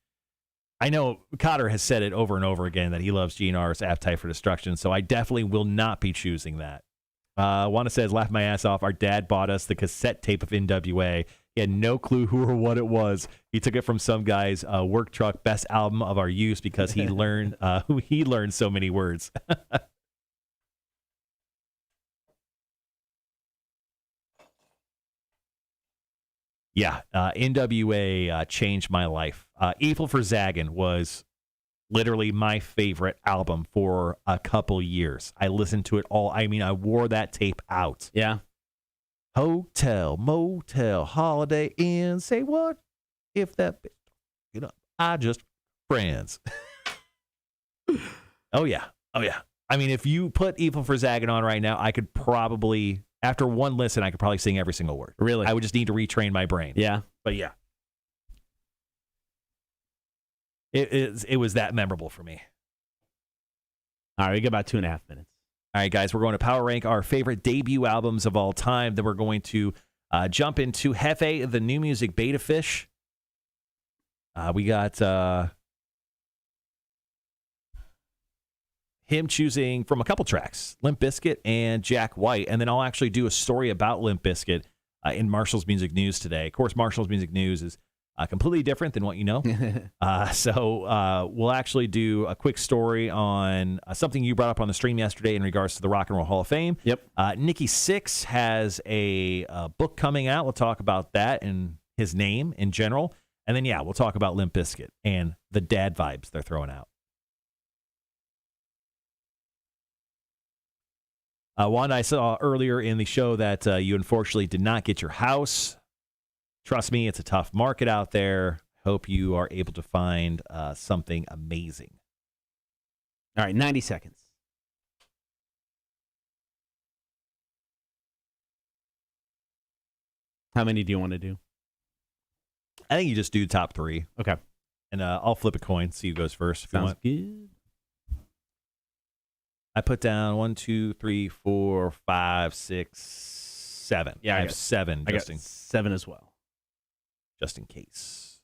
I know Cotter has said it over and over again that he loves GNR's Appetite for Destruction, so I definitely will not be choosing that. Wanda says, laugh my ass off. Our dad bought us the cassette tape of NWA. He had no clue who or what it was. He took it from some guy's work truck best album of our youth because he learned so many words. Yeah, NWA changed my life. Evil for Zaggin was literally my favorite album for a couple years. I listened to it all. I mean, I wore that tape out. Yeah. Hotel, motel, Holiday Inn. Say what? If that, I just friends. Oh yeah. I mean, if you put Evil for Zaggin on right now, I could probably, after one listen, I could probably sing every single word. Really? I would just need to retrain my brain. Yeah. But yeah. It was that memorable for me. All right, we got about 2.5 minutes. All right, guys, we're going to power rank our favorite debut albums of all time. Then we're going to jump into Hefe, the new music Beta Fish. We got him choosing from a couple tracks, Limp Bizkit and Jack White. And then I'll actually do a story about Limp Bizkit in Marshall's Music News today. Of course, Marshall's Music News is completely different than what you know. So we'll actually do a quick story on something you brought up on the stream yesterday in regards to the Rock and Roll Hall of Fame. Yep. Nikki Sixx has a book coming out. We'll talk about that and his name in general. And then, yeah, we'll talk about Limp Bizkit and the dad vibes they're throwing out. Wanda, I saw earlier in the show that you unfortunately did not get your house. Trust me, it's a tough market out there. Hope you are able to find something amazing. All right, 90 seconds. How many do you want to do? I think you just do top three. Okay. And I'll flip a coin, see who goes first. If Sounds you want. good. I put down 1, 2, 3, 4, 5, 6, 7. Yeah, I have 7. I got 7 as well. Just in case.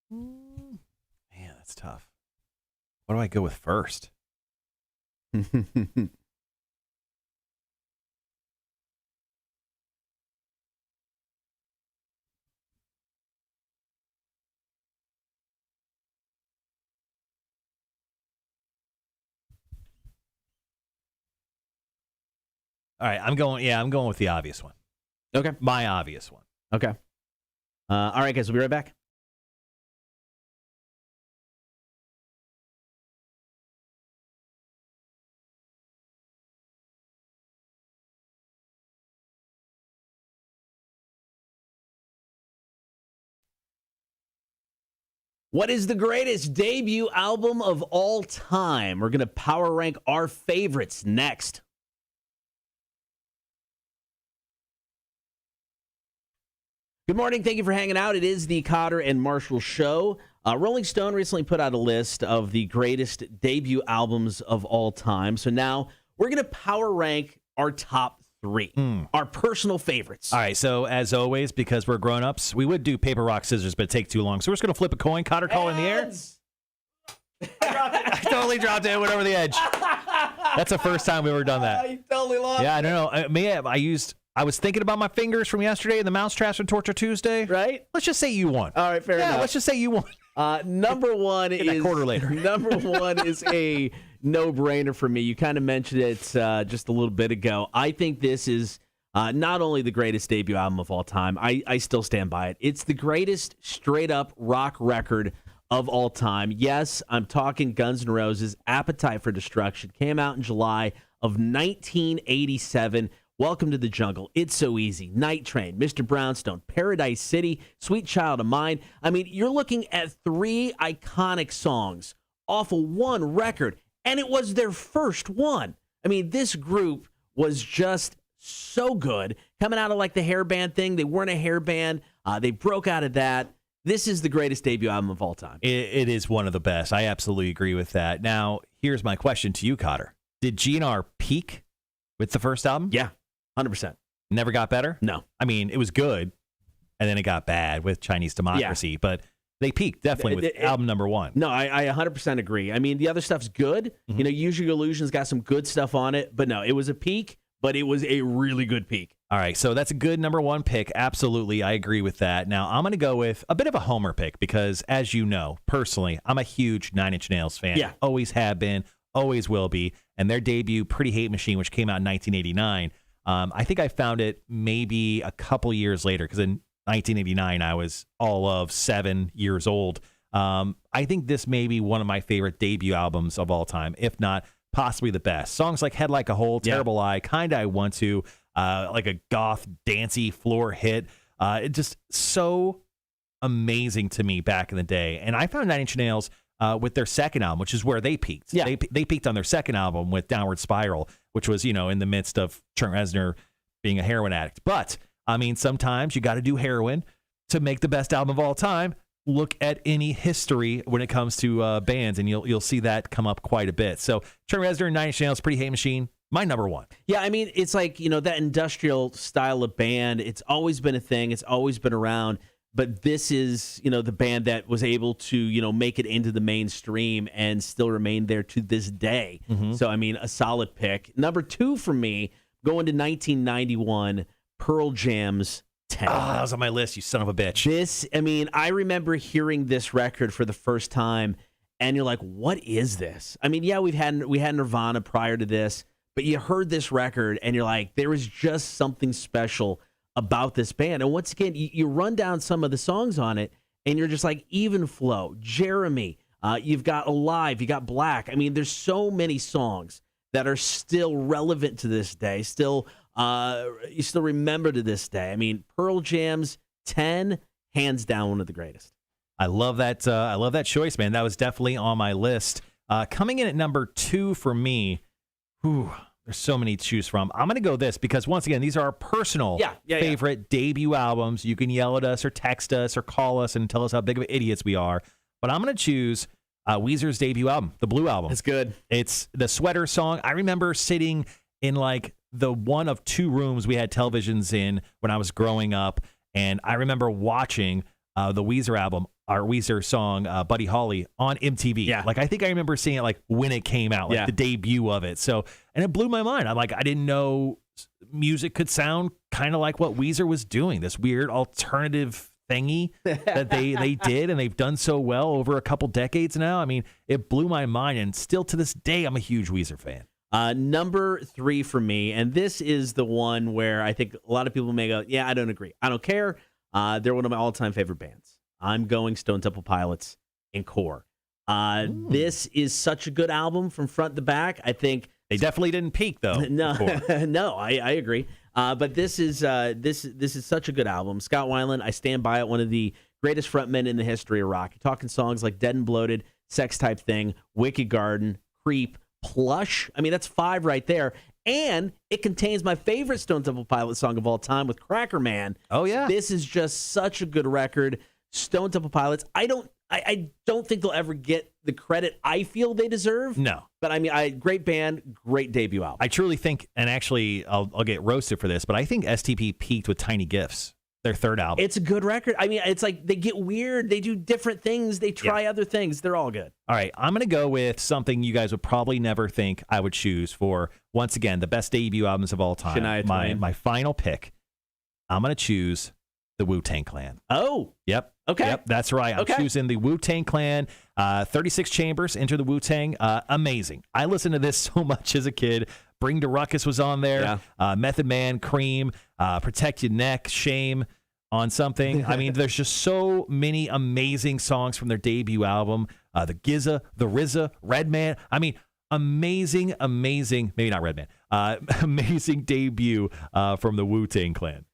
Man, that's tough. What do I go with first? All right, I'm going with the obvious one. Okay. My obvious one. Okay. All right, guys, we'll be right back. What is the greatest debut album of all time? We're going to power rank our favorites next. Good morning. Thank you for hanging out. It is the Cotter and Marshall Show. Rolling Stone recently put out a list of the greatest debut albums of all time. So now we're going to power rank our top 3, our personal favorites. All right, so as always, because we're grown-ups, we would do paper, rock, scissors, but it'd take too long. So we're just going to flip a coin, Cotter call in the air. I totally dropped it. It went over the edge. That's the first time we've ever done that. You totally lost. Yeah, I don't know. I was thinking about my fingers from yesterday in the Mousetraps and Torture Tuesday. Right? Let's just say you won. All right, fair enough. Yeah, let's just say you won. Number one is a quarter later. Number one is a no-brainer for me. You kind of mentioned it just a little bit ago. I think this is not only the greatest debut album of all time. I still stand by it. It's the greatest straight-up rock record of all time. Yes, I'm talking Guns N' Roses' Appetite for Destruction. Came out in July of 1987. Welcome to the Jungle, It's So Easy, Night Train, Mr. Brownstone, Paradise City, Sweet Child of Mine. I mean, you're looking at 3 iconic songs off of one record, and it was their first one. I mean, this group was just so good. Coming out of like the hair band thing, they weren't a hair band. They broke out of that. This is the greatest debut album of all time. It is one of the best. I absolutely agree with that. Now, here's my question to you, Cotter. Did GNR peak with the first album? Yeah, 100%. Never got better? No. I mean, it was good, and then it got bad with Chinese Democracy, but they peaked definitely with album number one. No, I 100% agree. I mean, the other stuff's good. You know, Use Your Illusion's got some good stuff on it, but no, it was a peak, but it was a really good peak. All right, so that's a good number one pick. Absolutely, I agree with that. Now, I'm going to go with a bit of a homer pick because, as you know, personally, I'm a huge Nine Inch Nails fan. Yeah. Always have been, always will be. And their debut, Pretty Hate Machine, which came out in 1989, I think I found it maybe a couple years later because in 1989, I was all of 7 years old. I think this may be one of my favorite debut albums of all time, if not possibly the best. Songs like Head Like a Hole, Terrible Eye, Kinda I Want To, like a goth, dancey floor hit. It just so amazing to me back in the day. And I found Nine Inch Nails with their second album, which is where they peaked. Yeah. They peaked on their second album with Downward Spiral, which was, in the midst of Trent Reznor being a heroin addict. But, I mean, sometimes you got to do heroin to make the best album of all time. Look at any history when it comes to bands, and you'll see that come up quite a bit. So Trent Reznor, Nine Inch Nails, Pretty Hate Machine, my number one. Yeah, I mean, it's like, that industrial style of band, it's always been a thing. It's always been around. But this is, the band that was able to, make it into the mainstream and still remain there to this day. So, I mean, a solid pick. Number two for me, going to 1991, Pearl Jam's 10. Oh, that was on my list, you son of a bitch. I remember hearing this record for the first time, and you're like, what is this? I mean, yeah, we had Nirvana prior to this, but you heard this record, and you're like, there was just something special about this band. And once again, you run down some of the songs on it, and you're just like, Even Flow, Jeremy, you've got Alive, you got Black. I mean, there's so many songs that are still relevant to this day, you still remember to this day. I mean, Pearl Jam's 10, hands down one of the greatest. I love that. I love that choice, man. That was definitely on my list. Coming in at number two for me, there's so many to choose from. I'm going to go this because, once again, these are our personal favorite debut albums. You can yell at us or text us or call us and tell us how big of idiots we are. But I'm going to choose Weezer's debut album, the Blue Album. It's good. It's the Sweater song. I remember sitting in like the one of two rooms we had televisions in when I was growing up, and I remember watching the Weezer album, our Weezer song, Buddy Holly, on MTV. Yeah. Like, I think I remember seeing it like when it came out, like the debut of it. So, and it blew my mind. I'm like, I didn't know music could sound kind of like what Weezer was doing, this weird alternative thingy that they did, and they've done so well over a couple decades now. I mean, it blew my mind, and still to this day, I'm a huge Weezer fan. Number three for me, and this is the one where I think a lot of people may go, yeah, I don't agree. I don't care. They're one of my all-time favorite bands. I'm going Stone Temple Pilots and Core. This is such a good album from front to back. I think they definitely didn't peak, though. No, I agree. But this is such a good album. Scott Weiland, I stand by it. One of the greatest frontmen in the history of rock. You're talking songs like Dead and Bloated, Sex Type Thing, Wicked Garden, Creep, Plush. I mean, that's 5 right there. And it contains my favorite Stone Temple Pilots song of all time with Cracker Man. Oh, yeah. This is just such a good record. Stone Temple Pilots, I don't think they'll ever get the credit I feel they deserve. No. But I mean, great band, great debut album. I truly think, and actually I'll get roasted for this, but I think STP peaked with Tiny Gifts, their third album. It's a good record. I mean, it's like they get weird. They do different things. They try other things. They're all good. All right, I'm going to go with something you guys would probably never think I would choose for, once again, the best debut albums of all time. Shania Twain. My final pick, I'm going to choose the Wu-Tang Clan. Oh. Yep. Okay. Yep, that's right. I'm choosing the Wu-Tang Clan. 36 Chambers, Enter the Wu-Tang. Amazing. I listened to this so much as a kid. Bring the Ruckus was on there. Method Man, Cream, Protect Your Neck, Shame on Something. I mean, there's just so many amazing songs from their debut album. The GZA, the RZA, Redman. I mean, amazing, maybe not Redman, amazing debut from the Wu-Tang Clan.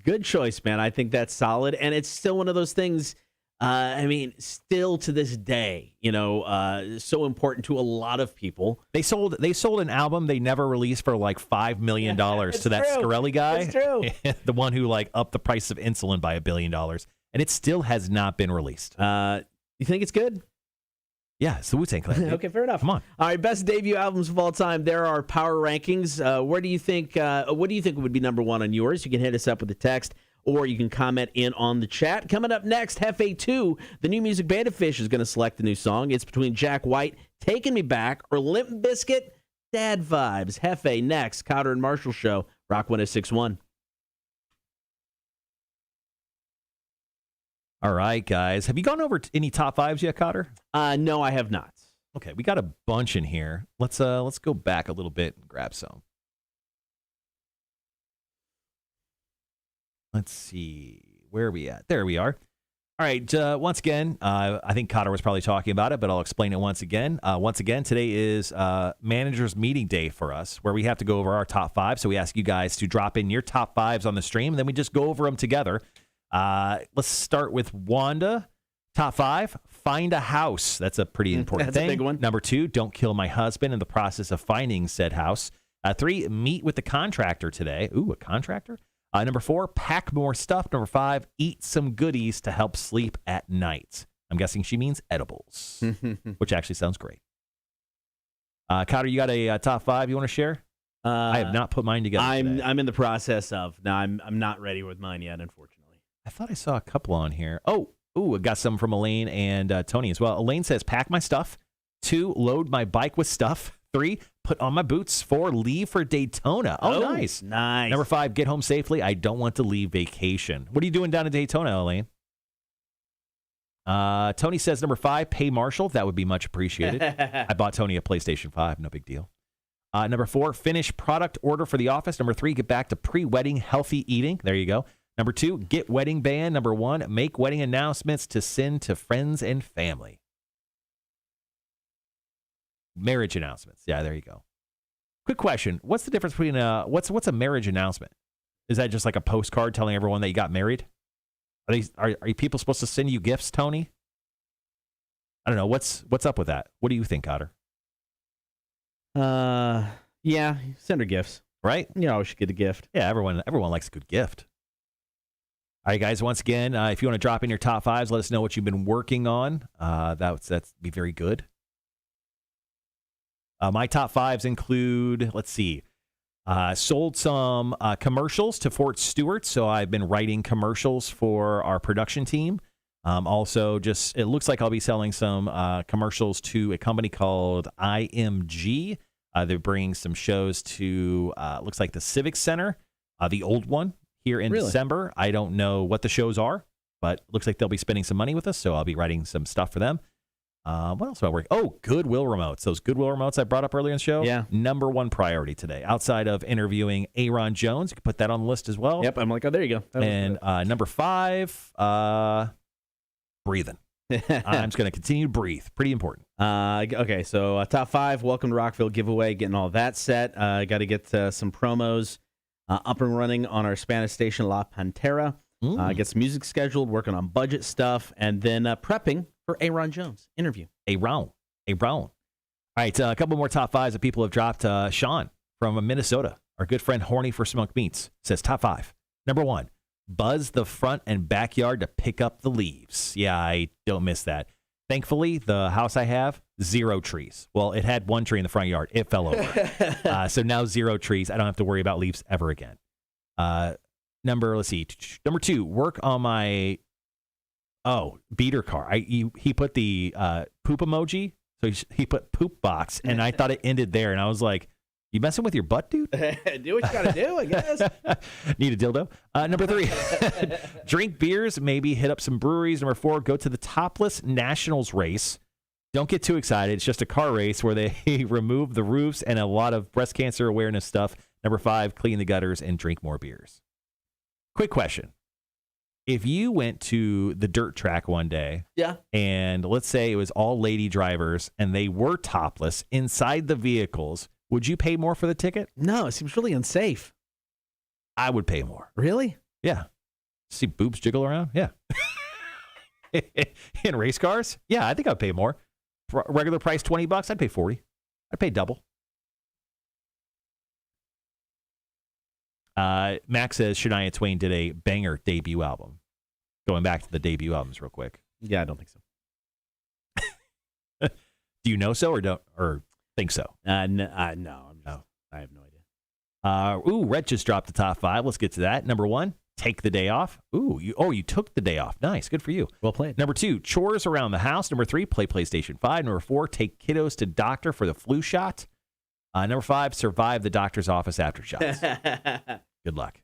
Good choice, man. I think that's solid. And it's still one of those things, I mean, still to this day, so important to a lot of people. They sold an album they never released for like $5 million to that Scarelli guy. That's true. The one who like upped the price of insulin by $1 billion. And it still has not been released. You think it's good? Yeah, it's the Wu-Tang Clan. dude. Okay, fair enough. Come on. All right, best debut albums of all time. There are power rankings. Where do you think? What do you think would be number one on yours? You can hit us up with a text, or you can comment in on the chat. Coming up next, Hefe 2, the new music band of Fish is going to select a new song. It's between Jack White, Taking Me Back, or Limp Bizkit, Dad Vibes. Hefe next. Cotter and Marshall Show, Rock 106.1. All right, guys. Have you gone over any top fives yet, Cotter? No, I have not. Okay, we got a bunch in here. Let's go back a little bit and grab some. Let's see. Where are we at? There we are. All right. Once again, I think Cotter was probably talking about it, but I'll explain it once again. Today is manager's meeting day for us, where we have to go over our top five. So we ask you guys to drop in your top fives on the stream, and then we just go over them together. Let's start with Wanda. Top five, find a house. That's a pretty important thing. That's a big one. Number 2, don't kill my husband in the process of finding said house. 3, meet with the contractor today. Ooh, a contractor? Number 4, pack more stuff. Number 5, eat some goodies to help sleep at night. I'm guessing she means edibles, which actually sounds great. Cotter, you got a top 5 you want to share? I have not put mine together. I'm in the process of. No, I'm not ready with mine yet, unfortunately. I thought I saw a couple on here. I got some from Elaine and Tony as well. Elaine says, pack my stuff. 2, load my bike with stuff. 3, put on my boots. 4, leave for Daytona. Oh, nice. Nice. Number 5, get home safely. I don't want to leave vacation. What are you doing down in Daytona, Elaine? Tony says, number 5, pay Marshall. That would be much appreciated. I bought Tony a PlayStation 5. No big deal. Number 4, finish product order for the office. Number 3, get back to pre-wedding healthy eating. There you go. Number 2, get wedding band. Number 1, make wedding announcements to send to friends and family. Marriage announcements. Yeah, there you go. Quick question. What's the difference between what's a marriage announcement? Is that just like a postcard telling everyone that you got married? Are people supposed to send you gifts, Tony? I don't know. What's up with that? What do you think, Cotter? Yeah, send her gifts. Right? You always should get a gift. Yeah, everyone likes a good gift. All right, guys, once again, if you want to drop in your top 5s, let us know what you've been working on. That'd be very good. My top 5s include, let's see, sold some commercials to Fort Stewart. So I've been writing commercials for our production team. Also, it looks like I'll be selling some commercials to a company called IMG. They're bringing some shows to, looks like the Civic Center, the old one. Here in December. I don't know what the shows are, but it looks like they'll be spending some money with us, so I'll be writing some stuff for them. What else am I working? Oh, Goodwill remotes. Those Goodwill remotes I brought up earlier in the show. Yeah. Number 1 priority today. Outside of interviewing Aaron Jones, you can put that on the list as well. Yep, I'm like, oh, there you go. And number 5, breathing. I'm just going to continue to breathe. Pretty important. Okay, so top 5, Welcome to Rockville giveaway, getting all that set. Got to get some promos up and running on our Spanish station, La Pantera. Get some music scheduled, working on budget stuff, and then prepping for Aaron Jones interview. Aaron. All right, a couple more top 5s that people have dropped. Sean from Minnesota, our good friend Horny for Smoked Meats, says top 5. Number 1, buzz the front and backyard to pick up the leaves. Yeah, I don't miss that. Thankfully, the house I have, 0 trees. Well, it had 1 tree in the front yard. It fell over. So now 0 trees. I don't have to worry about leaves ever again. Number 2, work on my, beater car. He put the poop emoji. So he put poop box, and I thought it ended there. And I was like, you messing with your butt, dude? Do what you got to do, I guess. Need a dildo. Number 3, drink beers, maybe hit up some breweries. Number 4, go to the Topless Nationals race. Don't get too excited. It's just a car race where they remove the roofs and a lot of breast cancer awareness stuff. Number 5, clean the gutters and drink more beers. Quick question. If you went to the dirt track one day, and let's say it was all lady drivers and they were topless inside the vehicles, would you pay more for the ticket? No, it seems really unsafe. I would pay more. Really? Yeah. See boobs jiggle around? Yeah. In race cars? Yeah, I think I'd pay more. Regular price $20, I'd pay $40. I'd pay double. Max says Shania Twain did a banger debut album. Going back to the debut albums real quick. Yeah, I don't think so. Do you know so or think so? No, I have no idea. Rhett just dropped the top 5. Let's get to that. Number 1, take the day off. You took the day off. Nice. Good for you. Well played. Number 2, chores around the house. Number 3, play PlayStation 5. Number 4, take kiddos to doctor for the flu shot. Number 5, survive the doctor's office after shots. Good luck.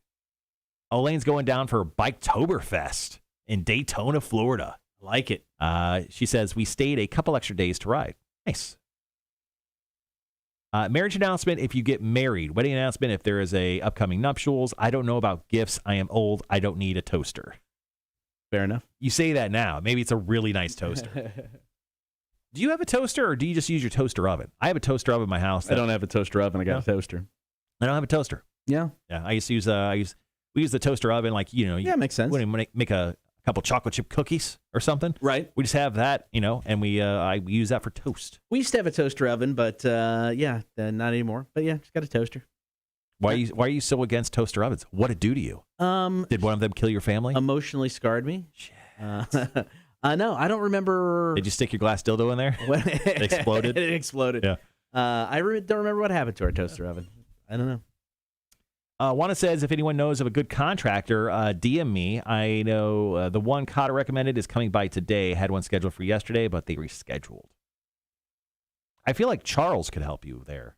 Elaine's going down for Biketoberfest in Daytona, Florida. I like it. She says, we stayed a couple extra days to ride. Nice. Marriage announcement if you get married. Wedding announcement if there is a upcoming nuptials. I don't know about gifts. I am old. I don't need a toaster. Fair enough. You say that now. Maybe it's a really nice toaster. Do you have a toaster or do you just use your toaster oven? I have a toaster oven in my house. I don't have a toaster oven. I got a toaster. I don't have a toaster. Yeah. Yeah. I used to use, we use the toaster oven like, Yeah, makes sense. When we make a couple chocolate chip cookies or something. Right. We just have that, and we use that for toast. We used to have a toaster oven, but not anymore. But yeah, just got a toaster. Why are you so against toaster ovens? What'd it do to you? Did one of them kill your family? Emotionally scarred me. Shit. No, I don't remember. Did you stick your glass dildo in there? It exploded? It exploded. Yeah. I don't remember what happened to our toaster oven. I don't know. Wanda says, if anyone knows of a good contractor, DM me. I know the one Cotter recommended is coming by today. Had one scheduled for yesterday, but they rescheduled. I feel like Charles could help you there.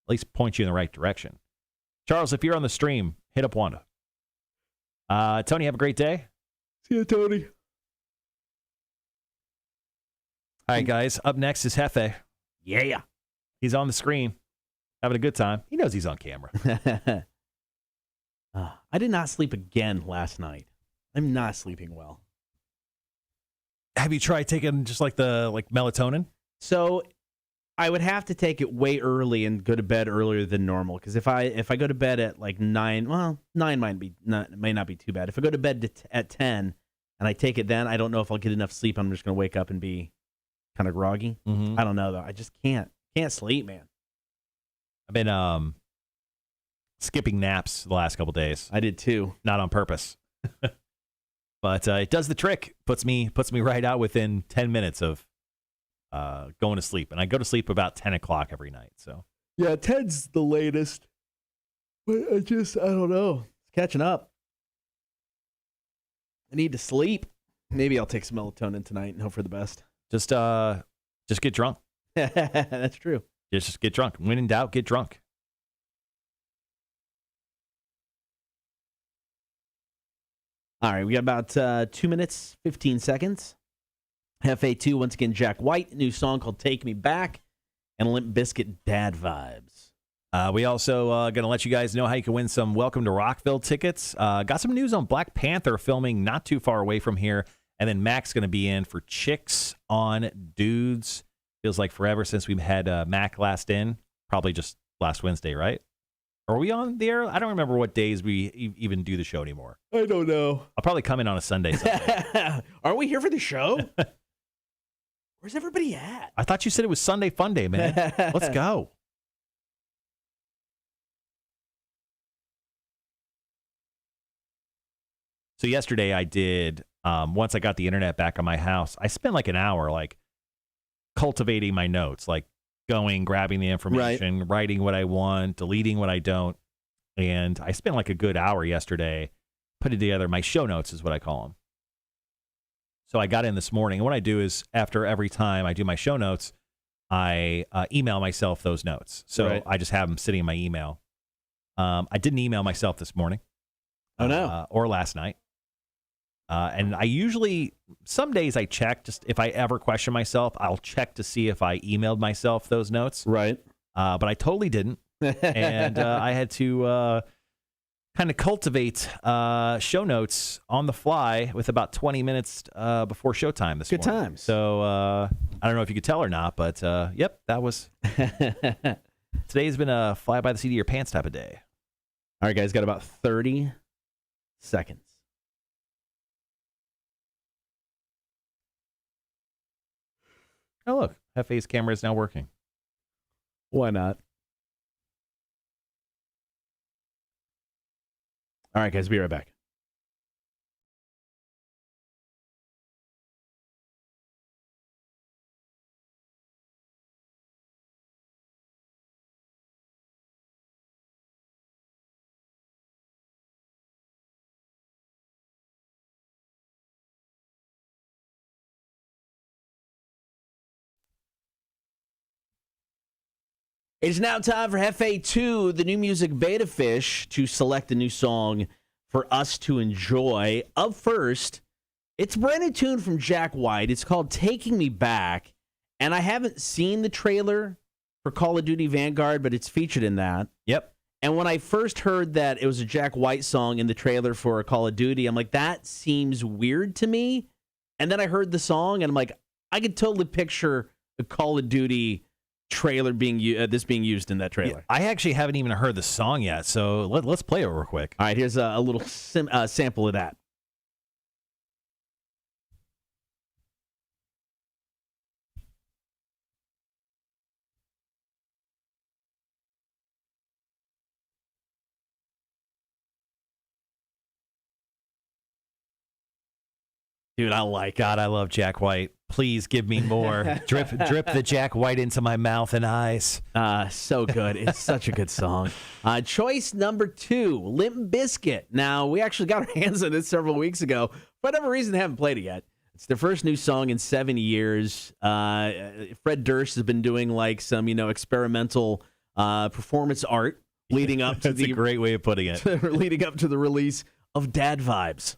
At least point you in the right direction. Charles, if you're on the stream, hit up Wanda. Tony, have a great day. See you, Tony. All right, guys. Up next is Hefe. Yeah. He's on the screen, having a good time. He knows he's on camera. I did not sleep again last night. I'm not sleeping well. Have you tried taking just like melatonin? So I would have to take it way early and go to bed earlier than normal. Because if I go to bed at like 9, well, 9 may not be too bad. If I go to bed at 10 and I take it then, I don't know if I'll get enough sleep. I'm just going to wake up and be kind of groggy. Mm-hmm. I don't know though. I just can't sleep, man. I've been skipping naps the last couple days. I did too. Not on purpose. But it does the trick. Puts me right out within 10 minutes of going to sleep. And I go to sleep about 10 o'clock every night. So yeah, 10's the latest. But I don't know. It's catching up. I need to sleep. Maybe I'll take some melatonin tonight and hope for the best. Just get drunk. That's true. Just get drunk. When in doubt, get drunk. All right, we got about 2 minutes, 15 seconds. FA2, once again, Jack White, new song called Take Me Back, and Limp Bizkit, Dad Vibes. We also going to let you guys know how you can win some Welcome to Rockville tickets. Got some news on Black Panther filming not too far away from here. And then Mac's going to be in for Chicks on Dudes. Feels like forever since we had Mac last in. Probably just last Wednesday, right? Are we on the air? I don't remember what days we even do the show anymore. I don't know. I'll probably come in on a Sunday someday. Are we here for the show? Where's everybody at? I thought you said it was Sunday Fun Day, man. Let's go. So yesterday I did, once I got the internet back on my house, I spent like an hour cultivating my notes, grabbing the information, writing what I want, deleting what I don't. And I spent like a good hour yesterday putting together my show notes is what I call them. So I got in this morning. And what I do is after every time I do my show notes, I email myself those notes. So I just have them sitting in my email. I didn't email myself this morning. Oh, no. Or last night. And I usually, some days I check, just if I ever question myself, I'll check to see if I emailed myself those notes. Right. But I totally didn't. And I had to kind of cultivate show notes on the fly with about 20 minutes before showtime this morning. Good times. So I don't know if you could tell or not, but yep, that was. Today's been a fly by the seat of your pants type of day. All right, guys, got about 30 seconds. Oh, look, Hefe's camera is now working. Why not? All right, guys, be right back. It's now time for Hefe 2, the new music beta fish, to select a new song for us to enjoy. Up first, it's a brand new tune from Jack White. It's called Taking Me Back, and I haven't seen the trailer for Call of Duty Vanguard, but it's featured in that. Yep. And when I first heard that it was a Jack White song in the trailer for Call of Duty, I'm like, that seems weird to me. And then I heard the song, and I'm like, I could totally picture the Call of Duty trailer being used in that trailer. I actually haven't even heard the song yet, so let's play it real quick. All right, here's a little sample of that. Dude, I like God, I love Jack White. Please give me more. drip the Jack White into my mouth and eyes. So good. It's such a good song. Choice number 2, Limp Bizkit. Now, we actually got our hands on this several weeks ago. For whatever reason, they haven't played it yet. It's their first new song in 7 years. Fred Durst has been doing like some, experimental performance art leading up to That's a great way of putting it. leading up to the release of Dad Vibes.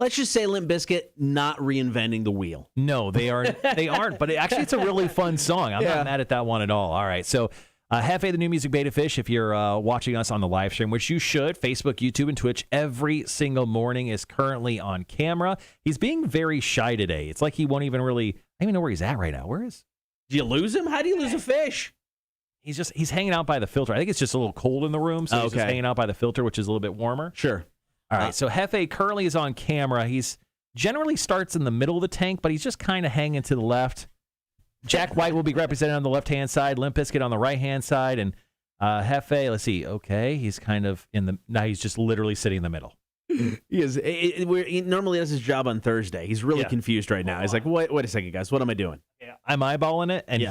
Let's just say Limp Bizkit not reinventing the wheel. No, they aren't. They aren't. But actually, it's a really fun song. I'm not mad at that one at all. All right. So, Hefe, the new music beta fish, if you're watching us on the live stream, which you should, Facebook, YouTube, and Twitch every single morning, is currently on camera. He's being very shy today. It's like he won't even really, I don't even know where he's at right now. Where is? Did you lose him? How do you lose a fish? He's hanging out by the filter. I think it's just a little cold in the room, so he's just hanging out by the filter, which is a little bit warmer. Sure. All right, so Hefe currently is on camera. He's generally starts in the middle of the tank, but he's just kind of hanging to the left. Jack White will be represented on the left-hand side, Limp Bizkit on the right-hand side, and Hefe, let's see, okay, he's kind of now he's just literally sitting in the middle. He is. He normally does his job on Thursday. He's really confused right now. He's like, wait a second, guys, what am I doing? Yeah. I'm eyeballing it, and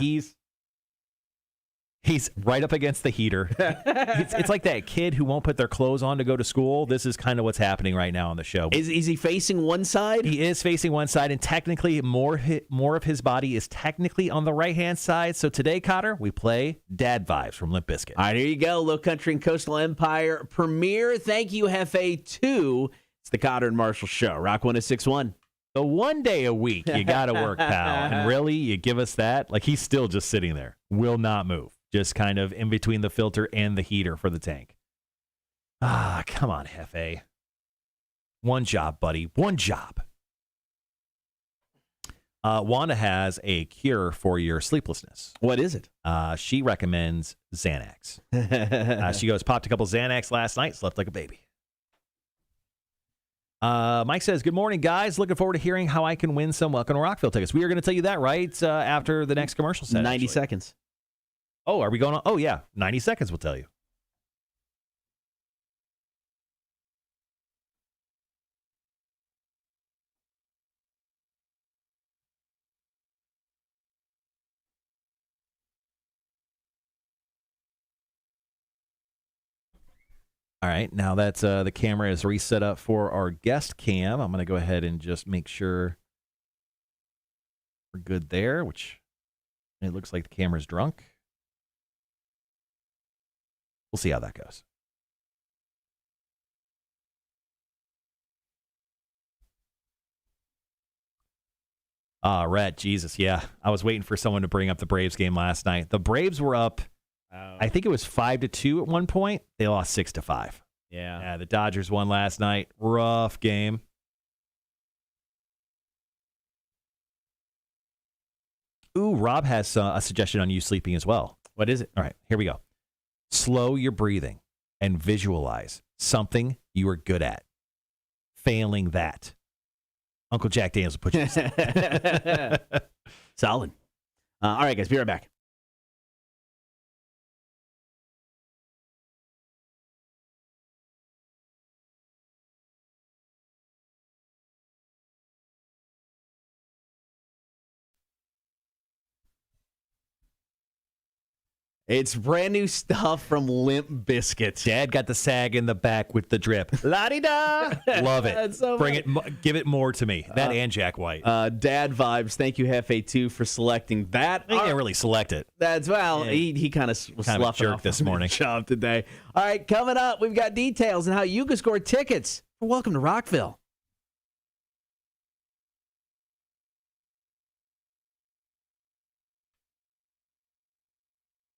He's right up against the heater. It's like that kid who won't put their clothes on to go to school. This is kind of what's happening right now on the show. Is he facing one side? He is facing one side, and technically more of his body is technically on the right-hand side. So today, Cotter, we play Dad Vibes from Limp Bizkit. All right, here you go. Low Country and Coastal Empire premiere. Thank you, Hefe 2. It's the Cotter and Marshall Show. Rock 106.1. The one day a week you got to work, pal. And really, you give us that? Like, he's still just sitting there. Will not move. Just kind of in between the filter and the heater for the tank. Come on, Hefe. One job, buddy. One job. Wanda has a cure for your sleeplessness. What is it? She recommends Xanax. She goes, popped a couple Xanax last night, slept like a baby. Mike says, good morning, guys. Looking forward to hearing how I can win some Welcome to Rockville tickets. We are going to tell you that right after the next commercial set. 90 seconds. Oh, are we going on? Oh, yeah. 90 seconds will tell you. All right. Now that the camera is reset up for our guest cam, I'm going to go ahead and just make sure we're good there, which it looks like the camera's drunk. We'll see how that goes. Rhett, Jesus, yeah. I was waiting for someone to bring up the Braves game last night. The Braves were up, I think it was 5-2 at one point. They lost 6-5. Yeah, the Dodgers won last night. Rough game. Ooh, Rob has a suggestion on you sleeping as well. What is it? All right, here we go. Slow your breathing and visualize something you are good at. Failing that, Uncle Jack Daniels will put you to sleep. Solid. All right, guys, be right back. It's brand new stuff from Limp Bizkit. Dad got the sag in the back with the drip. La-di-da. Love it. That's so Bring it. Give it more to me. That and Jack White. Dad vibes. Thank you, Hefe2, for selecting that. He didn't really select it. That's he kind of was Kind of a sloughing jerk off this on the morning. job today. All right, coming up, we've got details on how you can score tickets for Welcome to Rockville.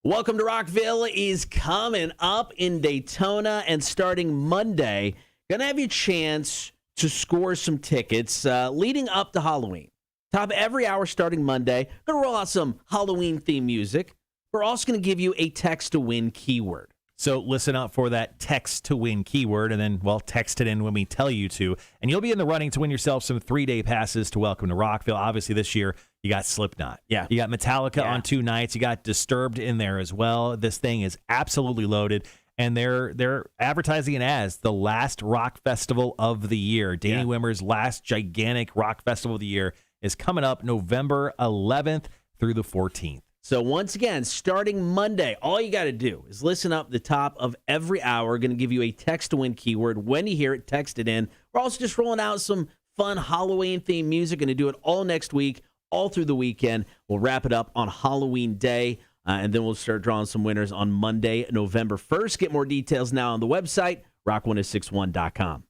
Welcome to Rockville is coming up in Daytona, and starting Monday, gonna have your chance to score some tickets leading up to Halloween. Top of every hour starting Monday, gonna roll out some Halloween theme music. We're also gonna give you a text to win keyword. So listen up for that text to win keyword, and then, text it in when we tell you to. And you'll be in the running to win yourself some 3-day passes to Welcome to Rockville. Obviously, this year, you got Slipknot. Yeah. You got Metallica on 2 nights. You got Disturbed in there as well. This thing is absolutely loaded. And they're advertising it as the last rock festival of the year. Danny Wimmer's last gigantic rock festival of the year is coming up November 11th through the 14th. So once again, starting Monday, all you got to do is listen up the top of every hour. We're going to give you a text to win keyword. When you hear it, text it in. We're also just rolling out some fun Halloween-themed music. Going to do it all next week, all through the weekend. We'll wrap it up on Halloween Day, and then we'll start drawing some winners on Monday, November 1st. Get more details now on the website, rock1061.com.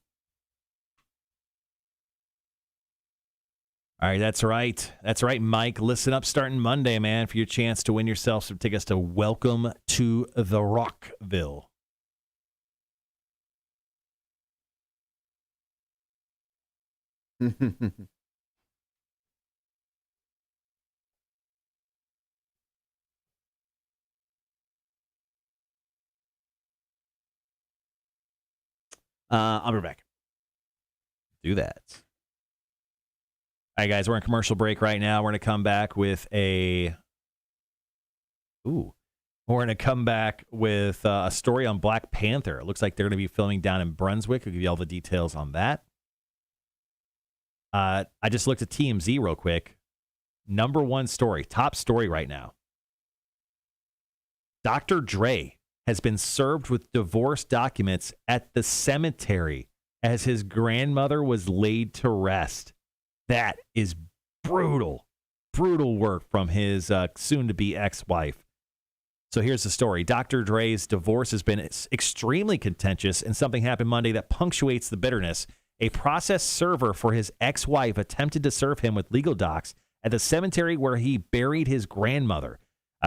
All right, that's right. That's right, Mike. Listen up starting Monday, man, for your chance to win yourself some tickets to Welcome to the Rockville. I'll be back. Do that. All right, guys, we're in commercial break right now. We're going to come back with a story on Black Panther. It looks like they're going to be filming down in Brunswick. I'll give you all the details on that. I just looked at TMZ real quick. Number one story, top story right now. Dr. Dre has been served with divorce documents at the cemetery as his grandmother was laid to rest. That is brutal, brutal work from his soon-to-be ex-wife. So here's the story. Dr. Dre's divorce has been extremely contentious, and something happened Monday that punctuates the bitterness. A process server for his ex-wife attempted to serve him with legal docs at the cemetery where he buried his grandmother.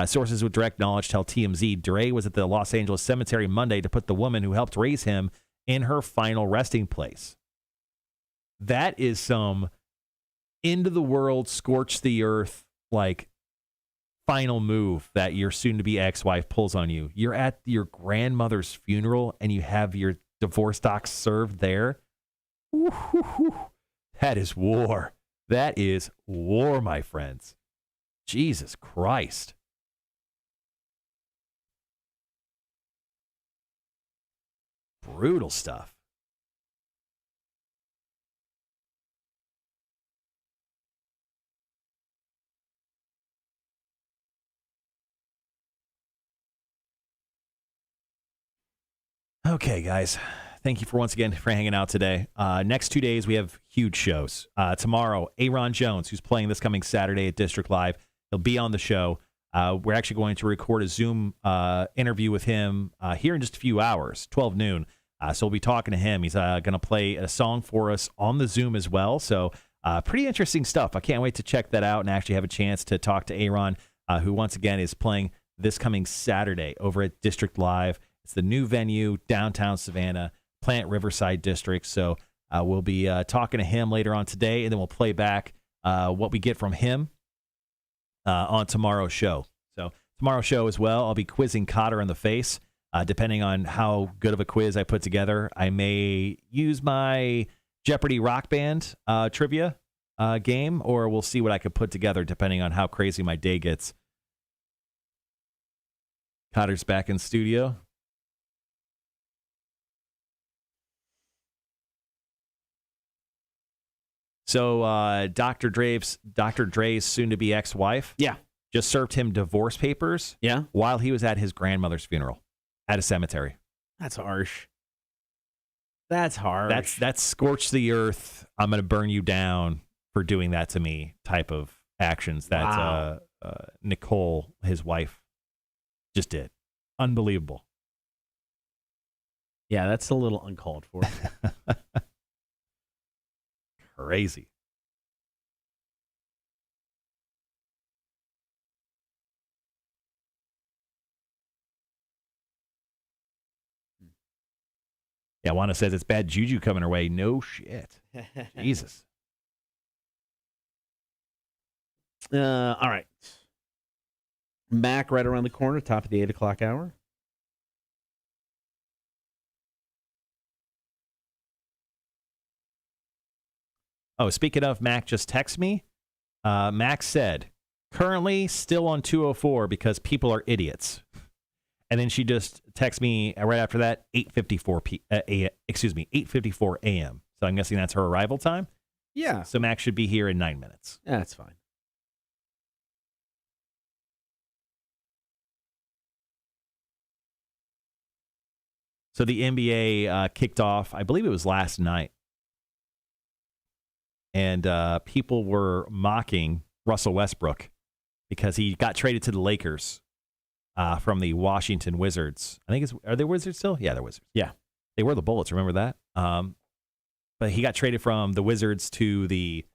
Sources with direct knowledge tell TMZ Dre was at the Los Angeles cemetery Monday to put the woman who helped raise him in her final resting place. That is some into the world, scorch the earth, like final move that your soon-to-be ex-wife pulls on you. You're at your grandmother's funeral and you have your divorce docs served there. Ooh, that is war. That is war, my friends. Jesus Christ. Brutal stuff. Okay, guys. Thank you for once again for hanging out today. Next 2 days, we have huge shows. Tomorrow, Aaron Jones, who's playing this coming Saturday at District Live, he'll be on the show. We're actually going to record a Zoom interview with him here in just a few hours, 12 noon. So we'll be talking to him. He's going to play a song for us on the Zoom as well. So pretty interesting stuff. I can't wait to check that out and actually have a chance to talk to Aaron, who once again is playing this coming Saturday over at District Live. It's the new venue, downtown Savannah, Plant Riverside District. So we'll be talking to him later on today, and then we'll play back what we get from him on tomorrow's show. So tomorrow's show as well, I'll be quizzing Cotter in the face. Depending on how good of a quiz I put together, I may use my Jeopardy Rock Band trivia game, or we'll see what I could put together depending on how crazy my day gets. Cotter's back in studio. So Dr. Dre's soon-to-be ex-wife. Yeah. just served him divorce papers Yeah? while he was at his grandmother's funeral at a cemetery. That's harsh. That's harsh. That's scorch the earth. I'm going to burn you down for doing that to me type of actions that Wow. Nicole, his wife, just did. Unbelievable. Yeah, that's a little uncalled for. Crazy. Yeah, Wanda says it's bad juju coming her way. No shit. Jesus. All right. Mac right around the corner, top of the 8 o'clock hour. Oh, speaking of, Mac just texted me. Mac said, currently still on 204 because people are idiots. And then she just texted me right after that, 8:54 a.m. So I'm guessing that's her arrival time. Yeah. So Mac should be here in 9 minutes. That's fine. So the NBA kicked off, I believe it was last night. And people were mocking Russell Westbrook because he got traded to the Lakers from the Washington Wizards. Are they Wizards still? Yeah, they're Wizards. Yeah. They were the Bullets, remember that? But he got traded from the Wizards to the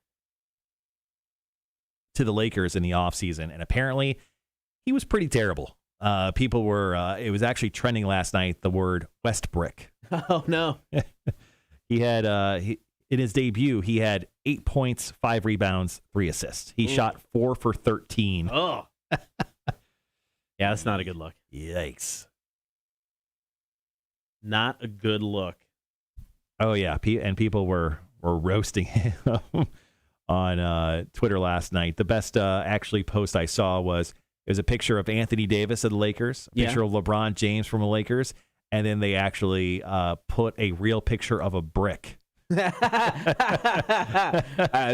Lakers in the offseason. And apparently he was pretty terrible. People were, it was actually trending last night, the word Westbrick. Oh, no. He had, in his debut, he had 8 points, 5 rebounds, 3 assists. He shot 4 for 13. Oh. Yeah, that's not a good look. Yikes. Not a good look. Oh, yeah. And people were roasting him on Twitter last night. The best actually post I saw was a picture of Anthony Davis of the Lakers, a picture of LeBron James from the Lakers, and then they actually put a real picture of a brick. That's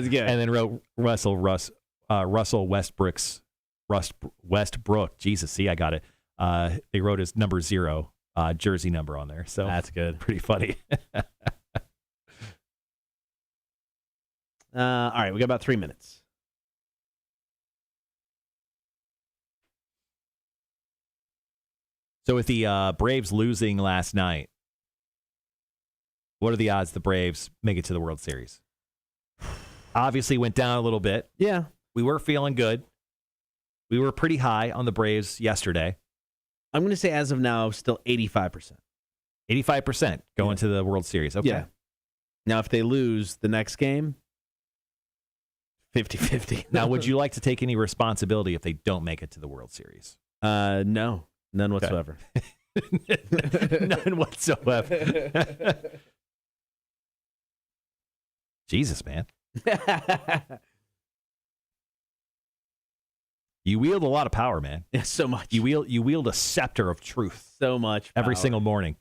good. And then wrote Russell Westbrook. Jesus, see, I got it. They wrote his number 0 jersey number on there. So that's good. Pretty funny. All right, we got about 3 minutes. So with the Braves losing last night, what are the odds the Braves make it to the World Series? Obviously went down a little bit. Yeah. We were feeling good. We were pretty high on the Braves yesterday. I'm going to say as of now, still 85%. 85% going to the World Series. Okay. Yeah. Now, if they lose the next game, 50-50. Now, would you like to take any responsibility if they don't make it to the World Series? No. None whatsoever. None whatsoever. Jesus, man. You wield a lot of power, man. Yeah, so much. You wield a scepter of truth. So much every power. single morning.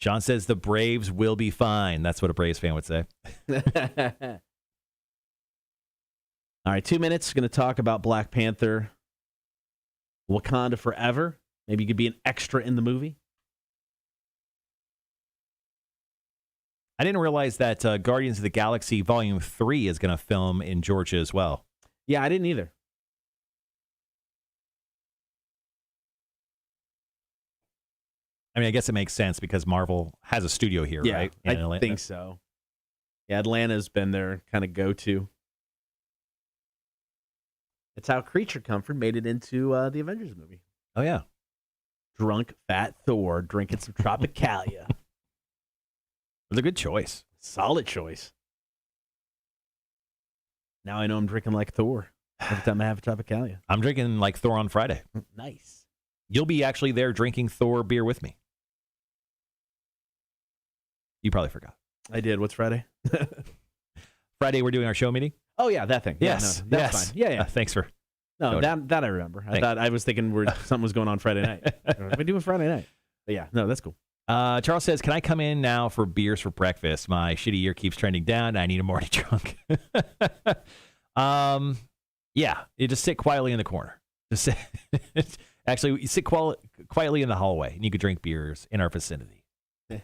Sean says the Braves will be fine. That's what a Braves fan would say. All right, 2 minutes. Going to talk about Black Panther, Wakanda Forever. Maybe you could be an extra in the movie. I didn't realize that Guardians of the Galaxy Volume 3 is going to film in Georgia as well. Yeah, I didn't either. I mean, I guess it makes sense because Marvel has a studio here, Yeah, right? I think so. Yeah, Atlanta's been their kind of go-to. It's how Creature Comfort made it into the Avengers movie. Oh, yeah. Drunk, fat Thor drinking some Tropicalia. It was a good choice. Solid choice. Now I know I'm drinking like Thor every time I have a Tropicalia. I'm drinking like Thor on Friday. Nice. You'll be actually there drinking Thor beer with me. You probably forgot. I did. What's Friday? Friday, we're doing our show meeting. Oh, yeah, that thing. Yes. Yeah, no, that's yes. fine. Yeah, yeah. Thanks for. No, that I remember. I was thinking something was going on Friday night. What are we doing Friday night? But yeah, no, that's cool. Charles says, can I come in now for beers for breakfast? My shitty year keeps trending down. I need a morning drunk. Yeah, you just sit quietly in the corner. Just sit, actually, you sit quietly in the hallway, and you could drink beers in our vicinity. All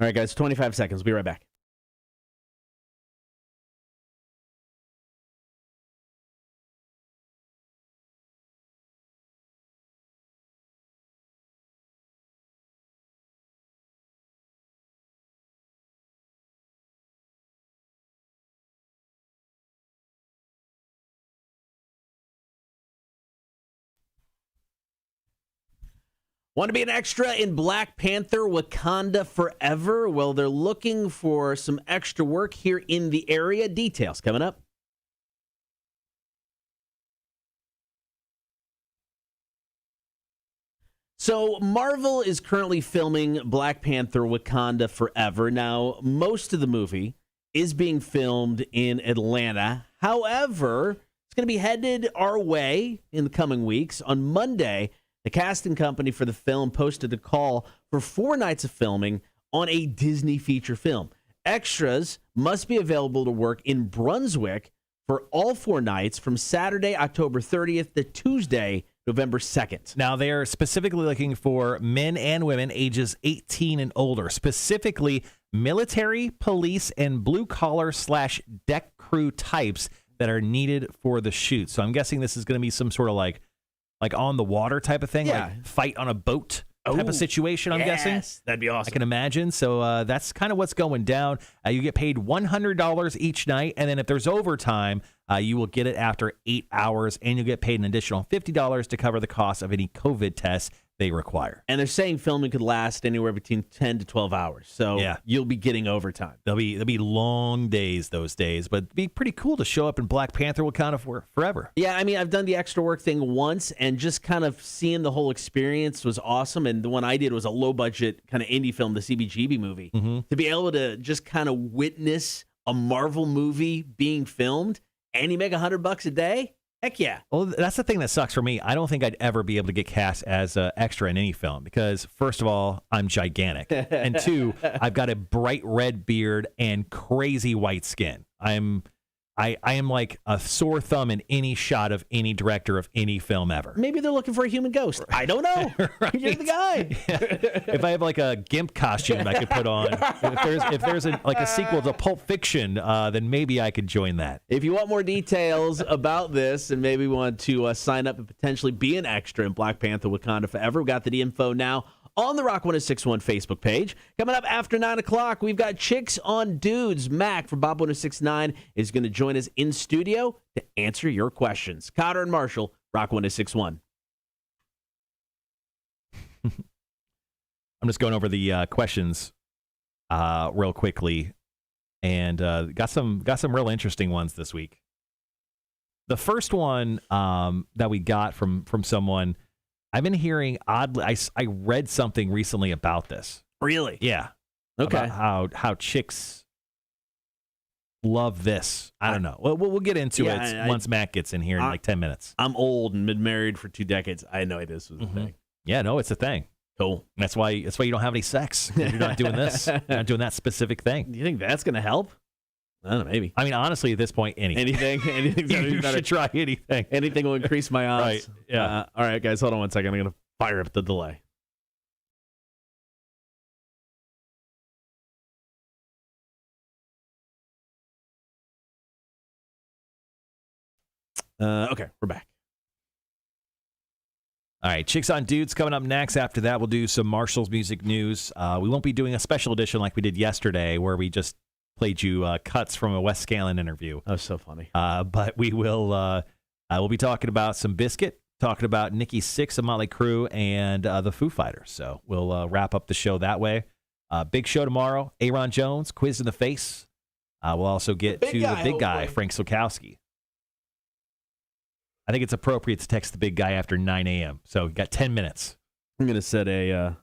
right, guys, 25 seconds. We'll be right back. Want to be an extra in Black Panther Wakanda Forever? Well, they're looking for some extra work here in the area. Details coming up. So, Marvel is currently filming Black Panther Wakanda Forever. Now, most of the movie is being filmed in Atlanta. However, it's going to be headed our way in the coming weeks. On Monday, the casting company for the film posted a call for 4 nights of filming on a Disney feature film. Extras must be available to work in Brunswick for all 4 nights from Saturday, October 30th to Tuesday, November 2nd. Now, they're specifically looking for men and women ages 18 and older, specifically military, police, and blue-collar / deck crew types that are needed for the shoot. So I'm guessing this is going to be some sort of like on the water type of thing, like fight on a boat type of situation, I'm guessing. That'd be awesome. I can imagine. So that's kind of what's going down. You get paid $100 each night, and then if there's overtime, you will get it after 8 hours, and you'll get paid an additional $50 to cover the cost of any COVID tests they require. And they're saying filming could last anywhere between 10 to 12 hours. So you'll be getting overtime. There'll be long days those days, but it'd be pretty cool to show up in Black Panther Wakanda forever. Yeah, I mean, I've done the extra work thing once, and just kind of seeing the whole experience was awesome. And the one I did was a low-budget kind of indie film, the CBGB movie. Mm-hmm. To be able to just kind of witness a Marvel movie being filmed, and you make $100 a day? Heck yeah. Well, that's the thing that sucks for me. I don't think I'd ever be able to get cast as an extra in any film because, first of all, I'm gigantic. And 2, I've got a bright red beard and crazy white skin. I am like a sore thumb in any shot of any director of any film ever. Maybe they're looking for a human ghost. I don't know. Right? You're the guy. Yeah. If I have like a GIMP costume I could put on, if there's a sequel to Pulp Fiction, then maybe I could join that. If you want more details about this and maybe want to sign up and potentially be an extra in Black Panther Wakanda Forever, we've got the info now on the Rock 1061 Facebook page. Coming up after 9 o'clock, we've got Chicks on Dudes. Mac from Bob 1069 is going to join us in studio to answer your questions. Cotter and Marshall, Rock 1061. I'm just going over the questions real quickly, and got some real interesting ones this week. The first one that we got from someone, I've been hearing oddly. I read something recently about this. Really? Yeah. Okay. About how chicks love this. I don't know. Well, we'll get into it once Matt gets in here in like 10 minutes. I'm old and been married for 2 decades. I had no idea this was a thing. Yeah, no, it's a thing. Cool. That's why you don't have any sex. You're not doing this. You're not doing that specific thing. Do you think that's going to help? I don't know, maybe. I mean, honestly, at this point, anything. Anything's You should try anything. Anything will increase my odds. Right, yeah. All right, guys, hold on one second. I'm going to fire up the delay. Okay, we're back. All right, Chicks on Dudes coming up next. After that, we'll do some Marshall's music news. We won't be doing a special edition like we did yesterday where we just played you cuts from a Wes Scanlon interview. That was so funny. But we will we'll be talking about some Biscuit, talking about Nikki Sixx of Motley Crue, and the Foo Fighters. So we'll wrap up the show that way. Big show tomorrow. Aaron Jones, Quiz in the Face. We'll also get to the big guy, Frank Sokowski. I think it's appropriate to text the big guy after 9 a.m. So we got 10 minutes. I'm going to set a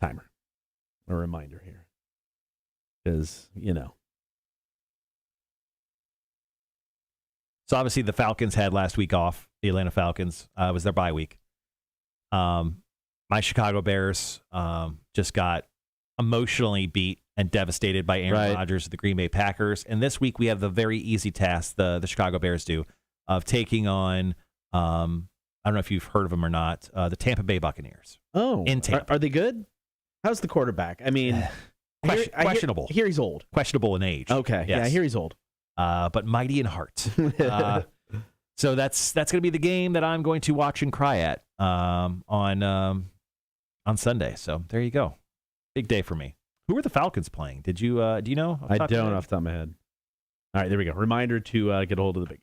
timer, a reminder here. Because, So obviously the Falcons had last week off. The Atlanta Falcons. It was their bye week. My Chicago Bears just got emotionally beat and devastated by Aaron Rodgers of the Green Bay Packers. And this week we have the very easy task, the Chicago Bears do, of taking on, I don't know if you've heard of them or not, the Tampa Bay Buccaneers. Oh. In Tampa. Are they good? How's the quarterback? I mean, questionable. I hear he's old. Questionable in age. Okay. Yes. Yeah, I hear he's old. But mighty in heart. So that's going to be the game that I'm going to watch and cry at on Sunday. So there you go. Big day for me. Who are the Falcons playing? Do you know? I don't off the top of my head. All right, there we go. Reminder to get a hold of the big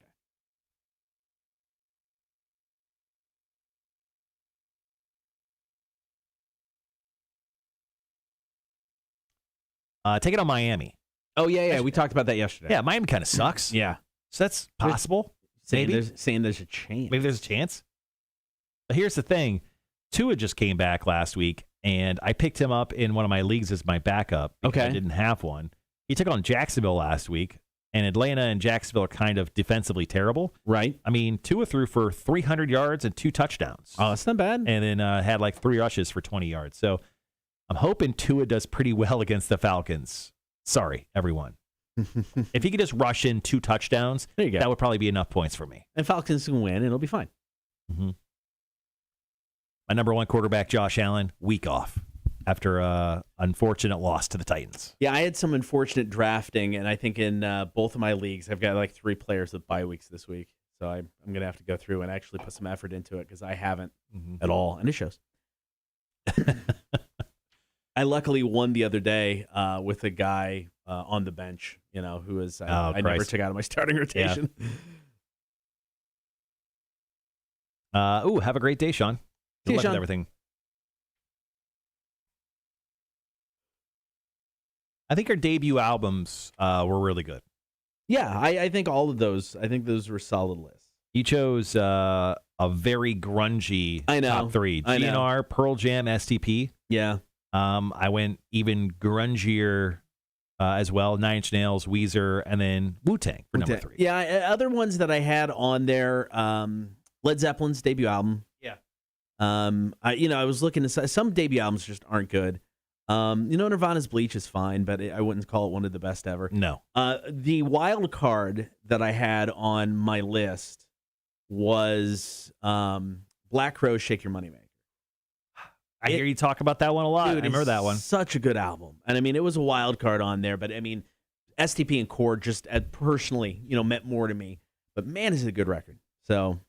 guy. Take it on Miami. Oh, yeah. We talked about that yesterday. Yeah, Miami kind of sucks. Yeah. So that's possible. Saying Maybe. There's a chance. Maybe there's a chance. But here's the thing. Tua just came back last week, and I picked him up in one of my leagues as my backup because I didn't have one. He took on Jacksonville last week, and Atlanta and Jacksonville are kind of defensively terrible. Right. I mean, Tua threw for 300 yards and 2 touchdowns. Oh, that's not bad. And then had like 3 rushes for 20 yards. So I'm hoping Tua does pretty well against the Falcons. Sorry, everyone. If he could just rush in 2 touchdowns, there you go. That would probably be enough points for me. And Falcons can win, and it'll be fine. Mm-hmm. My number 1 quarterback, Josh Allen, week off after an unfortunate loss to the Titans. Yeah, I had some unfortunate drafting, and I think in both of my leagues, I've got like 3 players with bye weeks this week. So I'm going to have to go through and actually put some effort into it because I haven't at all, and it shows. I luckily won the other day with a guy on the bench, who was I never took out of my starting rotation. Yeah. Have a great day, Sean. Good luck with everything. I think our debut albums were really good. Yeah, I think all of those. I think those were solid lists. You chose a very grungy top 3. GNR, Pearl Jam, STP. Yeah. I went even grungier as well. 9 Inch Nails, Weezer, and then Wu-Tang for number 3. Yeah, other ones that I had on there, Led Zeppelin's debut album. Yeah. I was looking at some debut albums just aren't good. Nirvana's Bleach is fine, but I wouldn't call it one of the best ever. No. The wild card that I had on my list was Black Crowes Shake Your Money Maker. I hear you talk about that one a lot. Dude, I remember that one. Such a good album. And I mean, it was a wild card on there, but I mean, STP and Cord just personally, meant more to me. But man, is it a good record. So.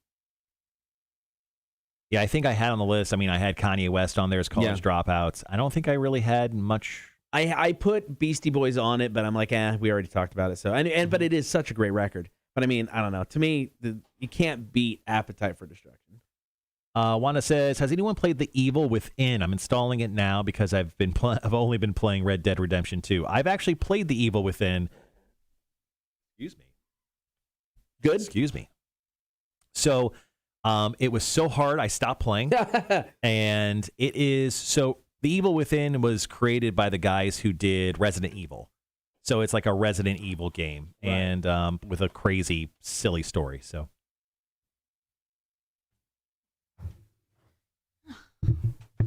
Yeah, I think I had on the list. I mean, I had Kanye West on there as College Dropouts. I don't think I really had much. I put Beastie Boys on it, but I'm like, we already talked about it. So but it is such a great record. But I mean, I don't know. To me, you can't beat Appetite for Destruction. Wanda says, has anyone played The Evil Within? I'm installing it now because I've only been playing Red Dead Redemption 2. I've actually played The Evil Within. Excuse me. Good. Excuse me. So, it was so hard I stopped playing. And it is so The Evil Within was created by the guys who did Resident Evil. So it's like a Resident Evil game, right. And with a crazy, silly story. So.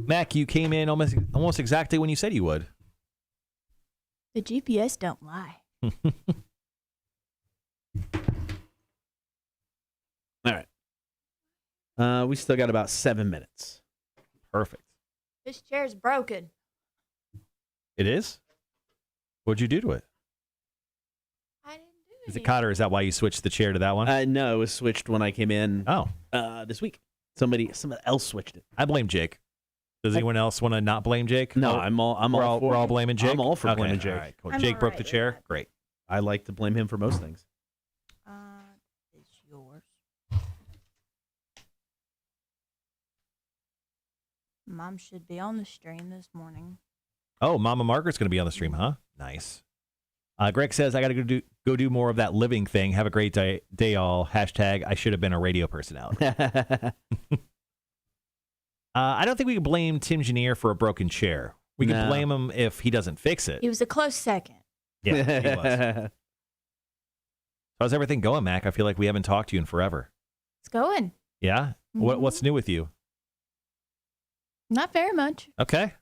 Mac, you came in almost exactly when you said you would. The GPS don't lie. All right. We still got about 7 minutes. Perfect. This chair's broken. It is? What'd you do to it? I didn't do it. Is it Cotter? Is that why you switched the chair to that one? No, it was switched when I came in. Oh. This week. Somebody else switched it. I blame Jake. Does anyone else want to not blame Jake? No, we're all blaming Jake. I'm all for blaming Jake. All right, cool. I'm Jake all broke right the with chair. that. Great. I like to blame him for most things. It's yours. Mom should be on the stream this morning. Oh, Mama Margaret's going to be on the stream, huh? Nice. Greg says, I got to go do more of that living thing. Have a great day all. Hashtag, I should have been a radio personality. I don't think we can blame Tim Janier for a broken chair. We can blame him if he doesn't fix it. He was a close second. Yeah, he was. How's everything going, Mac? I feel like we haven't talked to you in forever. It's going. Yeah? Mm-hmm. What's new with you? Not very much. Okay.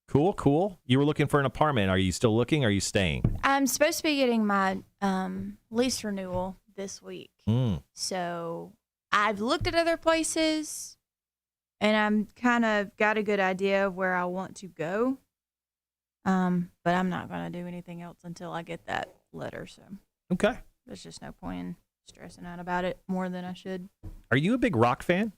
Cool. You were looking for an apartment. Are you still looking? Or are you staying? I'm supposed to be getting my lease renewal this week. Mm. So I've looked at other places, and I'm kind of got a good idea of where I want to go. But I'm not going to do anything else until I get that letter. So Okay. there's just no point in stressing out about it more than I should. Are you a big rock fan?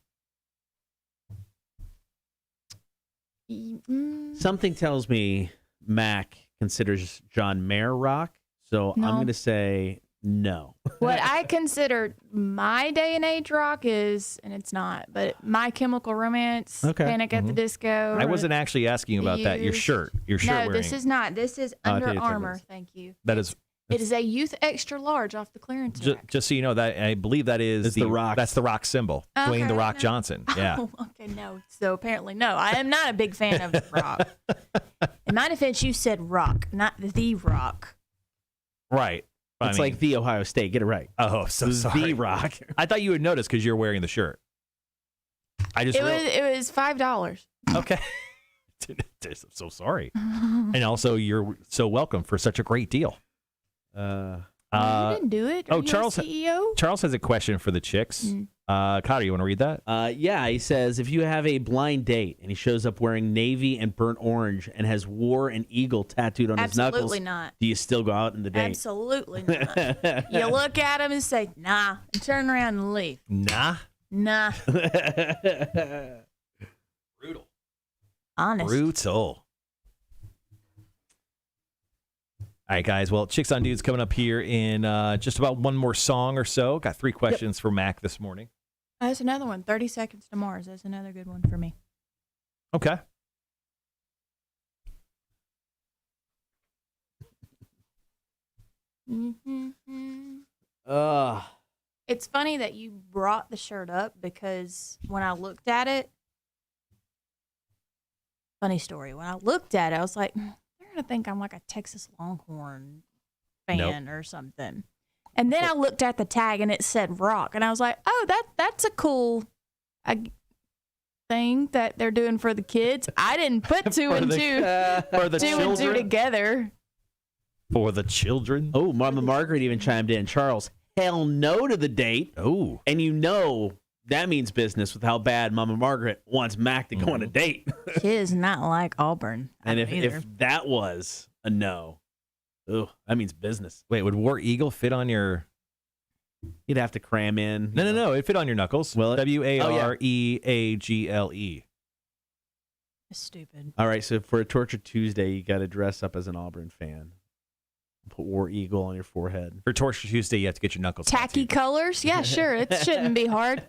Something tells me Mac considers John Mayer rock, so No. I'm going to say no. What I consider my day and age rock is, and it's not, but My Chemical Romance, Okay. Panic at the Disco. I wasn't actually asking you about that. Your Used. shirt. Your shirt No, wearing. this is not. This is Oh, I Under thought you were talking Armour. about- Thank you. That is. It is a youth extra large off the clearance rack. Just so you know, that I believe that is It's the Rock. That's the Rock symbol. Dwayne the Okay, Rock no. Johnson. Yeah. Oh, okay, no. So apparently, no. I am not a big fan of rock. In my defense, you said rock, not the rock. Right. I It's mean- like the Ohio State. Get it right. Oh, so The sorry. rock. I thought you would notice because you're wearing the shirt. I just It was $5. okay. I'm so sorry. And also, you're so welcome for such a great deal. You didn't do it. oh, Are you Charles- a CEO? Charles has a question for the chicks. Mm. Cotter, you want to read that? Yeah, he says if you have a blind date and he shows up wearing navy and burnt orange and has war and eagle tattooed on his knuckles, Absolutely not. do you still go out on the date? Absolutely not. You look at him and say, nah, and turn around and leave. Nah. Nah. Brutal. Honest. Brutal. All right, guys. Well, Chicks on Dudes coming up here in just about one more song or so. Got 3 questions for Mac this morning. That's another one. 30 Seconds to Mars. That's another good one for me. Okay. It's funny that you brought the shirt up because when I looked at it, funny story. When I looked at it, I was like, they're going to think I'm like a Texas Longhorn fan or something. And then I looked at the tag and it said rock. And I was like, oh, that's a cool thing that they're doing for the kids. I didn't put two and two For the two and two children. together. For the children. Oh, Mama Margaret even chimed in. Charles, hell no to the date. Oh. And you know that means business with how bad Mama Margaret wants Mac to go on a date. She is not like Auburn. And I if don't either. that was a no, oh, that means business. Wait, would War Eagle fit on your... You'd have to cram in. No. It fit on your knuckles. Will it? WAREAGLE. It's stupid. All right, so for a Torture Tuesday, you got to dress up as an Auburn fan. Put War Eagle on your forehead. For Torture Tuesday, you have to get your knuckles Tacky tattooed. colors? Yeah, sure. It shouldn't be hard.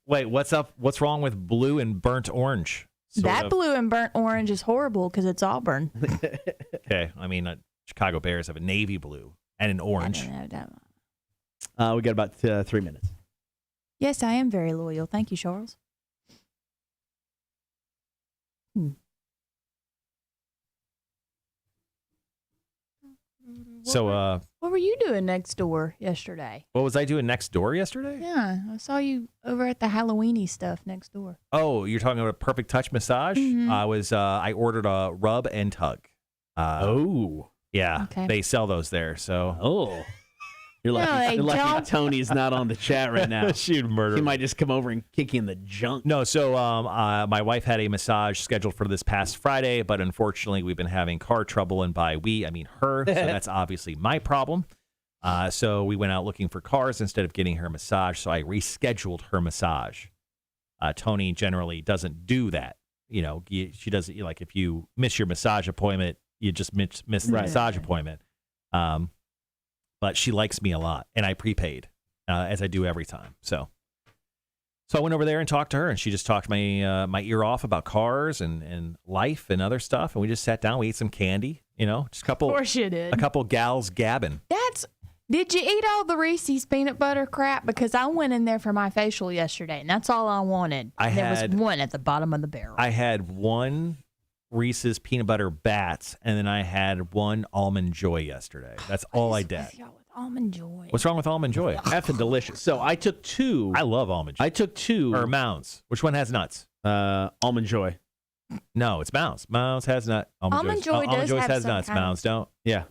Wait, what's up? What's wrong with blue and burnt orange? Sort That of. blue and burnt orange is horrible because it's Auburn. Okay, I mean, Chicago Bears have a navy blue and an orange. We got about 3 minutes. Yes, I am very loyal. Thank you, Charles. So, What were you doing next door yesterday? what was I doing next door yesterday? Yeah, I saw you over at the Halloweeny stuff next door. Oh, you're talking about a Perfect Touch massage? Mhm. I ordered a rub and tug. Oh. Yeah, Okay. they sell those there. So, Oh. You're lucky, No, they you're lucky don't. Tony's not on the chat right now. she'd murder He me. might just come over and kick you in the junk. No, so my wife had a massage scheduled for this past Friday, but unfortunately we've been having car trouble, and by we, I mean her, so that's obviously my problem. So we went out looking for cars instead of getting her massage, so I rescheduled her massage. Tony generally doesn't do that. You know, she doesn't, like, if you miss your massage appointment, you just miss the Right. massage appointment. But she likes me a lot, and I prepaid, as I do every time. So I went over there and talked to her, and she just talked my ear off about cars and life and other stuff. And we just sat down. We ate some candy, you know, just Of course you did. a couple gals gabbing. Did you eat all the Reese's peanut butter crap? Because I went in there for my facial yesterday, and that's all I wanted. There was one at the bottom of the barrel. I had one Reese's peanut butter bats, and then I had one Almond Joy yesterday. That's all I did. With y'all with Almond Joy. What's wrong with Almond Joy? Effing delicious. So I took two. I love Almond Joy. I took two. Or Mounds. Which one has nuts? Almond Joy. No, it's Mounds. Mounds has nuts. Almond Joy does have has some nuts. kind of- Mounds don't. Yeah.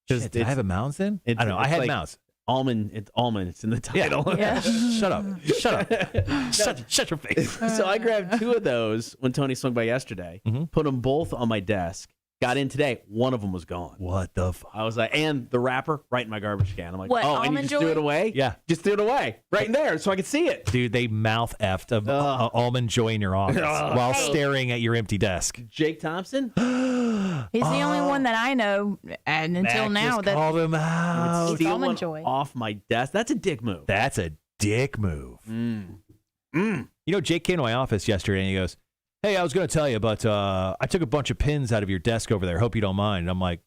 Shit, did I have a Mounds then? I don't know. I it's had like Mounds. Almond. It's almond. It's in the title. Yeah. Shut up. Shut up. Shut your face. So I grabbed 2 of those when Tony swung by yesterday. Put them both on my desk. Got in today. One of them was gone. What the fuck? I was like, and the wrapper right in my garbage can. I'm like, What, oh, and you Almond just threw Joy? it away? Yeah. Just threw it away right in there so I could see it. Dude, they mouth effed of Almond Joy in your office while staring at your empty desk. Jake Thompson? He's the only one that I know, and until Mac now, just that called him out. Steal Almond Almond Joy. off my desk. That's a dick move. That's a dick move. You know, Jake came to my office yesterday and he goes, "Hey, I was going to tell you, but I took a bunch of pins out of your desk over there. Hope you don't mind." And I'm like,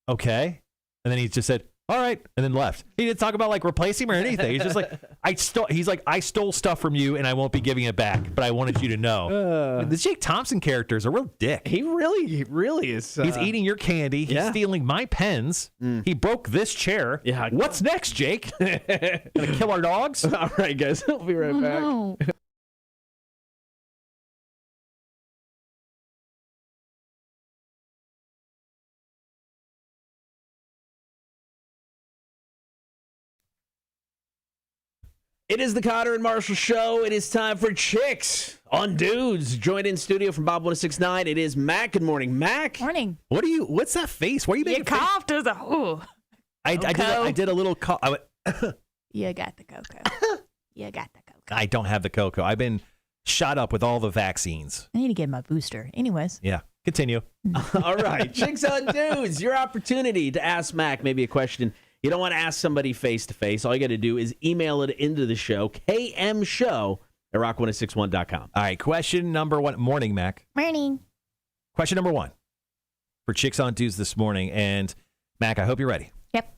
okay. And then he just said, all right, and then left. He didn't talk about like replacing him or anything. He's just like, I stole stuff from you and I won't be giving it back, but I wanted you to know. The Jake Thompson character is a real dick. He really is. He's eating your candy. He's yeah. stealing my pens. He broke this chair. Yeah. What's next, Jake? Gonna kill our dogs? All right, guys. We'll be right back. No. It is the Cotter and Marshall Show. It is time for Chicks on Dudes. Joined in studio from Bob 1069. It is Mac. Good morning, Mac. Morning. What's that face? What are you You making? coughed as a ooh. I did a little cough. You got the cocoa. You got the cocoa. I don't have the cocoa. I've been shot up with all the vaccines. I need to get my booster. Anyways. Yeah. Continue. All right. Chicks on Dudes. Your opportunity to ask Mac maybe a question you don't want to ask somebody face to face. All you got to do is email it into the show, kmshow@rock1061.com. All right. Question number 1. Morning, Mac. Morning. Question number 1 for Chicks on Dudes this morning. And Mac, I hope you're ready. Yep.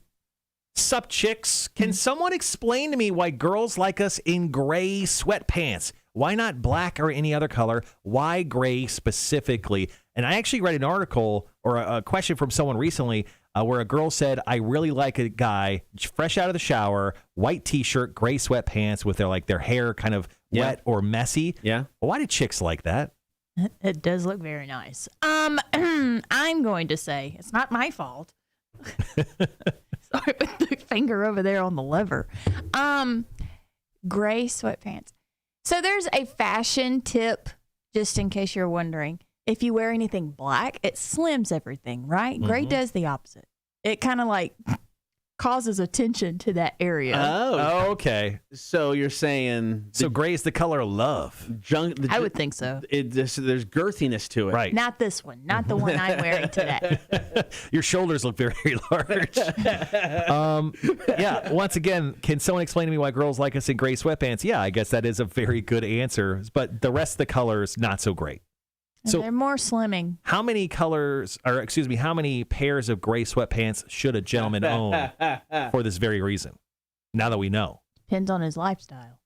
Sup, chicks? Can someone explain to me why girls like us in gray sweatpants? Why not black or any other color? Why gray specifically? And I actually read an article or a question from someone recently where a girl said, I really like a guy fresh out of the shower, white T-shirt, gray sweatpants with their hair kind of wet or messy. Yeah. Why do chicks like that? It does look very nice. I'm going to say it's not my fault. Sorry, with the finger over there on the lever. Gray sweatpants. So there's a fashion tip, just in case you're wondering. If you wear anything black, it slims everything, right? Gray does the opposite. It kind of like causes attention to that area. Oh, okay. So you're saying So gray is the color of love. I would think so. There's girthiness to it. Right. Not this one. Not the one I'm wearing today. Your shoulders look very large. Yeah. Once again, can someone explain to me why girls like us in gray sweatpants? Yeah, I guess that is a very good answer. But the rest of the colors, not so great. So they're more slimming. how many pairs of gray sweatpants should a gentleman own for this very reason? Now that we know. Depends on his lifestyle.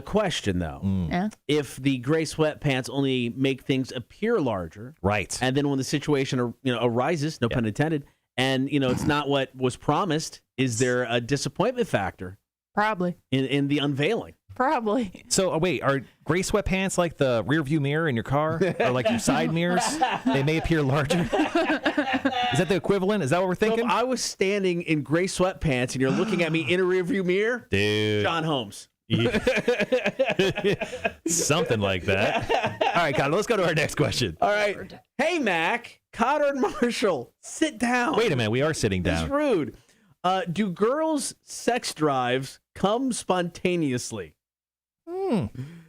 Question though. Yeah. If the gray sweatpants only make things appear larger, Right. and then when the situation arises, no pun intended, and it's not what was promised, is there a disappointment factor Probably. in the unveiling? Probably. So wait, are gray sweatpants like the rear view mirror in your car or like your side mirrors? They may appear larger. Is that the equivalent? Is that what we're So if thinking? I was standing in gray sweatpants and you're looking at me in a rearview mirror, Dude. John Holmes. Something like that. All right, Connor, let's go to our next question. All right. Hey, Mac, Cotter and Marshall, sit down. Wait a minute, we are sitting That's down. rude. Do girls' sex drives come spontaneously?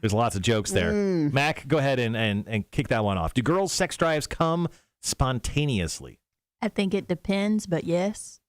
There's lots of jokes there. Mac, go ahead and kick that one off. Do girls' sex drives come spontaneously? I think it depends, but yes.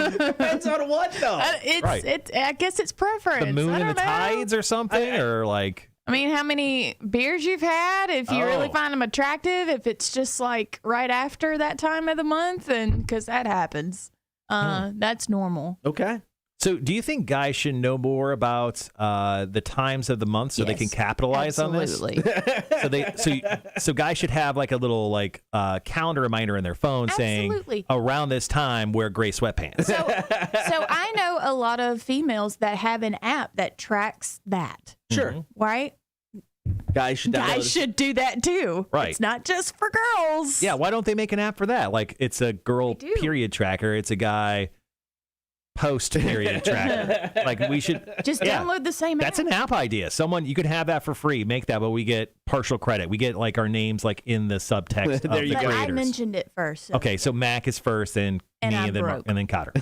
Depends on what, though? I guess it's preference. The moon I and the don't know. tides or something? Or like... I mean, how many beers you've had, if you really find them attractive, if it's just like right after that time of the month, and because that happens. That's normal. Okay. So do you think guys should know more about the times of the month so they can capitalize on this? Absolutely. So guys should have like a little calendar reminder in their phone saying around this time wear gray sweatpants. So I know a lot of females that have an app that tracks that. Sure. Right? Guys should download Guys should do that too. Right. It's not just for girls. Yeah, why don't they make an app for that? Like, it's a girl They do. period tracker. It's a guy post period tracker. Like, we should Just yeah. download the same That's app. an app idea. Someone, you could have that for free. Make that, but we get partial credit. We get like our names like in the subtext There of you the go. But I creators. mentioned it first. So. Okay, so Mac is first, and And me, I'm and then broke. and then Cotter.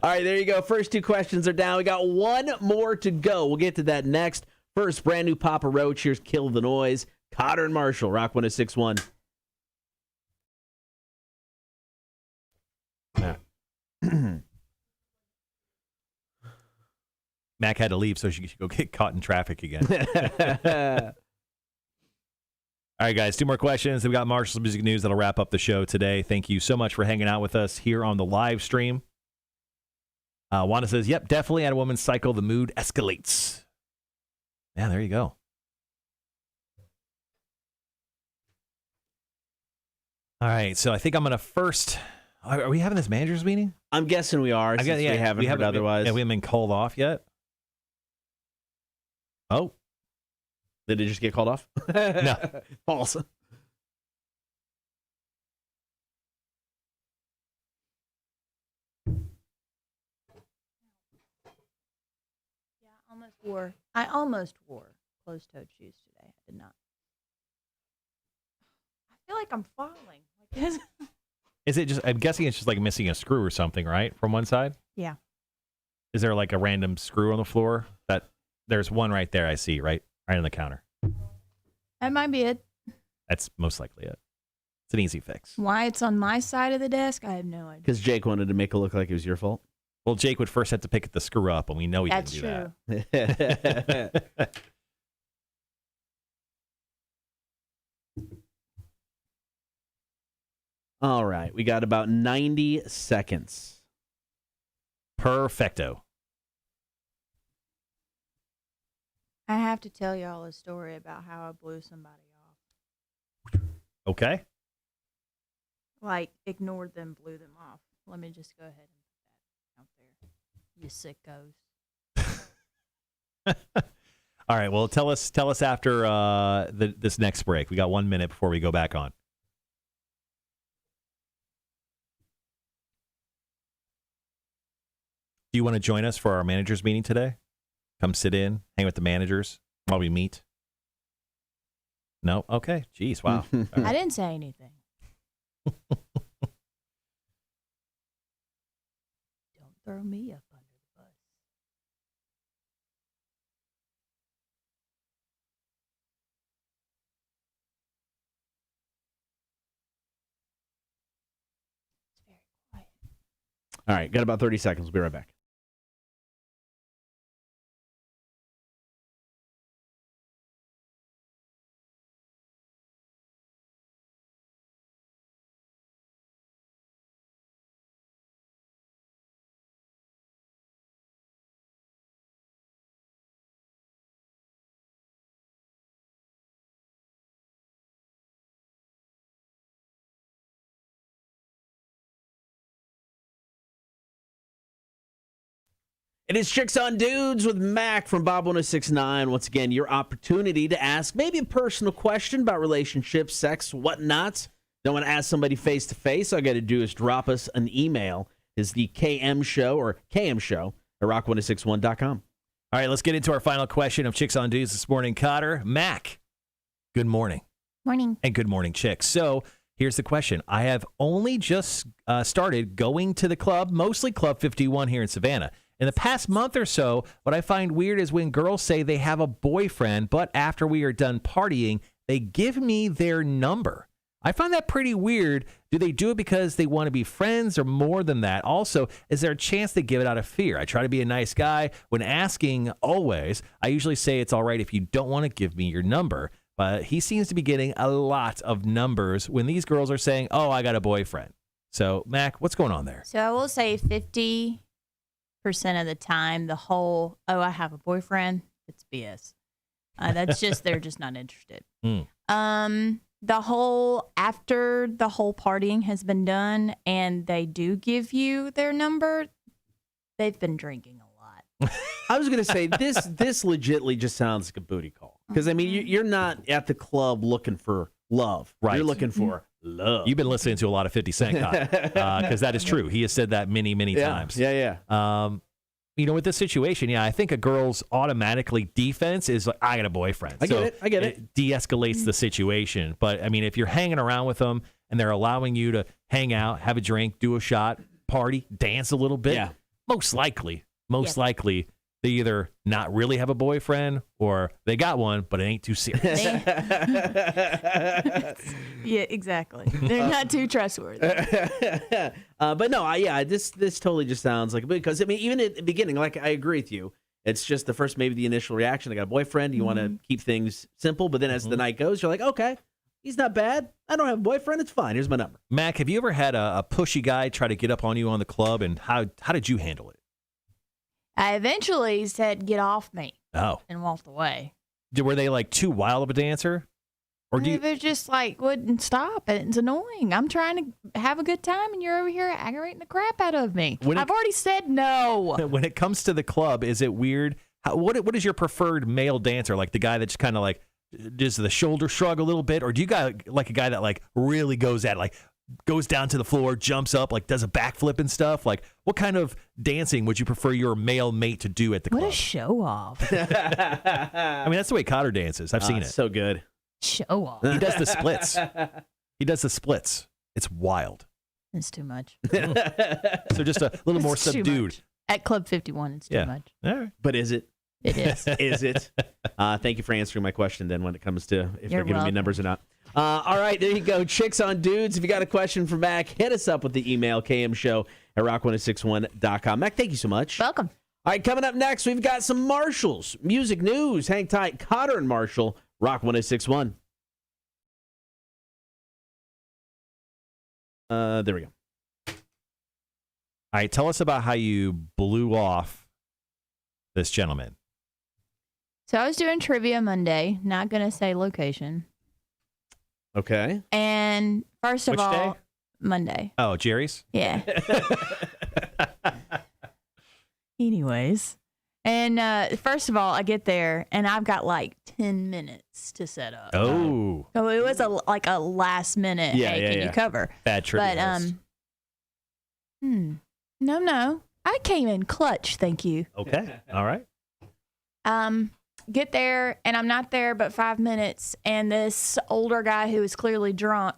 All right, there you go. First 2 questions are down. We got one more to go. We'll get to that next. First, brand new Papa Roach. Here's Kill the Noise. Cotter and Marshall, Rock 106.1. Mac had to leave, so she could go get caught in traffic again. All right, guys, 2 more questions. We've got Marshall's Music News that'll wrap up the show today. Thank you so much for hanging out with us here on the live stream. Wanda says, yep, definitely at a woman's cycle, the mood escalates. Yeah, there you go. All right, so I think I'm going to first... Are we having this managers meeting? I'm guessing we are, since we haven't heard otherwise. Yeah, we haven't been called off yet. Oh. Did it just get called off? No. False. Yeah, I almost wore closed-toed shoes today. I did not. I feel like I'm falling. Like this. Is it just, I'm guessing it's just like missing a screw or something, right? From one side? Yeah. Is there like a random screw on the floor? There's one right there I see, right on the counter. That might be it. That's most likely it. It's an easy fix. Why it's on my side of the desk, I have no idea. Because Jake wanted to make it look like it was your fault. Well, Jake would first have to pick the screw up, and we know he That's didn't true. do that. All right, we got about 90 seconds. Perfecto. I have to tell y'all a story about how I blew somebody off. Okay. Like, ignored them, blew them off. Let me just go ahead and put that out there. You sickos. All right. Well, tell us after this next break. We got 1 minute before we go back on. Do you want to join us for our managers meeting today? Come sit in, hang with the managers while we meet. No? Okay. Jeez. Wow. All right. I didn't say anything. Don't throw me up under the bus. It's very quiet. All right, got about 30 seconds. We'll be right back. It is Chicks on Dudes with Mac from Bob 1069. Once again, your opportunity to ask maybe a personal question about relationships, sex, whatnot. Don't want to ask somebody face to face. All you got to do is drop us an email. Is the KM Show or KM Show at rock1061.com. All right, let's get into our final question of Chicks on Dudes this morning. Cotter, Mac, good morning. Morning. And good morning, Chicks. So here's the question. I have only just started going to the club, mostly Club 51 here in Savannah. In the past month or so, what I find weird is when girls say they have a boyfriend, but after we are done partying, they give me their number. I find that pretty weird. Do they do it because they want to be friends or more than that? Also, is there a chance they give it out of fear? I try to be a nice guy. When asking always, I usually say it's all right if you don't want to give me your number. But he seems to be getting a lot of numbers when these girls are saying, oh, I got a boyfriend. So, Mac, what's going on there? So I will say 50% of the time, the whole, oh, I have a boyfriend, it's BS. That's just, they're just not interested. The whole, after the whole partying has been done and they do give you their number, they've been drinking a lot. I was going to say, this legitimately just sounds like a booty call. Because, I mean, you're not at the club looking for love. Right. You're looking for love. You've been listening to a lot of 50 Cent, because that is true. He has said that many, many times. Yeah. With this situation, I think a girl's automatically defense is like, I got a boyfriend. I get it. It de-escalates the situation. But, I mean, if you're hanging around with them and they're allowing you to hang out, have a drink, do a shot, party, dance a little bit, most likely, they either not really have a boyfriend or they got one, but it ain't too serious. Yeah, exactly. They're not too trustworthy. But no, this totally just sounds like, because, I mean, even at the beginning, like, I agree with you. It's just the first, maybe the initial reaction. I got a boyfriend. You want to keep things simple. But then as the night goes, you're like, okay, he's not bad. I don't have a boyfriend. It's fine. Here's my number. Mac, have you ever had a pushy guy try to get up on you on the club, and how did you handle it? I eventually said, get off me. Oh. And walked away. Were they like too wild of a dancer? Or do you... It was just like, wouldn't stop. It's annoying. I'm trying to have a good time, and you're over here aggravating the crap out of me. I've already said no. When it comes to the club, is it weird? What is your preferred male dancer? Like the guy that just kind of like, does the shoulder shrug a little bit? Or do you got like a guy that like really goes at it, like goes down to the floor, jumps up, like does a backflip and stuff? Like, what kind of dancing would you prefer your male mate to do at the club? What a show off. I mean, that's the way Cotter dances. I've seen it. So good. Show off. He does the splits. It's wild. It's too much. So just a little more subdued. At Club 51, it's too much. All right. But is it? It is. Is it? Thank you for answering my question then when it comes to if they're giving me welcome. numbers or not. All right, there you go. Chicks on Dudes. If you got a question for Mac, hit us up with the email, kmshow@rock1061.com. Mac, thank you so much. Welcome. All right, coming up next, we've got some Marshalls. Music news. Hang tight. Cotter and Marshall, Rock 1061. There we go. All right, tell us about how you blew off this gentleman. So I was doing trivia Monday. Not going to say location. Okay. And first of Which all, day? Monday. Oh, Jerry's? Yeah. Anyways. And first of all, I get there and I've got like 10 minutes to set up. Oh. So it was a last minute. Yeah, hey, yeah, can yeah. you cover? Bad trivia. But no. I came in clutch, thank you. Okay. All right. Get there and I'm not there but 5 minutes, and this older guy who is clearly drunk,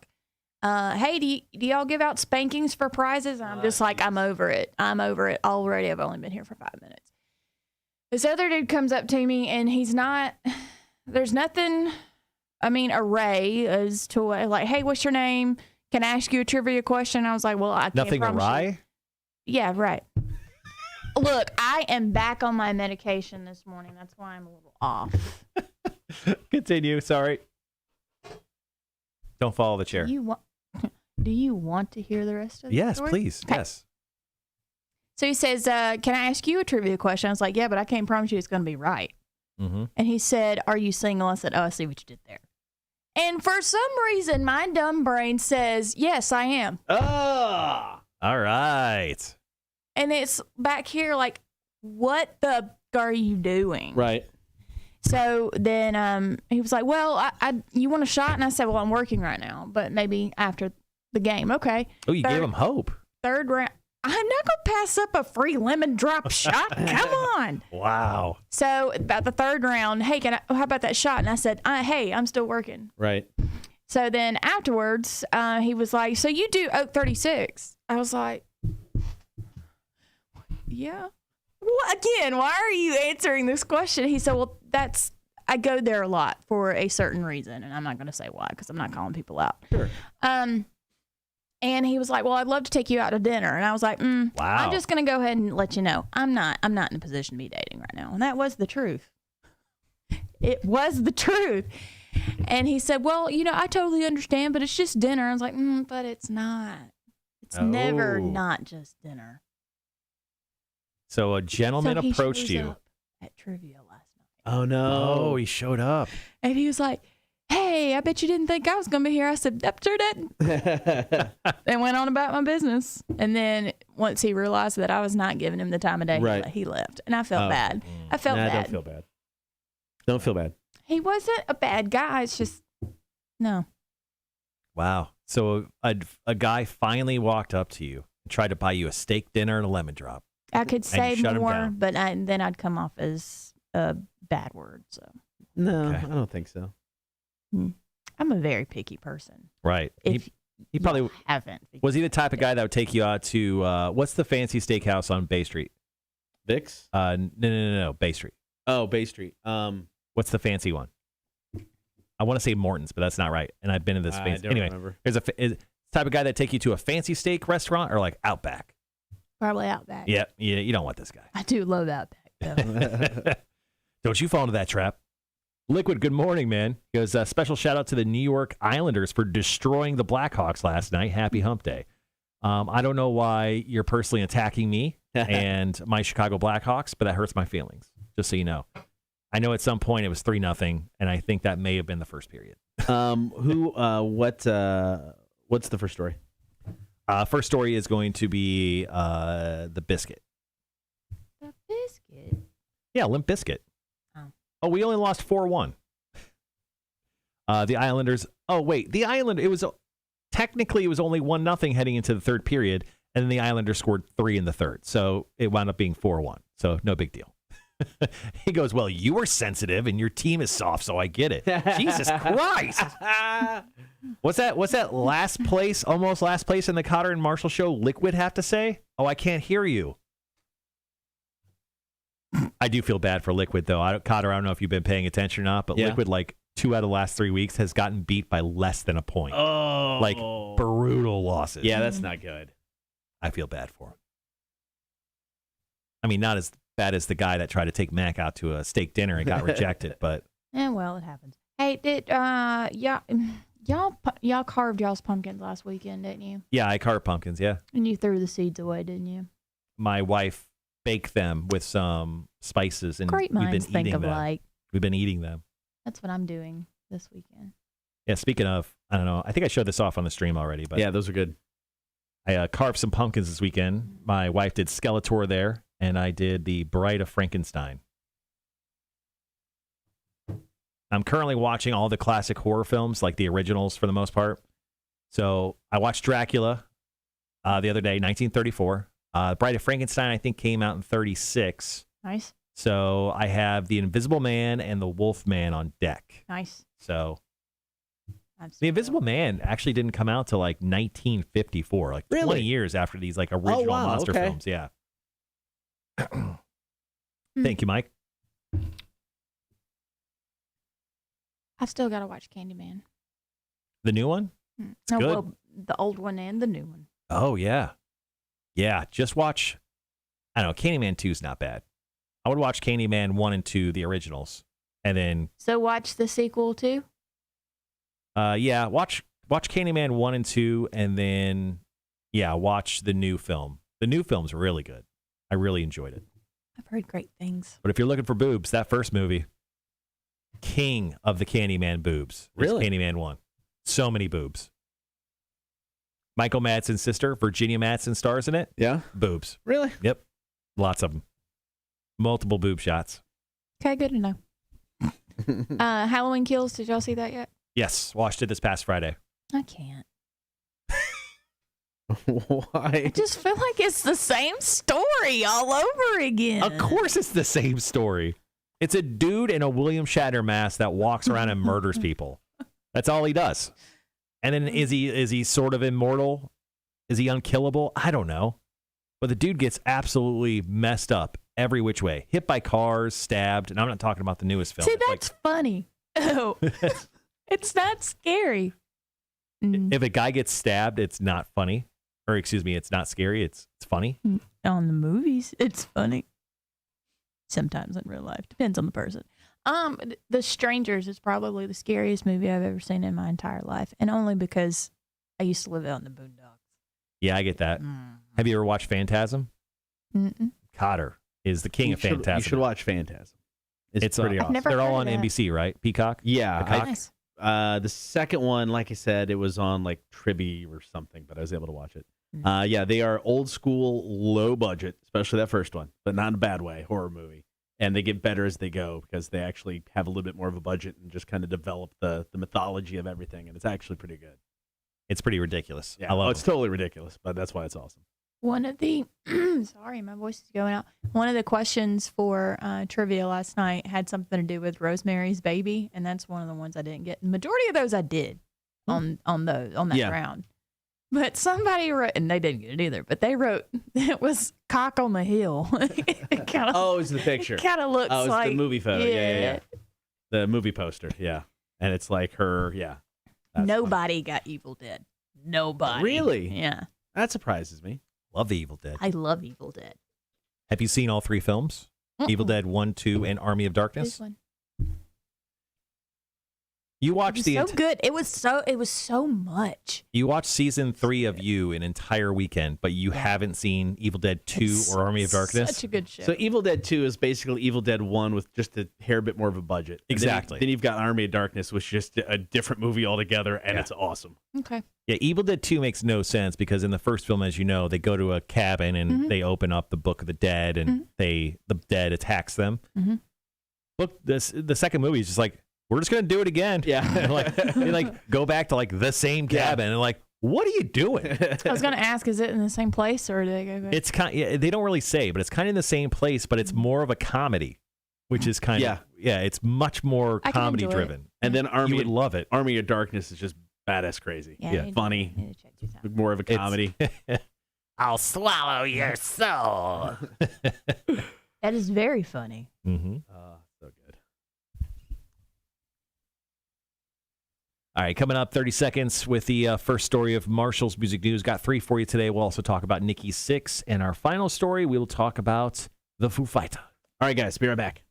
hey, do y'all give out spankings for prizes? And I'm just like, I'm over it already. I've only been here for 5 minutes. This other dude comes up to me and there's nothing, array as to like, hey, what's your name? Can I ask you a trivia question? I was like, well, I can't Nothing promise you. awry? Yeah, right. Look, I am back on my medication this morning. That's why I'm a little off. Continue. Sorry. Don't follow the chair. Do you want to hear the rest of the Yes, story? please. Okay. Yes. So he says, can I ask you a trivia question? I was like, yeah, but I can't promise you it's going to be right. Mm-hmm. And he said, are you single? I said, oh, I see what you did there. And for some reason, my dumb brain says, yes, I am. Oh. All right. And it's back here like, what the are you doing? Right. So then he was like, well, you want a shot? And I said, well, I'm working right now, but maybe after the game. Okay. Oh, you gave him hope. Third round. I'm not going to pass up a free lemon drop shot. Come on. Wow. So about the third round, hey, how about that shot? And I said, hey, I'm still working. Right. So then afterwards, he was like, so you do Oak 36. I was like, yeah. Well, again, why are you answering this question? He said, well, I go there a lot for a certain reason. And I'm not going to say why, because I'm not calling people out. Sure. And he was like, well, I'd love to take you out to dinner. And I was like, Wow. I'm just going to go ahead and let you know. I'm not in a position to be dating right now. And that was the truth. It was the truth. And he said, well, I totally understand, but it's just dinner. I was like, but it's not. It's never not just dinner. So a gentleman So he approached shows you. up at trivia last night. Oh, no. Oh, he showed up. And he was like, hey, I bet you didn't think I was going to be here. I said, yep, sure didn't. And went on about my business. And then once he realized that I was not giving him the time of day, Right. he left. And I felt bad. I felt bad. Don't feel bad. Don't feel bad. He wasn't a bad guy. It's just no. Wow. So a guy finally walked up to you and tried to buy you a steak dinner and a lemon drop. I could say shut him more, down. but then I'd come off as a bad word. So No, Okay. I don't think so. I'm a very picky person. Right. If He probably you haven't. was he the type of guy that would take you out to what's the fancy steakhouse on Bay Street? Vicks? No, Bay Street. Oh, Bay Street. What's the fancy one? I want to say Morton's, but that's not right. And I've been in this I fancy. don't Anyway, remember. there's a type of guy that take you to a fancy steak restaurant or like Outback. Probably Outback. Yeah, you don't want this guy. I do love Outback, though. Don't you fall into that trap. Liquid, good morning, man. He goes, special shout out to the New York Islanders for destroying the Blackhawks last night. Happy hump day. I don't know why you're personally attacking me and my Chicago Blackhawks, but that hurts my feelings, just so you know. I know at some point it was 3-0, and I think that may have been the first period. What's the first story? First story is going to be the biscuit. The biscuit. Yeah, Limp Biscuit. Oh. We only lost 4-1. The Islanders. Oh, wait. It was technically it was only 1-0 heading into the third period, and then the Islanders scored 3 in the third. So it wound up being 4-1. So no big deal. He goes, well, you were sensitive and your team is soft, so I get it. Jesus Christ. What's that last place, almost last place in the Cotter and Marshall show Liquid have to say? Oh, I can't hear you. I do feel bad for Liquid, though. Cotter, I don't know if you've been paying attention or not, but Yeah. Liquid, like 2 out of the last 3 weeks, has gotten beat by less than a point. Oh. Like brutal losses. Yeah, that's not good. I feel bad for him. I mean, not as bad as the guy that tried to take Mac out to a steak dinner and got rejected, but Well, it happens. Hey, did y'all carved y'all's pumpkins last weekend, didn't you? yeah, I carved pumpkins, yeah. And you threw the seeds away, didn't you? My wife baked them with some spices, and Great we've been minds think eating them. alike. We've been eating them. That's what I'm doing this weekend. Yeah, speaking of, I don't know, I think I showed this off on the stream already, but Yeah, those are good. I carved some pumpkins this weekend. My wife did Skeletor there, and I did the Bride of Frankenstein. I'm currently watching all the classic horror films, like the originals for the most part. So I watched Dracula the other day, 1934. Bride of Frankenstein, I think, came out in 36. Nice. So I have the Invisible Man and the Wolf Man on deck. Nice. So I'm the Invisible Man actually didn't come out till like 1954, like 20 Really? years after these like original wow, monster okay. films. Yeah. Thank you, Mike. I've still got to watch Candyman. The new one? No, good. well, the old one and the new one. Oh, yeah. Yeah, just watch. I don't know. Candyman 2 is not bad. I would watch Candyman 1 and 2, the originals. And then, So watch the sequel too. yeah, watch Candyman 1 and 2. And then, yeah, watch the new film. The new film's really good. I really enjoyed it. I've heard great things. But if you're looking for boobs, that first movie, king of the Candyman boobs. is Really? Candyman 1. So many boobs. Michael Madsen's sister, Virginia Madsen, stars in it. Yeah. Boobs. Really? Yep. Lots of them. Multiple boob shots. Okay, good to know. Halloween Kills. Did y'all see that yet? Yes. Watched it this past Friday. I can't. Why? I just feel like it's the same story all over again. Of course it's the same story. It's a dude in a William Shatner mask that walks around and murders people. That's all he does. And then is he sort of immortal? Is he unkillable? I don't know. But the dude gets absolutely messed up every which way. Hit by cars, stabbed, and I'm not talking about the newest film. See, It's that's funny. Oh, it's not scary. if a guy gets stabbed, it's not funny. Or excuse me, it's not scary, it's funny. On the movies, it's funny. Sometimes in real life. Depends on the person. The Strangers is probably the scariest movie I've ever seen in my entire life. And only because I used to live out in the boondocks. Yeah, I get that. Have you ever watched Phantasm? Mm-mm. Cotter is the king of Phantasm. You should watch Phantasm. It's pretty I've awesome. never They're all heard on of that. NBC, right? Peacock? Yeah. Peacock? Nice. The second one, like I said, it was on like Tribi or something, but I was able to watch it. Yeah, they are old school, low budget, especially that first one, but not in a bad way, horror movie. and they get better as they go because they actually have a little bit more of a budget and just kind of develop the mythology of everything, and it's actually pretty good. It's pretty ridiculous. Yeah, I love it's it. totally ridiculous, but that's why it's awesome. One of the sorry, my voice is going out. One of the questions for trivia last night had something to do with Rosemary's Baby, and that's one of the ones I didn't get. The majority of those I did on that round. But somebody wrote, and they didn't get it either, but they wrote it was Cock on the Hill. It kinda, Oh, it's the picture. kind of looks It's like the movie photo. Yeah. The movie poster. Yeah, and it's like her. Yeah. That's Nobody got Evil Dead. Nobody. Really? Yeah. That surprises me. Love the Evil Dead. I love Evil Dead. Have you seen all 3 films? Evil Dead 1, 2, and Army of Darkness? This one. You It watched was the so good. It was so much. You watched season 3 of You an entire weekend, but you haven't seen Evil Dead 2 It's or Army of Darkness? Such a good show. So Evil Dead 2 is basically Evil Dead 1 with just a hair bit more of a budget. And Exactly. Then you've got Army of Darkness, which is just a different movie altogether, and it's awesome. Okay. Yeah, Evil Dead 2 makes no sense because in the first film, as you know, they go to a cabin and they open up the Book of the Dead and the dead attacks them. Look, the second movie is just like, we're just gonna do it again. Yeah. they go back to like the same cabin and like, what are you doing? I was going to ask, is it in the same place or do they go back? It's they don't really say, but it's kind of in the same place, but it's more of a comedy, which is kind of it's much more I can comedy enjoy driven. it. And then You would love it. Army of Darkness is just badass crazy. Yeah, I need to- Funny. I need to check this out. More of a comedy. I'll swallow your soul. That is very funny. Mm-hmm. So good. All right, coming up 30 seconds with the first story of Marshall's Music News. Got 3 for you today. We'll also talk about Nikki Sixx. And our final story, we will talk about the Foo Fighters. All right, guys, be right back.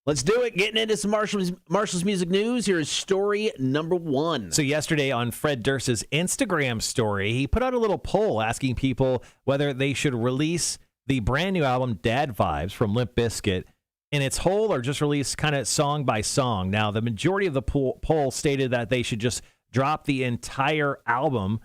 Let's do it. Getting into some Marshall's Music News. Here is story number 1. So yesterday on Fred Durst's Instagram story, he put out a little poll asking people whether they should release the brand new album Dad Vibes from Limp Bizkit in its whole or just release kind of song by song. Now, the majority of the poll stated that they should just drop the entire album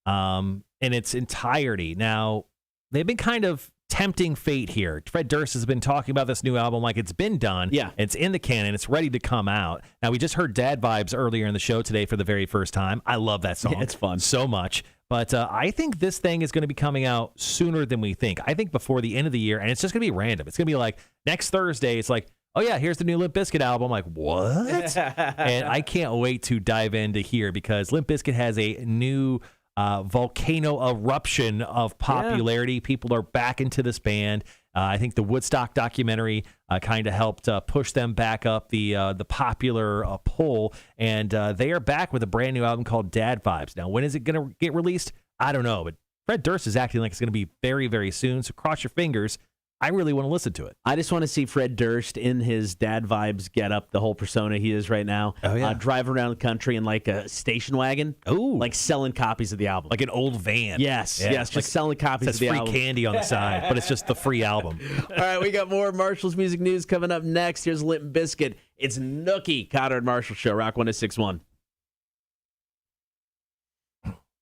in its entirety. Now, they've been kind of tempting fate here. Fred Durst has been talking about this new album like it's been done. Yeah. It's in the canon. It's ready to come out. Now, we just heard Dad Vibes earlier in the show today for the very first time. I love that song. Yeah, it's fun. So much. But I think this thing is going to be coming out sooner than we think. I think before the end of the year, and it's just going to be random. It's going to be like next Thursday, it's like, oh, yeah, here's the new Limp Bizkit album. I'm like, what? And I can't wait to dive into here because Limp Bizkit has a new volcano eruption of popularity. Yeah. People are back into this band. I think the Woodstock documentary kind of helped push them back up the popular poll, and they are back with a brand new album called Dad Vibes. Now, when is it going to get released? I don't know, but Fred Durst is acting like it's going to be very, very soon, so cross your fingers. I really want to listen to it. I just want to see Fred Durst in his Dad Vibes get up, the whole persona he is right now. Oh, yeah. Drive around the country in like a station wagon. Oh, like selling copies of the album. Like an old van. Yes, yeah. yes, just like, selling copies of the free album. candy on the side, but it's just the free album. All right, we got more Marshall's Music News coming up next. Here's Limp Bizkit. It's Nookie, Cotter and Marshall Show, Rock 106.1.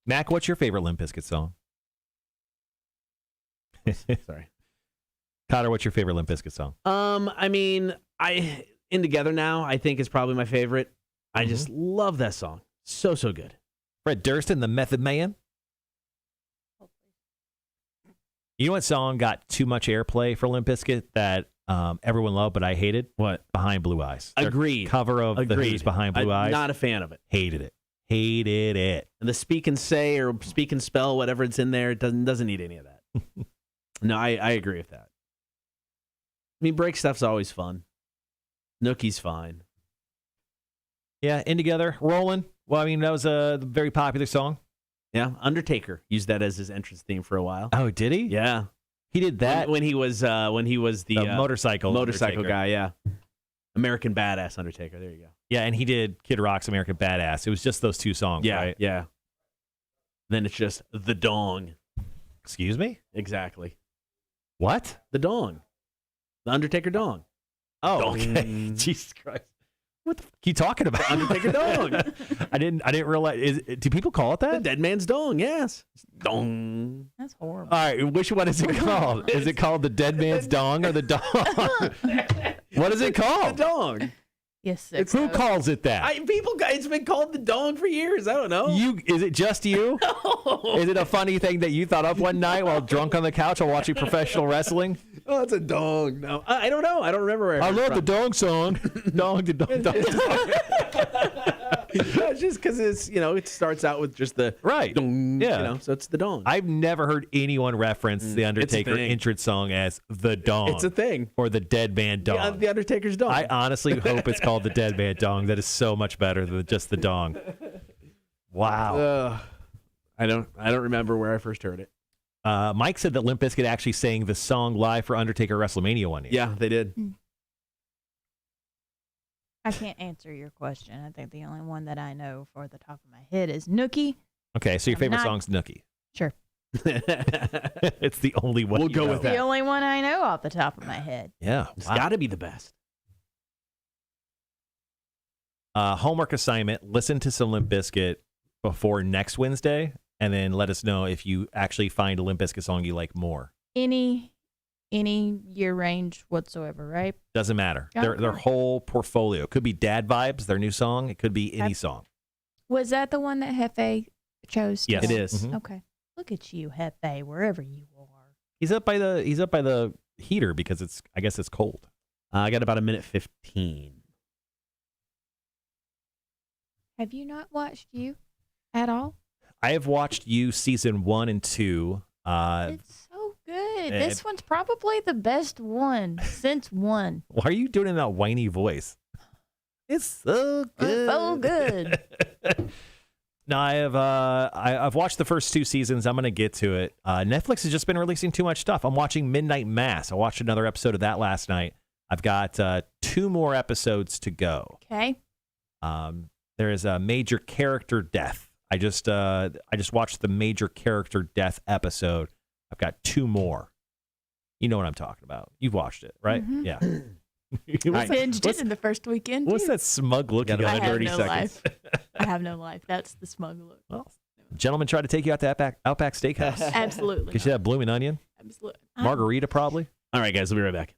Mac, what's your favorite Limp Bizkit song? Sorry. Cotter, what's your favorite Limp Bizkit song? I mean, In Together Now, I think is probably my favorite. I just love that song. So good. Fred Durst and the Method Man. You know what song got too much airplay for Limp Bizkit that everyone loved, but I hated? What? Behind Blue Eyes. Their Agreed. cover of The Who's Behind Blue Eyes. Not a fan of it. Hated it. Hated it. And the speak and say or speak and spell, whatever it's in there, it doesn't need any of that. No, I agree with that. I mean, break stuff's always fun. Nookie's fine. Yeah, In Together, Rollin'. Well, I mean, that was a very popular song. Yeah, Undertaker used that as his entrance theme for a while. Oh, did he? Yeah. He did that when he was the motorcycle Undertaker. guy. Yeah, American Badass Undertaker. There you go. Yeah, and he did Kid Rock's American Badass. It was just those two songs, Yeah, right? yeah. Then it's just the dong. Excuse me? Exactly. What? The dong. The Undertaker dong. Oh, okay. Jesus Christ. What the fuck are you talking about? Undertaker dong. I didn't realize. Do people call it The that? dead man's dong. Yes. Dong. That's horrible. All right. Which one is it called? Is it called the dead man's dong or the dong? What is it The called? dong. Yes, Who calls it that? It's been called the dong for years. I don't know. Is it just you? Is it a funny thing that you thought up one night while drunk on the couch while watching professional wrestling? Oh, it's a dong. No, I don't know. I don't remember. Where I love the dong song. Dong, the dong, dong. It's just because it starts out with just the Right. Dong, Yeah. so it's the dong. I've never heard anyone reference the Undertaker thing. entrance song as the dong. It's a thing. Or the dead man dong. The Undertaker's dong. I honestly hope it's called the dead man dong. That is so much better than just the dong. Wow. I don't remember where I first heard it. Mike said that Limp Bizkit actually sang the song live for Undertaker WrestleMania one year. Yeah, they did. I can't answer your question. I think the only one that I know for the top of my head is Nookie. Okay, so your I'm favorite not- song's Nookie. Sure. It's the only one. We'll you go know. with The that. only one I know off the top of my head. Yeah. It's Wow. got to be the best. Homework assignment: listen to some Limp Bizkit before next Wednesday, and then let us know if you actually find a Limp Bizkit song you like more. Any year range whatsoever, right? Doesn't matter. Okay. Their whole portfolio could be Dad Vibes, their new song. It could be any song. Was that the one that Hefe chose? to Yes, It sing? is. Mhm. Okay. Look at you, Hefe, wherever you are. He's up by the heater because I guess it's cold. I got about a minute 15. Have you not watched you at all? I have watched you season 1 and 2. It's so good. This one's probably the best one since one. Why are you doing it in that whiny voice? It's so good. So good. No, I've watched the first 2 seasons. I'm gonna get to it. Netflix has just been releasing too much stuff. I'm watching Midnight Mass. I watched another episode of that last night. I've got 2 more episodes to go. Okay. There is a major character death. I just watched the major character death episode. I've got 2 more. You know what I'm talking about. You've watched it, right? Mhm. Yeah. I binged it in the first weekend. What's too. that smug look you Got got? about I have 30 no seconds. life. I have no life. That's the smug look. Well, gentlemen tried to take you out to Outback Steakhouse. Absolutely. Get you that blooming onion, Absolutely. margarita, probably. All right, guys, we'll be right back.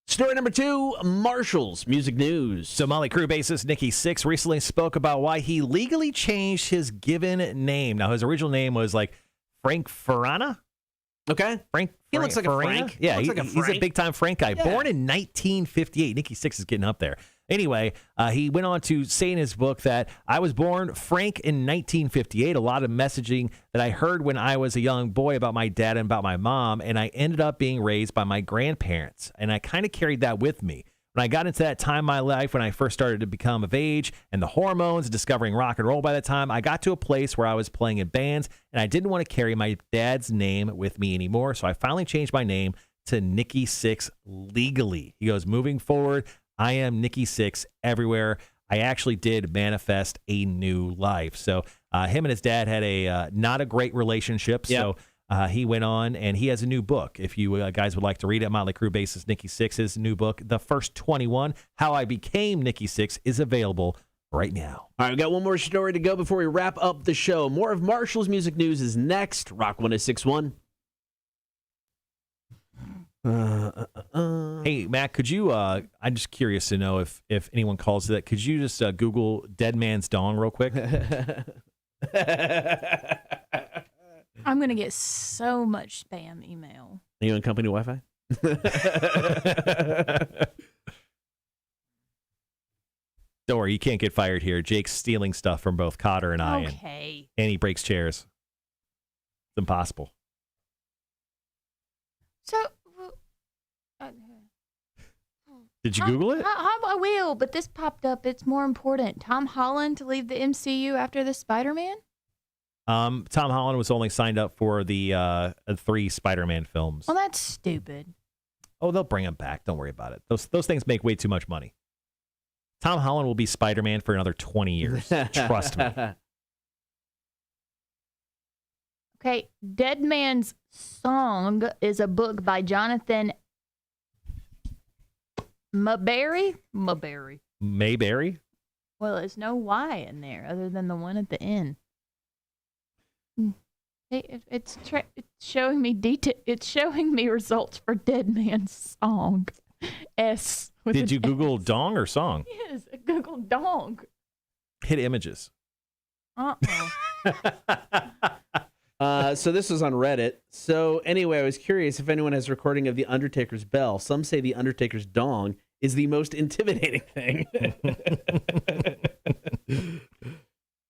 Story number 2, Marshall's music news. So Molly Crew bassist Nikki Sixx recently spoke about why he legally changed his given name. Now, his original name was like Frank Farana. Okay. He looks like a Farina? Frank. Yeah, He looks like a he's a Frank. big-time Frank guy. Yeah. Born in 1958. Nikki Sixx is getting up there. Anyway, he went on to say in his book that I was born Frank in 1958. A lot of messaging that I heard when I was a young boy about my dad and about my mom, and I ended up being raised by my grandparents, and I kind of carried that with me. When I got into that time in my life when I first started to become of age and the hormones, discovering rock and roll, by the time I got to a place where I was playing in bands and I didn't want to carry my dad's name with me anymore. So I finally changed my name to Nikki Sixx legally. He goes, moving forward, I am Nikki Sixx everywhere. I actually did manifest a new life. So him and his dad had a not a great relationship. Yep. So he went on, and he has a new book. If you guys would like to read it, Motley Crue bassist Nikki Sixx's new book, The First 21, How I Became Nikki Sixx, is available right now. All right, we got one more story to go before we wrap up the show. More of Marshall's music news is next. Rock 1061. Hey, Matt, could you, I'm just curious to know if anyone calls that, could you just Google Dead Man's Dong real quick? I'm going to get so much spam email. Are you on company Wi-Fi? worry, you can't get fired here. Jake's stealing stuff from both Cotter and I, Okay. and he breaks chairs. It's impossible. So, Did you Google it? I will, but this popped up. It's more important. Tom Holland to leave the MCU after the Spider-Man? Tom Holland was only signed up for the 3 Spider-Man films. Well, that's stupid. Oh, they'll bring him back. Don't worry about it. Those things make way too much money. Tom Holland will be Spider-Man for another 20 years. Trust me. Okay, Dead Man's Song is a book by Jonathan Mayberry. Mayberry? Well, there's no Y in there other than the one at the end. It's showing me It's showing me results for Dead Man's Song. S. Did you Google dong or song? Yes, I Googled dong. Hit images. So this was on Reddit. So anyway, I was curious if anyone has a recording of The Undertaker's bell. Some say The Undertaker's dong is the most intimidating thing.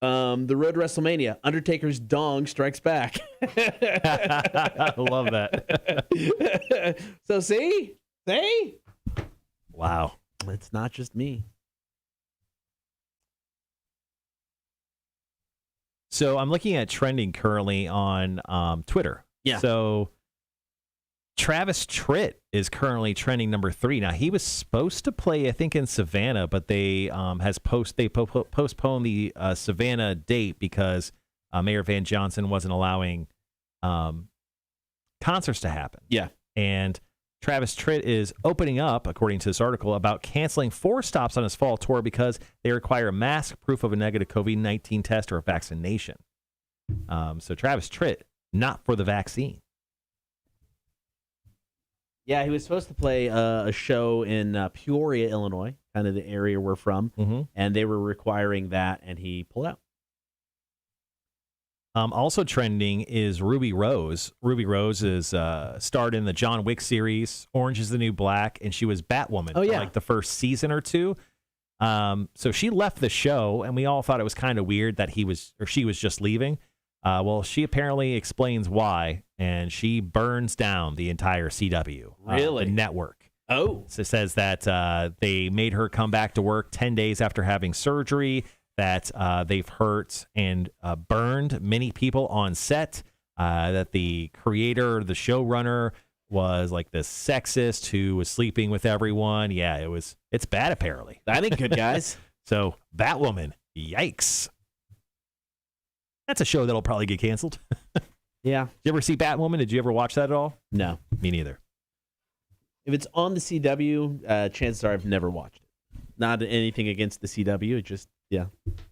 The road to WrestleMania, Undertaker's dong strikes back. I love that. So see? Wow. It's not just me. So I'm looking at trending currently on Twitter. Yeah. So Travis Tritt is currently trending number 3. Now he was supposed to play, I think, in Savannah, but they postponed the Savannah date because Mayor Van Johnson wasn't allowing concerts to happen. Yeah. And Travis Tritt is opening up, according to this article, about canceling 4 stops on his fall tour because they require a mask, proof of a negative COVID-19 test, or a vaccination. So Travis Tritt, not for the vaccine. Yeah, he was supposed to play a show in Peoria, Illinois, kind of the area we're from, and they were requiring that, and he pulled out. Also trending is Ruby Rose. Ruby Rose is starred in the John Wick series, Orange is the New Black, and she was Batwoman for like the first season or 2. So she left the show, and we all thought it was kind of weird that she was just leaving. Well, she apparently explains why, and she burns down the entire CW, the network. Oh. So it says that they made her come back to work 10 days after having surgery, that they've hurt and burned many people on set, that the creator, the showrunner, was like this sexist who was sleeping with everyone. Yeah, it's bad, apparently. That ain't good, guys. So, Batwoman, yikes. That's a show that'll probably get canceled. Yeah. Did you ever see Batwoman? Did you ever watch that at all? No. Me neither. If it's on the CW, chances are I've never watched it. Not anything against the CW, it just, yeah.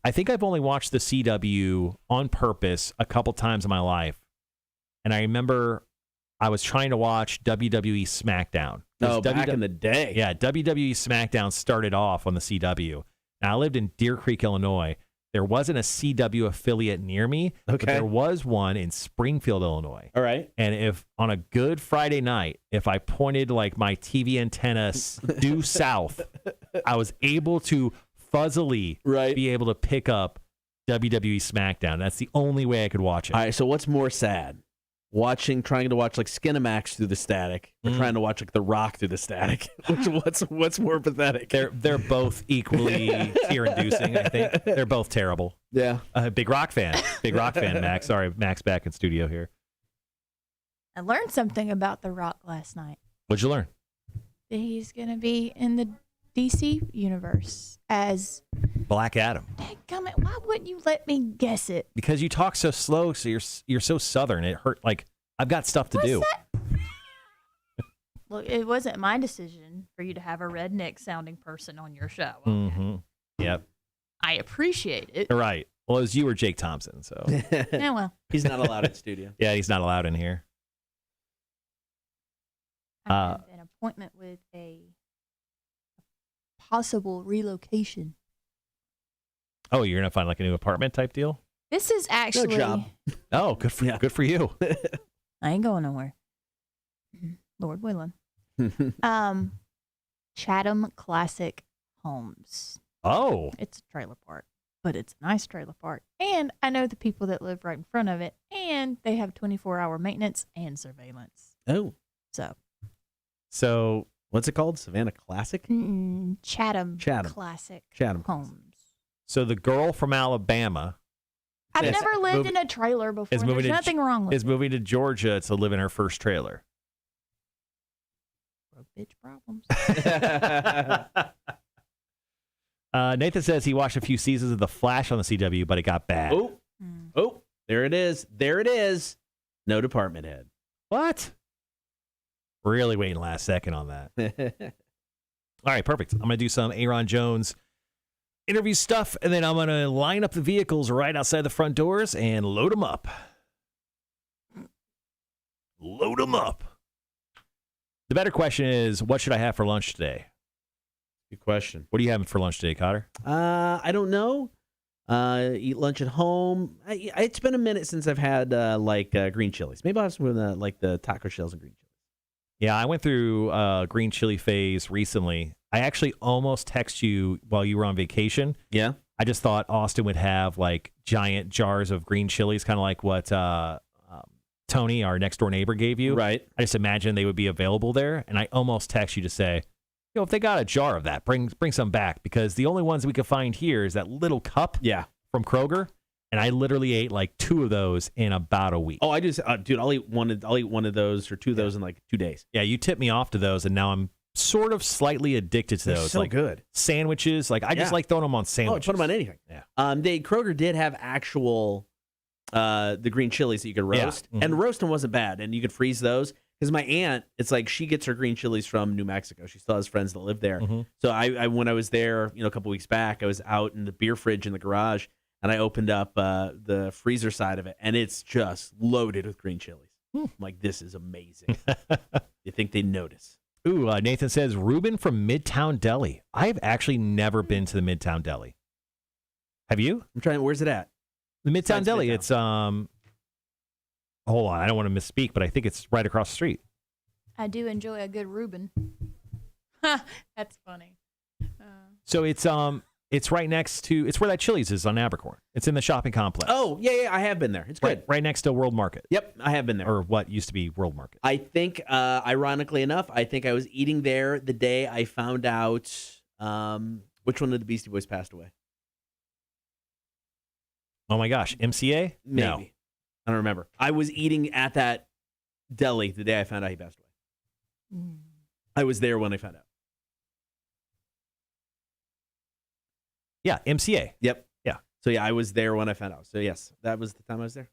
I think I've only watched the CW on purpose a couple times in my life. And I remember I was trying to watch WWE SmackDown. Oh, back in the day. Yeah, WWE SmackDown started off on the CW. Now, I lived in Deer Creek, Illinois. There wasn't a CW affiliate near me, but there was one in Springfield, Illinois. All right. And if on a good Friday night, if I pointed like my TV antenna due south, I was able to fuzzily be able to pick up WWE SmackDown. That's the only way I could watch it. All right, so what's more sad? Trying to watch like Skinamax through the static, or trying to watch like The Rock through the static. What's more pathetic? They're both equally tear-inducing. I think they're both terrible. Yeah, big Rock fan, Max. Sorry, Max back in studio here. I learned something about The Rock last night. What'd you learn? That he's gonna be in the DC universe as Black Adam. Dadgummit, why wouldn't you let me guess it? Because you talk so slow, so you're so southern. It hurt. Like, I've got stuff to do. Look, it wasn't my decision for you to have a redneck sounding person on your show. Okay? Mm-hmm. Yep. I appreciate it. Right. Well, it was you or Jake Thompson, so. Yeah, well. He's not allowed in studio. Yeah, he's not allowed in here. I have an appointment with a possible relocation. Oh, you're gonna find like a new apartment type deal? This is actually Good job. Oh, good for you. I ain't going nowhere. Lord willing. Chatham Classic Homes. Oh. It's a trailer park, but it's a nice trailer park. And I know the people that live right in front of it, and they have 24-hour maintenance and surveillance. Oh. So What's it called? Savannah Classic? Chatham. Chatham. Classic. Chatham. Homes. so the girl from Alabama I've Yes. never lived in a trailer before. is moving There's to nothing wrong with is it. moving to Georgia to live in her first trailer. Broke bitch problems. Nathan says he watched a few seasons of The Flash on the CW, but it got bad. Oh, there it is. There it is. No department head. What? Really waiting last second on that. All right, perfect. I'm going to do some Aaron Jones interview stuff, and then I'm going to line up the vehicles right outside the front doors and load them up. Load them up. The better question is, what should I have for lunch today? Good question. What are you having for lunch today, Cotter? I don't know. Eat lunch at home. It's been a minute since I've had green chilies. Maybe I'll have some of the taco shells and green chilies. Yeah, I went through green chili phase recently. I actually almost texted you while you were on vacation. Yeah. I just thought Austin would have like giant jars of green chilies, kind of like what Tony, our next door neighbor, gave you. Right. I just imagined they would be available there, and I almost text you to say, if they got a jar of that, bring some back, because the only ones we could find here is that little cup. Yeah. From Kroger, and I literally ate like 2 of those in about a week. Oh, I just, dude, I'll eat one of those or 2 of those in like 2 days. Yeah, you tipped me off to those, and now I'm sort of slightly addicted to They're those. so like good. Sandwiches, like I just Yeah. like throwing them on sandwiches. Oh, put them on anything. Yeah. Kroger did have actual the green chilies that you could roast, Yeah. Mhm. and roast them wasn't bad, and you could freeze those. Because my aunt, it's like she gets her green chilies from New Mexico. She still has friends that live there. Mhm. So I when I was there, a couple weeks back, I was out in the beer fridge in the garage, and I opened up the freezer side of it, and it's just loaded with green chilies. I'm like, this is amazing. You think they notice? Ooh, Nathan says, Ruben from Midtown Deli. I've actually never been to the Midtown Deli. Have you? I'm trying. Where's it at? The Midtown Besides Deli. Midtown. It's hold on, I don't want to misspeak, but I think it's right across the street. I do enjoy a good Reuben. That's funny. So it's right next to, it's where that Chili's is on Abercorn. It's in the shopping complex. Oh, yeah, I have been there. It's good. Right next to World Market. Yep, I have been there. Or what used to be World Market. I think, ironically enough, I think I was eating there the day I found out which one of the Beastie Boys passed away. Oh my gosh, MCA? Maybe. No. I don't remember. I was eating at that deli the day I found out he passed away. I was there when I found out. Yeah, MCA. Yep. Yeah. So, yeah, I was there when I found out. So, yes, that was the time I was there.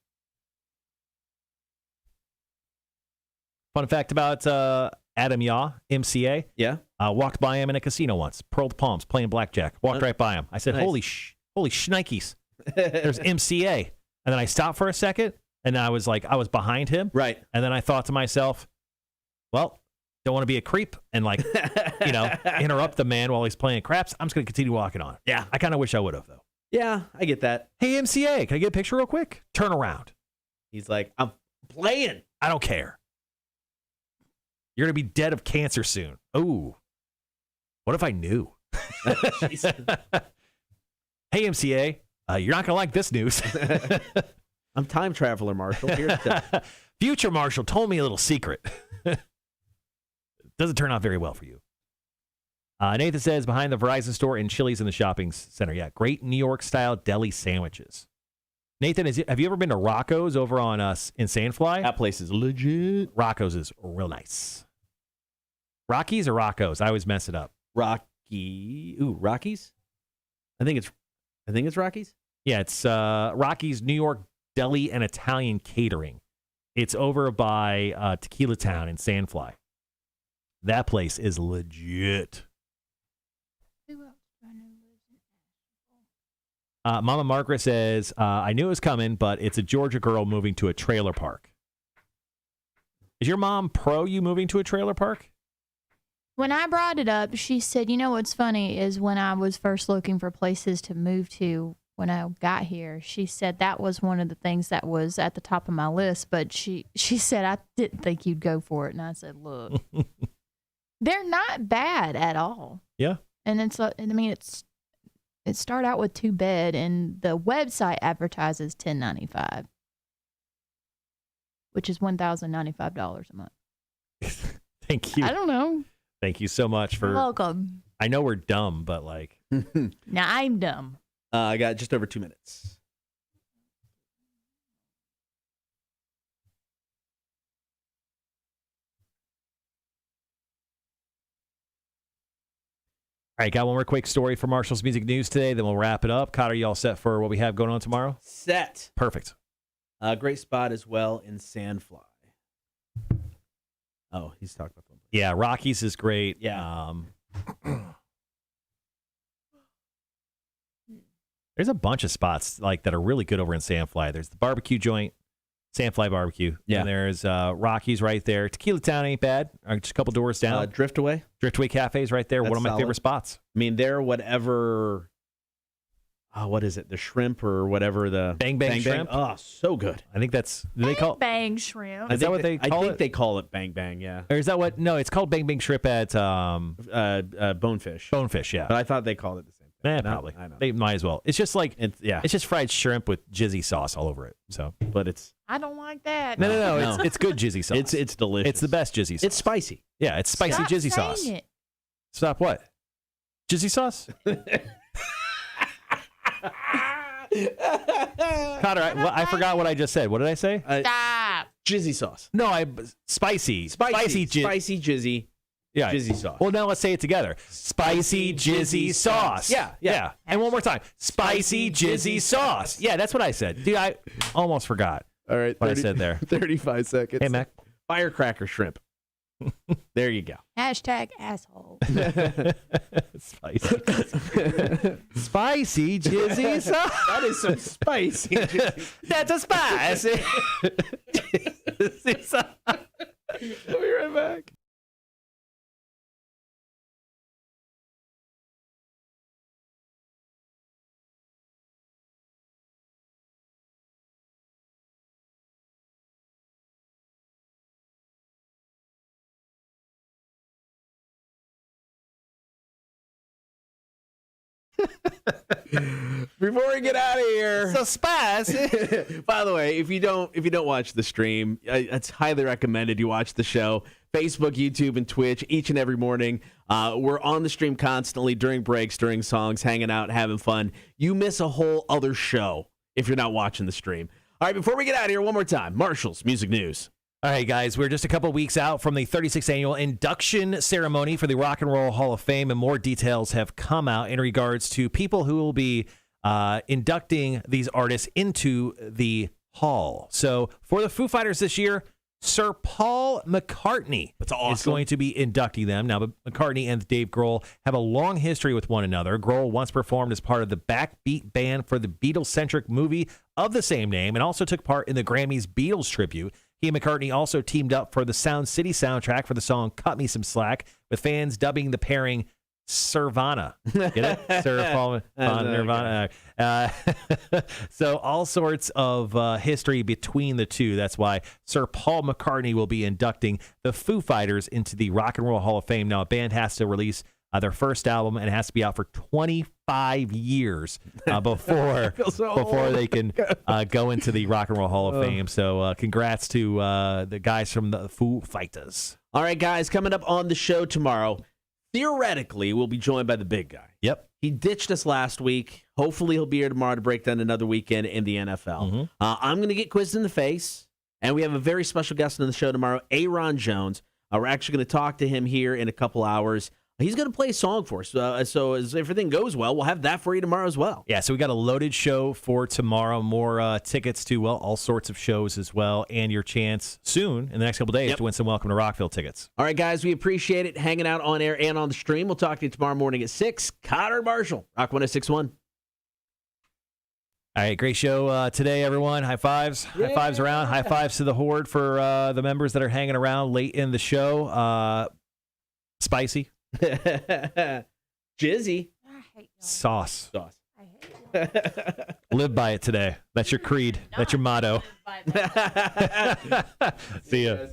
Fun fact about Adam Yaw, MCA. Yeah. Walked by him in a casino once, pearled palms, playing blackjack. Walked right by him. I said, Nice. holy shnikes. There's MCA. And then I stopped for a second, and I was behind him. Right. And then I thought to myself, well, don't want to be a creep and interrupt the man while he's playing craps. I'm just going to continue walking on. Yeah. I kind of wish I would have, though. Yeah, I get that. Hey, MCA, can I get a picture real quick? Turn around. He's like, I'm playing. I don't care. You're going to be dead of cancer soon. Ooh. What if I knew? Hey, MCA, you're not going to like this news. I'm time traveler, Marshall. Here's the Future Marshall told me a little secret. Doesn't turn out very well for you. Nathan says, behind the Verizon store and Chili's in the shopping center. Yeah, great New York-style deli sandwiches. Nathan, have you ever been to Rocco's over on in Sandfly? that place is legit. Rocco's is real nice. Rockies or Rocco's? I always mess it up. Rockies? I think it's Rockies. Yeah, it's Rocky's New York Deli and Italian Catering. It's over by Tequila Town in Sandfly. That place is legit. Who else do I know lives in Asheville? Mama Margaret says, I knew it was coming, but it's a Georgia girl moving to a trailer park. Is your mom pro you moving to a trailer park? When I brought it up, she said, you know what's funny is when I was first looking for places to move to when I got here, she said that was one of the things that was at the top of my list, but she said, I didn't think you'd go for it. And I said, look, they're not bad at all. Yeah. And it's It start out with 2-bed, and the website advertises $1,095, which is $1,095 a month. Thank you. I don't know. Thank you so much for. You're welcome. I know we're dumb, but like. Now I'm dumb. I got just over 2 minutes. All right, got one more quick story for Marshall's Music News today, then we'll wrap it up. Cotter, you all set for what we have going on tomorrow? Set. Perfect. Great spot as well in Sandfly. Oh, he's talking about them. Yeah, Rockies is great. Yeah. There's a bunch of spots like that are really good over in Sandfly. There's the barbecue joint, Sandfly Barbecue. Yeah. And there's Rockies right there. Tequila Town ain't bad. Just a couple doors down. Driftaway. Driftaway Cafe's right there. That's one of my solid. favorite spots. I mean, they're whatever. What is it? The shrimp or whatever the Bang Bang Shrimp? Oh, so good. I think that's. Do they call? Bang shrimp. Is that what they call I think it? they call it Bang Bang. Yeah. Or is that what? No, it's called Bang Bang Shrimp at Bonefish. Bonefish. Yeah. But I thought they called it the same thing. No, Probably. I know. They might as well. It's just like It's just fried shrimp with jizzy sauce all over it. So, but it's I don't like that. no. No. It's good jizzy sauce. it's delicious. It's the best jizzy sauce. It's spicy. Yeah, it's spicy Stop jizzy saying sauce. it. Stop what? Jizzy sauce? Cotter, I forgot what I just said. What did I say? Stop. Jizzy sauce. No, spicy Jizzy. yeah. jizzy sauce. Well, now let's say it together. Spicy jizzy sauce. Yeah. And one more time. Spicy jizzy sauce. Yeah, that's what I said. Dude, I almost forgot All right. what I said there. 35 seconds. Hey, Mac. Firecracker shrimp. There you go. Hashtag asshole. Spicy. Spicy jizzy sauce. That is some spicy jizzy. That's a spicy. jizzy sauce. I'll be right back. Before we get out of here, So spicy. by the way, if you don't watch the stream, it's highly recommended you watch the show. Facebook, YouTube, and Twitch each and every morning. We're on the stream constantly during breaks, during songs, hanging out, having fun. You miss a whole other show if you're not watching the stream. All right, before we get out of here, one more time, Marshall's Music News. All right, guys, we're just a couple weeks out from the 36th annual induction ceremony for the Rock and Roll Hall of Fame, and more details have come out in regards to people who will be inducting these artists into the hall. So for the Foo Fighters this year, Sir Paul McCartney is going to be inducting them. Now, McCartney and Dave Grohl have a long history with one another. Grohl once performed as part of the backbeat band for the Beatles-centric movie of the same name and also took part in the Grammys Beatles tribute. He and McCartney also teamed up for the Sound City soundtrack for the song Cut Me Some Slack, with fans dubbing the pairing Sirvana. Get it? Sir Paul Nirvana. So all sorts of history between the two. That's why Sir Paul McCartney will be inducting the Foo Fighters into the Rock and Roll Hall of Fame. Now, a band has to release their first album, and it has to be out for 25 years before they can go into the Rock and Roll Hall of Fame. So congrats to the guys from the Foo Fighters. All right, guys, coming up on the show tomorrow, theoretically, we'll be joined by the big guy. Yep. He ditched us last week. Hopefully, he'll be here tomorrow to break down another weekend in the NFL. I'm going to get quizzed in the face, and we have a very special guest on the show tomorrow, Aaron Jones. We're actually going to talk to him here in a couple hours. He's going to play a song for us. So as everything goes well, we'll have that for you tomorrow as well. Yeah, so we got a loaded show for tomorrow. More tickets to, well, all sorts of shows as well. And your chance soon, in the next couple days, to win some Welcome to Rockville tickets. All right, guys, we appreciate it hanging out on air and on the stream. We'll talk to you tomorrow morning at 6. Cotter Marshall, Rock 106.1. All right, great show today, everyone. High fives. Yeah. High fives around. High fives to the horde for the members that are hanging around late in the show. Spicy. Jizzy. Sauce. I hate Live by it today. That's your creed. That's your motto. By that. See ya.